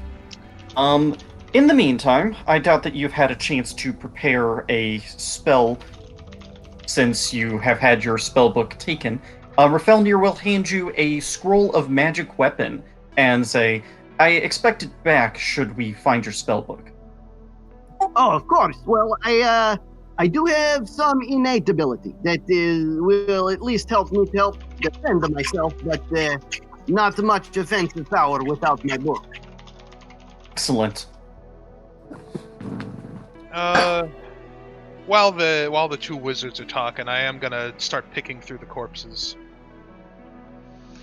B: In the meantime, I doubt that you've had a chance to prepare a spell since you have had your spellbook taken. Rafelnir will hand you a scroll of magic weapon and say, I expect it back should we find your spellbook.
I: Oh, of course. Well, I do have some innate ability that will at least help me to help defend myself, but not much offensive power without my book.
B: Excellent.
C: While the two wizards are talking, I am gonna start picking through the corpses.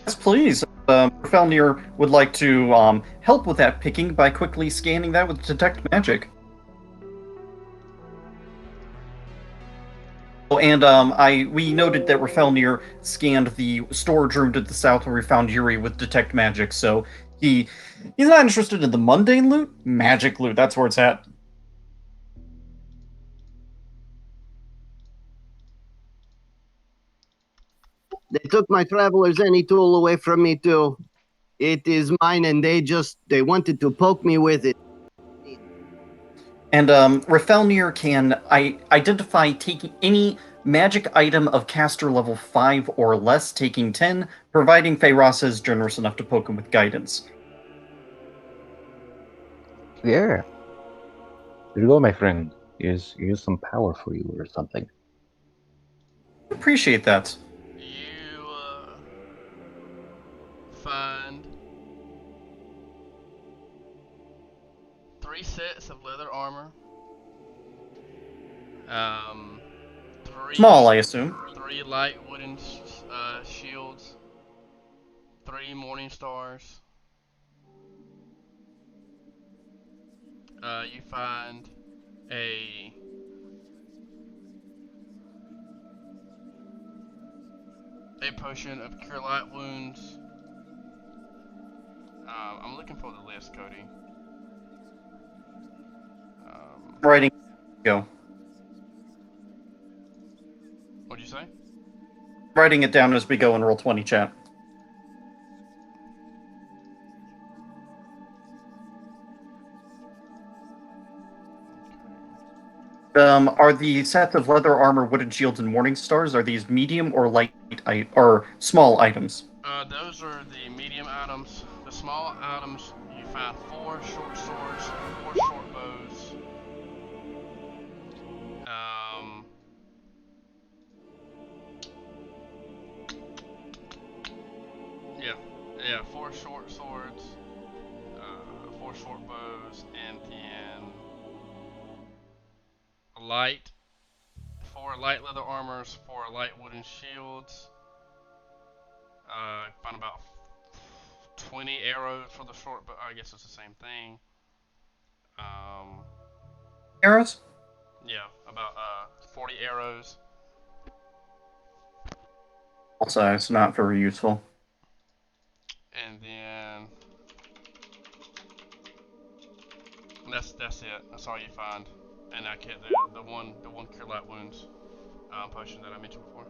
B: Yes, please. Rafelnir would like to help with that picking by quickly scanning that with Detect Magic. Oh, and we noted that Rafelnir scanned the storage room to the south where we found Yuri with Detect Magic, so he's not interested in the mundane loot. Magic loot, that's where it's at.
I: They took my traveler's any tool away from me too. It is mine, and they wanted to poke me with it.
B: And Rafelnir can identify taking any magic item of caster level 5 or less, taking 10, providing Feyrasa is generous enough to poke him with guidance.
G: Yeah. There you go, my friend. Here's some power for you or something.
B: Appreciate that.
A: You find 3 sets of leather armor. 3
B: Small, I assume.
A: 3 light wooden shields. 3 morning stars. You find a potion of cure light wounds. I'm looking for the list, Cody.
B: Writing. Go.
A: What'd you say?
B: Writing it down as we go in Roll20 chat. Are the sets of leather armor, wooden shields, and morning stars, are these medium or light or small items?
A: Those are the medium items. The small items, you find 4 short swords, 4 short bows. Yeah, 4 short swords, 4 short bows, and then a light, 4 light leather armors, 4 light wooden shields. Find about 20 arrows for the short bow. I guess it's the same thing.
B: Arrows?
A: Yeah, about 40 arrows.
B: Size, not very useful.
A: And then that's it. That's all you find. And I get the one cure light wounds potion that I mentioned before.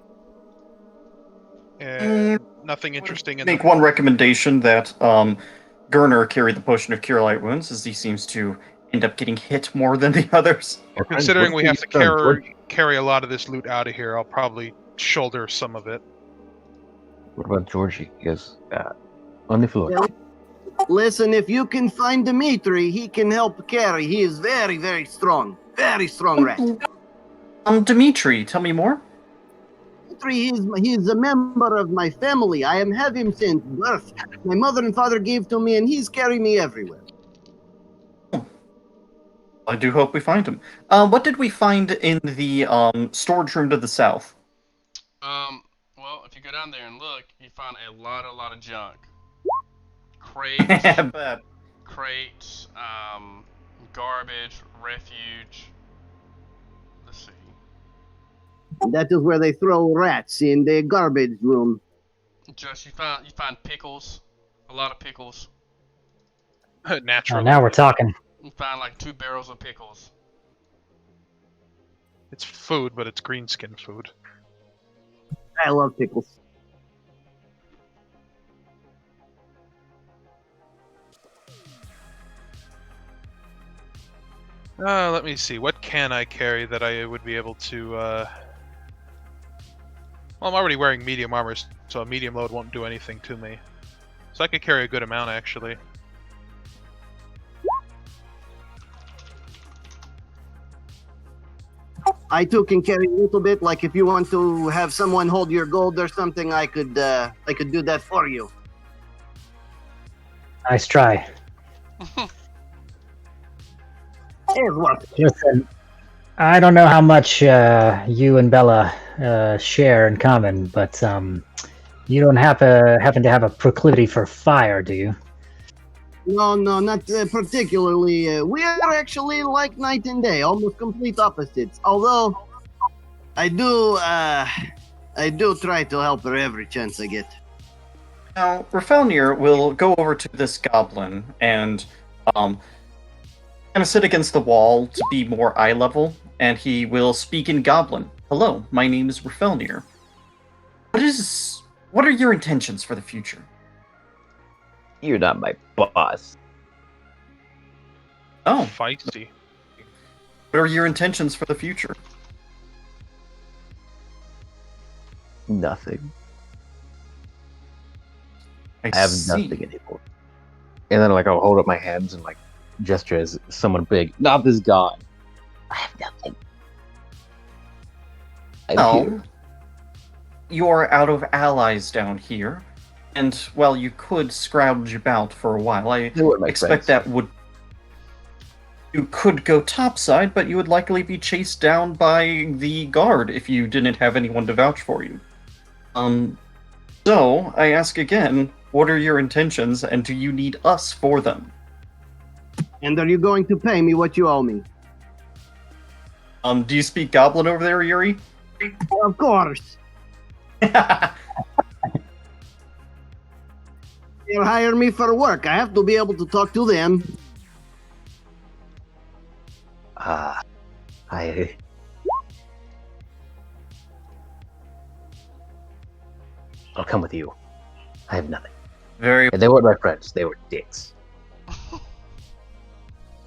C: And nothing interesting in
B: Make
C: the.
B: one recommendation that Gurner carry the potion of cure light wounds, as he seems to end up getting hit more than the others.
C: Considering we have to
G: George?
C: carry a lot of this loot out of here, I'll probably shoulder some of it.
G: What about Georgie? Yes, on the floor.
I: Yeah. Listen, if you can find Dimitri, he can help carry. He is very, very strong. Very strong rat.
B: Dimitri, tell me more.
I: Dimitri, he's a member of my family. I have him since birth. My mother and father gave to me, and he's carried me everywhere.
B: I do hope we find him. What did we find in the storage room to the south?
A: Well, if you go down there and look, you find a lot of junk. Crates,
B: I bet.
A: crates, garbage, refuge. Let's see.
I: That is where they throw rats, in the garbage room.
A: Just you find pickles, a lot of pickles.
C: Naturally.
D: Now we're talking.
A: You find like 2 barrels of pickles.
C: It's food, but it's greenskin food.
I: I love pickles.
C: Let me see. What can I carry that I would be able to? Well, I'm already wearing medium armor, so a medium load won't do anything to me. So I could carry a good amount, actually.
I: I too can carry a little bit. Like if you want to have someone hold your gold or something, I could do that for you.
D: Nice try.
I: Here's what.
D: Listen, I don't know how much you and Bella share in common, but you don't happen to have a proclivity for fire, do you?
I: No, not particularly. We are actually like night and day, almost complete opposites. Although, I do try to help her every chance I get.
B: Now, Rafelnir will go over to this goblin and kind of sit against the wall to be more eye level, and he will speak in Goblin. Hello, my name is Rafelnir. What are your intentions for the future?
G: You're not my boss.
B: Oh,
C: Feisty.
B: what are your intentions for the future?
G: Nothing.
B: I
G: I have
B: see.
G: nothing anymore. And then, like, I'll hold up my hands and, like, gesture as someone big. Not this god. I have nothing. I'm
B: Well,
G: here.
B: you're out of allies down here, and, well, you could scrounge about for a while. I
G: They weren't my
B: expect
G: friends.
B: that would... You could go topside, but you would likely be chased down by the guard if you didn't have anyone to vouch for you. So, I ask again, what are your intentions, and do you need us for them?
I: And are you going to pay me what you owe me?
B: Do you speak Goblin over there, Yuri?
I: Of course. They'll hire me for work. I have to be able to talk to them.
G: I'll come with you. I have nothing.
B: Very
G: And they weren't my friends. They were dicks.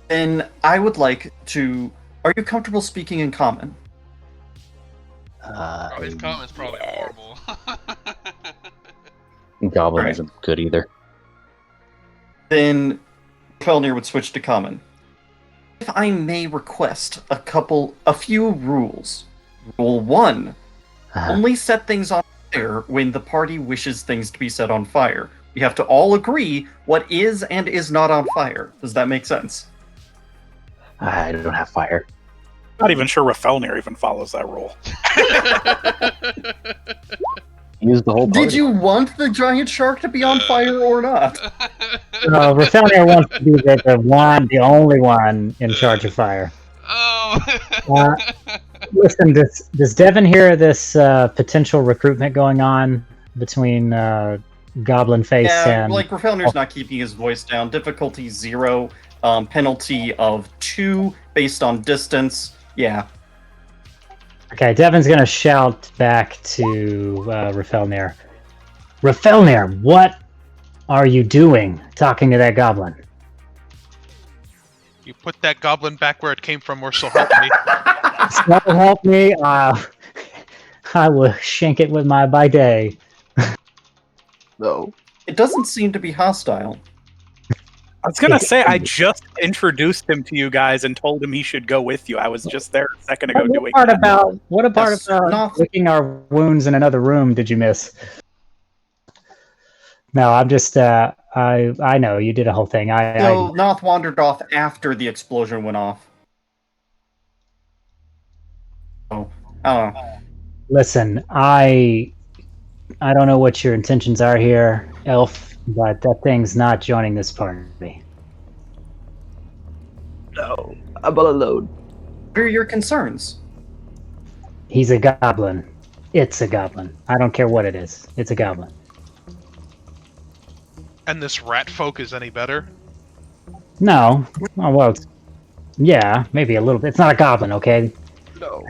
B: Then I would like to... Are you comfortable speaking in common?
A: Oh, his comment's probably
G: yes.
A: horrible.
G: Goblin
B: Alright.
G: isn't good either.
B: Then Felnir would switch to common. If I may request a few rules. Rule 1. Only set things on fire when the party wishes things to be set on fire. We have to all agree what is and is not on fire. Does that make sense?
G: I don't have fire.
F: Not even sure Rafelnir even follows that rule.
G: Use the whole party.
B: Did you want the giant shark to be on fire or not?
D: Rafelnir wants to be the only one in charge of fire.
A: Oh.
D: Listen, does Devin hear this potential recruitment going on between Goblin Face
B: Yeah,
D: and...
B: like Rafelnir's not keeping his voice down. Difficulty 0, penalty of 2 based on distance. Yeah.
D: Okay, Devin's gonna shout back to Rafelnir. Rafelnir, what are you doing talking to that goblin?
C: You put that goblin back where it came from, or so help me.
D: So help me, I will shank it with my bidet.
G: No.
B: It doesn't seem to be hostile.
F: I was gonna say, I just introduced him to you guys and told him he should go with you. I was just there a second ago doing that.
D: What part
B: Yes,
D: about
B: not-
D: licking our wounds in another room did you miss? No, I'm just, I know, you did a whole thing.
B: So Noth wandered off after the explosion went off. Oh, I don't know.
D: Listen, I don't know what your intentions are here, Elf, but that thing's not joining this party.
G: No. I'm all alone.
B: What are your concerns?
D: He's a goblin. It's a goblin. I don't care what it is. It's a goblin.
C: And this rat folk is any better?
D: No. Oh, well, yeah, maybe a little bit. It's not a goblin, okay?
G: No.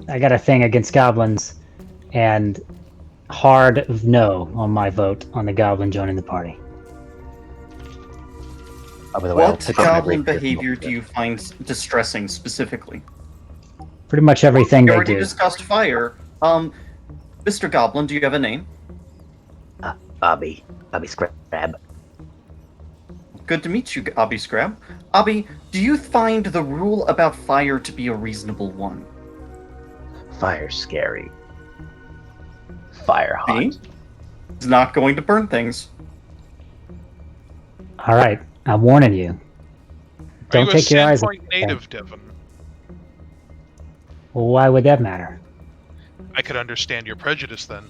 D: I got a thing against goblins, and hard no on my vote on the goblin joining the party.
G: Oh, by the way, I'll
B: What
G: pick up my
B: goblin
G: rapier.
B: behavior do you find distressing specifically?
D: Pretty much everything
B: We
D: they
B: already
D: do.
B: discussed fire. Mr. Goblin, do you have a name?
G: Bobby Scrab.
B: Good to meet you, Abby Scrab. Abby, do you find the rule about fire to be a reasonable one?
G: Fire's scary. Fire hot.
B: Me? It's not going to burn things.
D: All right, I'm warning you. Don't
C: Are you
D: take your
C: a
D: eyes off
C: Sandpoint
D: the
C: native, Devon?
D: Well, why would that matter?
C: I could understand your prejudice then.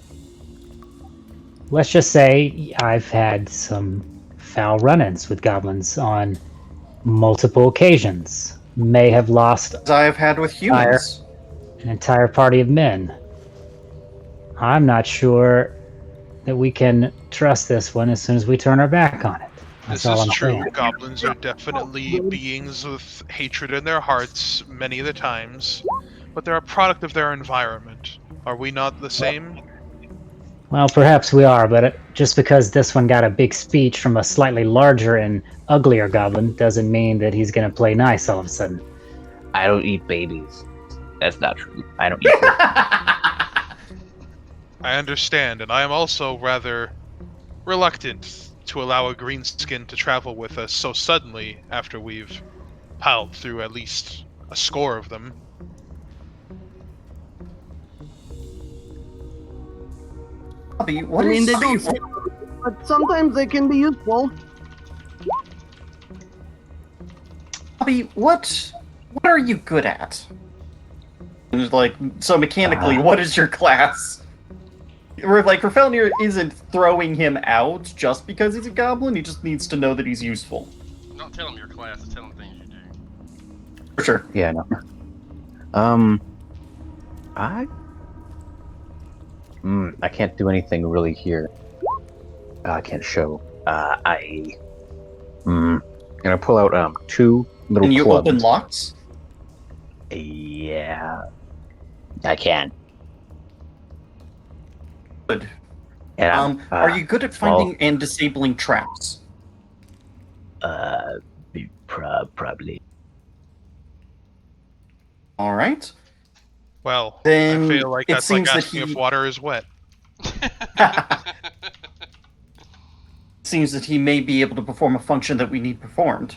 D: Let's just say I've had some foul run-ins with goblins on multiple occasions. May have lost
B: As I have had with humans.
D: an entire party of men. I'm not sure that we can trust this one as soon as we turn our back on it. That's
C: This
D: all
C: is
D: I'm
C: true.
D: saying.
C: Goblins are definitely beings with hatred in their hearts many of the times, but they're a product of their environment. Are we not the same?
D: Well, perhaps we are, but just because this one got a big speech from a slightly larger and uglier goblin doesn't mean that he's going to play nice all of a sudden.
G: I don't eat babies. That's not true. I don't eat babies.
C: I understand, and I am also rather reluctant to allow a greenskin to travel with us so suddenly after we've piled through at least a score of them.
B: Abby, what
I: I mean,
B: is
I: they don't say, but sometimes they can be useful.
B: Abby, what are you good at? And it's like, so mechanically, what is your class? Or like, Rafelnir isn't throwing him out just because he's a goblin, he just needs to know that he's useful.
A: Don't tell him your class, tell him things you do.
B: For sure.
G: Yeah, no. I can't do anything really here. I can't show. Gonna pull out two little
B: Can you
G: clubs.
B: open locks?
G: Yeah, I can.
B: Good.
G: And
B: Are you good at finding and disabling traps?
G: Probably.
B: Alright.
C: Well,
B: Then
C: I feel like
B: it
C: that's like
B: seems that
C: asking
B: he-
C: if water is wet.
B: Seems that he may be able to perform a function that we need performed.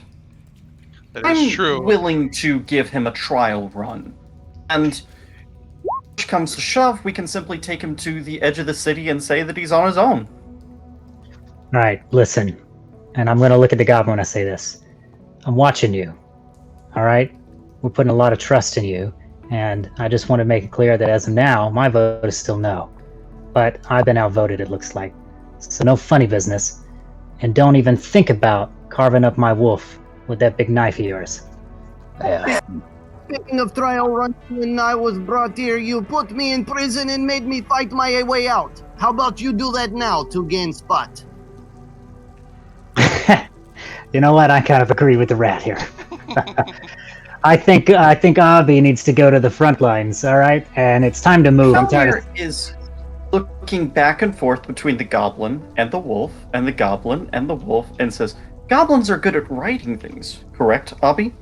C: That is
B: I'm
C: true.
B: willing to give him a trial run. And push comes to shove, we can simply take him to the edge of the city and say that he's on his own.
D: All right, listen. And I'm going to look at the goblin when I say this. I'm watching you. All right? We're putting a lot of trust in you. And I just want to make it clear that as of now, my vote is still no. But I've been outvoted, it looks like. So no funny business. And don't even think about carving up my wolf with that big knife of yours.
G: Yeah.
I: Speaking of trial runs, when I was brought here, you put me in prison and made me fight my way out. How about you do that now to gain spot?
D: You know what? I kind of agree with the rat here. I think Abby needs to go to the front lines. All right, and it's time to move. I'm tired.
B: Felmir is looking back and forth between the goblin and the wolf, and the goblin and the wolf, and says, "Goblins are good at writing things, correct, Abby?"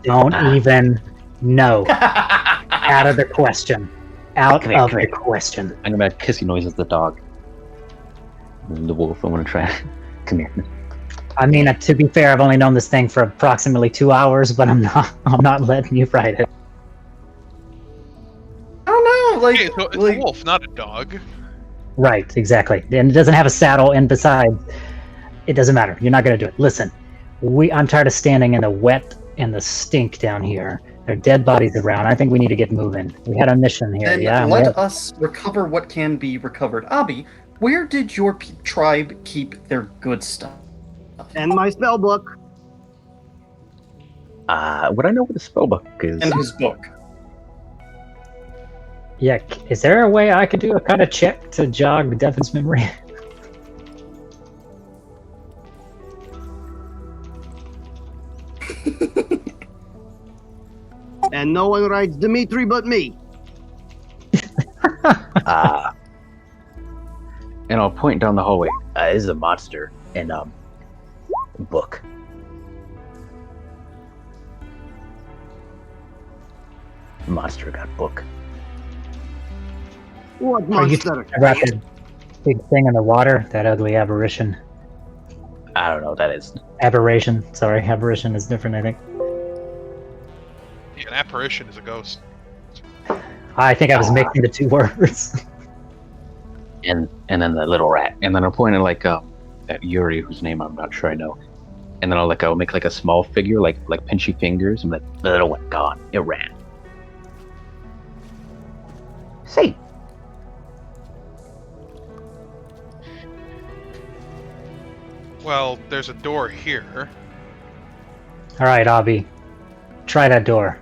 D: Don't even know. Out of the question. Out of the question.
G: I'm gonna make kissy noises at the dog. And the wolf, I want to try. Come here.
D: I mean, to be fair, I've only known this thing for approximately 2 hours, but I'm not letting you ride it.
B: I don't know, like,
C: Hey, so it's
B: like
C: a wolf, not a dog.
D: Right, exactly. And it doesn't have a saddle, and besides, it doesn't matter. You're not going to do it. Listen, I'm tired of standing in the wet and the stink down here. There are dead bodies around. I think we need to get moving. We had a mission here,
B: then
D: yeah?
B: let us recover what can be recovered. Abby, where did your tribe keep their good stuff?
I: And my spell book.
G: Would I know what the spellbook is?
B: And his book.
D: Yeah, is there a way I could do a kind of check to jog Devin's memory?
I: And no one writes Dimitri but me.
G: And I'll point down the hallway. This is a monster and book. Monster got book.
I: What
D: Are you
I: monster?
D: talking about that big thing in the water? That ugly aberration?
G: I don't know what that is.
D: Aberration. Sorry, aberration is different, I think.
C: Yeah, an apparition is a ghost.
D: I think I was mixing the two words.
G: And then the little rat. And then I'll point at Yuri, whose name I'm not sure I know. And then I'll make like a small figure, like pinchy fingers, and the little one gone. It ran. Say.
C: Well, there's a door here.
D: All right, Abby, try that door.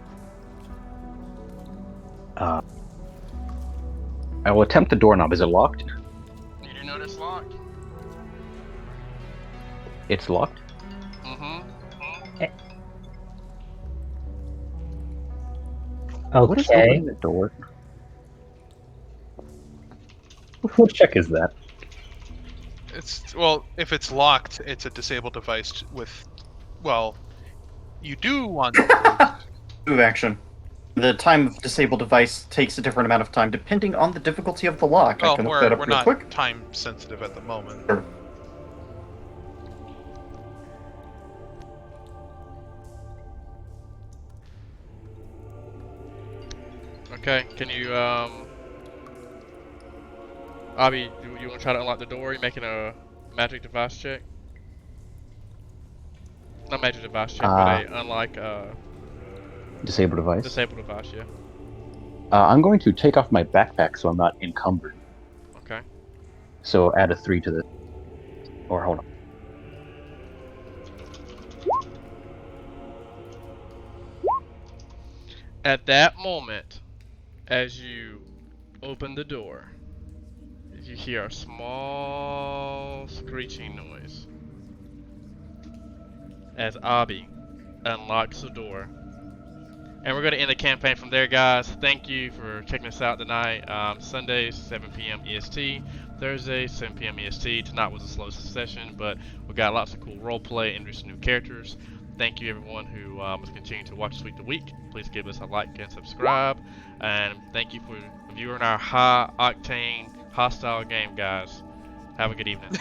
G: I will attempt the doorknob. Is it locked?
A: You do notice locked?
G: It's locked?
A: Mm-hmm.
G: What is
D: Okay.
G: opening the door? What check is that?
C: Well, if it's locked, it's a disabled device with, well, you do want
B: Move action. The time of disabled device takes a different amount of time depending on the difficulty of the lock. I
C: well,
B: can look that up
C: we're
B: real
C: not
B: quick.
C: time sensitive at the moment.
B: Sure.
A: Okay, can you, Abby, you want to try to unlock the door? You're making a magic device check? Not magic device check, but a unlike,
G: Disabled device?
A: disabled device, yeah.
G: I'm going to take off my backpack so I'm not encumbered.
A: Okay.
G: So add a 3 to the... Or hold on.
A: At that moment, as you open the door, you hear a small screeching noise as Abby unlocks the door. And we're going to end the campaign from there, guys. Thank you for checking us out tonight. Sundays, 7 p.m. EST. Thursdays, 7 p.m. EST. Tonight was a slow session, but we got lots of cool roleplay, introducing new characters. Thank you, everyone who was continuing to watch us week to week. Please give us a like and subscribe. And thank you for viewing our high-octane, hostile game, guys. Have a good evening.